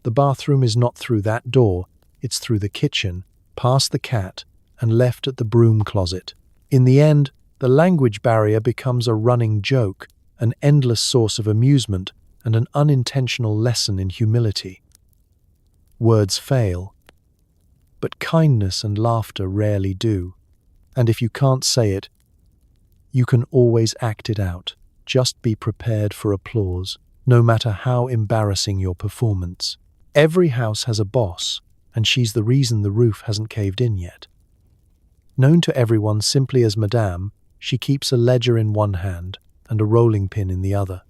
[SPEAKER 1] the bathroom is not through that door, it's through the kitchen, past the cat, and left at the broom closet. In the end, the language barrier becomes a running joke, an endless source of amusement, and an unintentional lesson in humility. Words fail, but kindness and laughter rarely do. And if you can't say it, you can always act it out. Just be prepared for applause, no matter how embarrassing your performance. Every house has a boss, and she's the reason the roof hasn't caved in yet. Known to everyone simply as Madame, she keeps a ledger in one hand and a rolling pin in the other.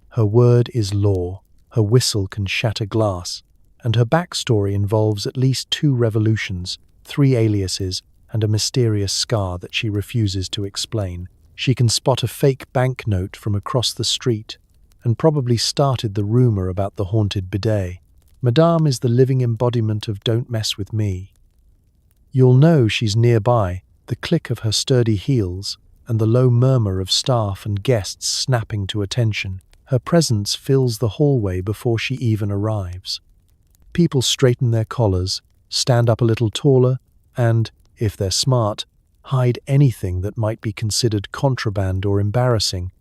[SPEAKER 1] Her word is law, her whistle can shatter glass, and her backstory involves at least 2 revolutions, 3 aliases, and a mysterious scar that she refuses to explain. She can spot a fake banknote from across the street, and probably started the rumor about the haunted bidet. Madame is the living embodiment of "don't mess with me." You'll know she's nearby, the click of her sturdy heels, and the low murmur of staff and guests snapping to attention. Her presence fills the hallway before she even arrives. People straighten their collars, stand up a little taller, and, if they're smart, hide anything that might be considered contraband or embarrassing,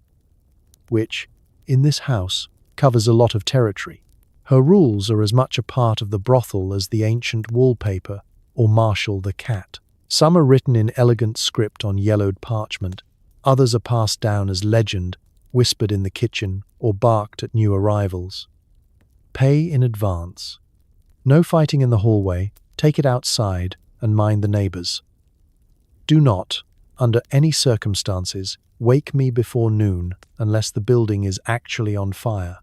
[SPEAKER 1] which, in this house, covers a lot of territory. Her rules are as much a part of the brothel as the ancient wallpaper or Marshall the cat. Some are written in elegant script on yellowed parchment, others are passed down as legend, whispered in the kitchen or barked at new arrivals. Pay in advance. No fighting in the hallway, take it outside and mind the neighbors. Do not, under any circumstances, wake me before noon unless the building is actually on fire.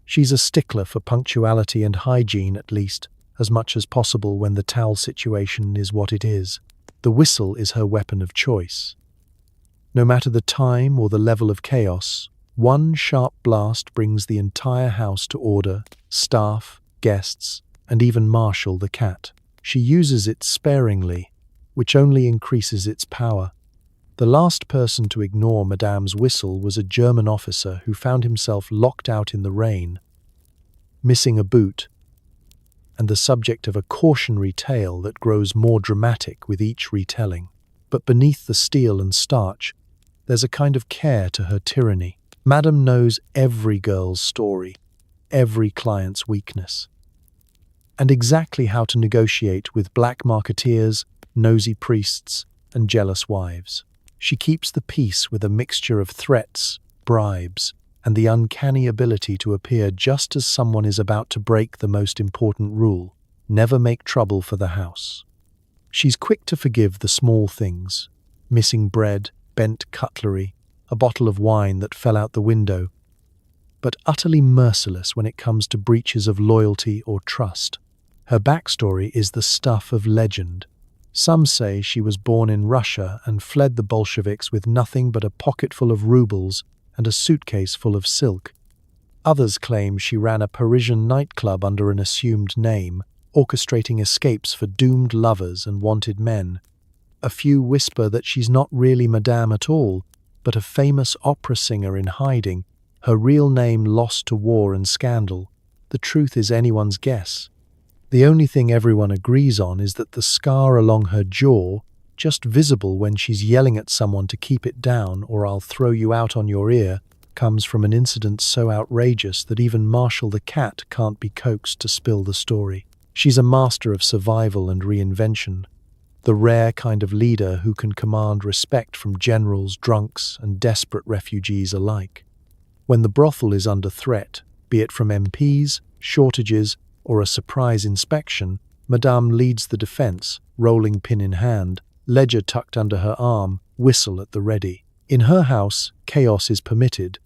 [SPEAKER 1] She's a stickler for punctuality and hygiene, at least, as much as possible when the towel situation is what it is. The whistle is her weapon of choice. No matter the time or the level of chaos, one sharp blast brings the entire house to order, staff, guests, and even Marshall the cat. She uses it sparingly, which only increases its power. The last person to ignore Madame's whistle was a German officer who found himself locked out in the rain, missing a boot, and the subject of a cautionary tale that grows more dramatic with each retelling. But beneath the steel and starch, there's a kind of care to her tyranny. Madame knows every girl's story, every client's weakness, and exactly how to negotiate with black marketeers, nosy priests, and jealous wives. She keeps the peace with a mixture of threats, bribes, and the uncanny ability to appear just as someone is about to break the most important rule: never make trouble for the house. She's quick to forgive the small things: missing bread, bent cutlery, a bottle of wine that fell out the window, but utterly merciless when it comes to breaches of loyalty or trust. Her backstory is the stuff of legend. Some say she was born in Russia and fled the Bolsheviks with nothing but a pocketful of rubles and a suitcase full of silk. Others claim she ran a Parisian nightclub under an assumed name, orchestrating escapes for doomed lovers and wanted men. A few whisper that she's not really Madame at all, but a famous opera singer in hiding, her real name lost to war and scandal. The truth is anyone's guess. The only thing everyone agrees on is that the scar along her jaw, just visible when she's yelling at someone to keep it down or I'll throw you out on your ear, comes from an incident so outrageous that even Marshall the cat can't be coaxed to spill the story. She's a master of survival and reinvention, the rare kind of leader who can command respect from generals, drunks, and desperate refugees alike. When the brothel is under threat, be it from MPs, shortages, or a surprise inspection, Madame leads the defense, rolling pin in hand, ledger tucked under her arm, whistle at the ready. In her house, chaos is permitted,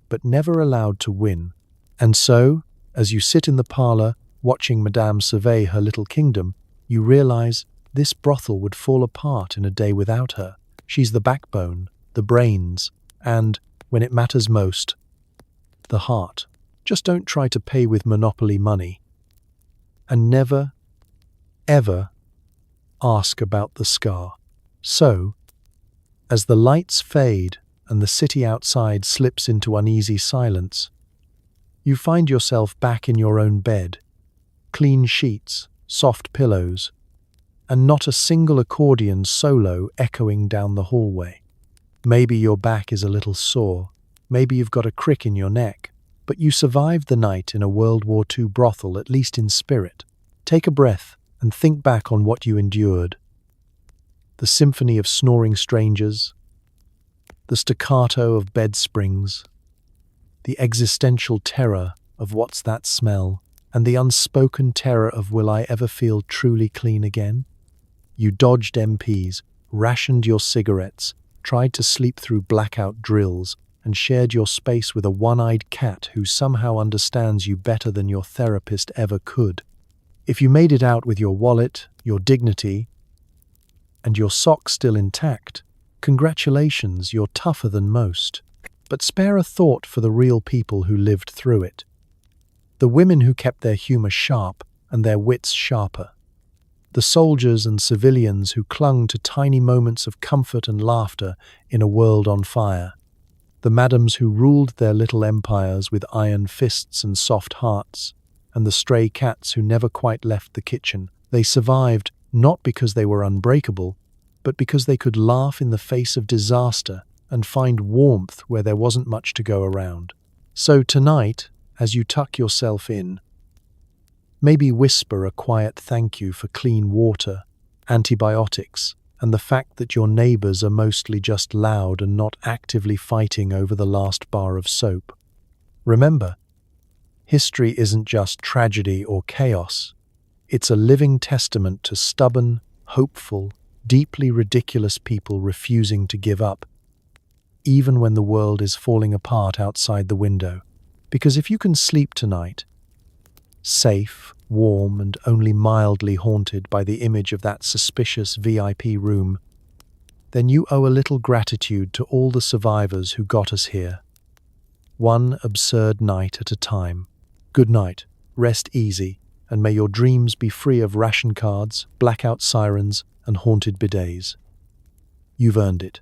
[SPEAKER 1] but never allowed to win. And so, as you sit in the parlor, watching Madame survey her little kingdom, you realize this brothel would fall apart in a day without her. She's the backbone, the brains, and, when it matters most, the heart. Just don't try to pay with monopoly money. And never, ever ask about the scar. So, as the lights fade and the city outside slips into uneasy silence, you find yourself back in your own bed. Clean sheets, soft pillows, and not a single accordion solo echoing down the hallway. Maybe your back is a little sore, maybe you've got a crick in your neck, but you survived the night in a World War II brothel, at least in spirit. Take a breath and think back on what you endured. The symphony of snoring strangers, the staccato of bed springs, the existential terror of what's that smell, and the unspoken terror of will I ever feel truly clean again? You dodged MPs, rationed your cigarettes, tried to sleep through blackout drills, and shared your space with a one-eyed cat who somehow understands you better than your therapist ever could. If you made it out with your wallet, your dignity, and your socks still intact, congratulations, you're tougher than most. But spare a thought for the real people who lived through it. The women who kept their humor sharp and their wits sharper. The soldiers and civilians who clung to tiny moments of comfort and laughter in a world on fire. The madams who ruled their little empires with iron fists and soft hearts, and the stray cats who never quite left the kitchen. They survived not because they were unbreakable, but because they could laugh in the face of disaster and find warmth where there wasn't much to go around. So tonight, as you tuck yourself in, maybe whisper a quiet thank you for clean water, antibiotics, and the fact that your neighbors are mostly just loud and not actively fighting over the last bar of soap. Remember, history isn't just tragedy or chaos. It's a living testament to stubborn, hopeful, deeply ridiculous people refusing to give up, even when the world is falling apart outside the window. Because if you can sleep tonight, safe, warm, and only mildly haunted by the image of that suspicious VIP room, then you owe a little gratitude to all the survivors who got us here. One absurd night at a time. Good night, rest easy, and may your dreams be free of ration cards, blackout sirens, and haunted bidets. You've earned it.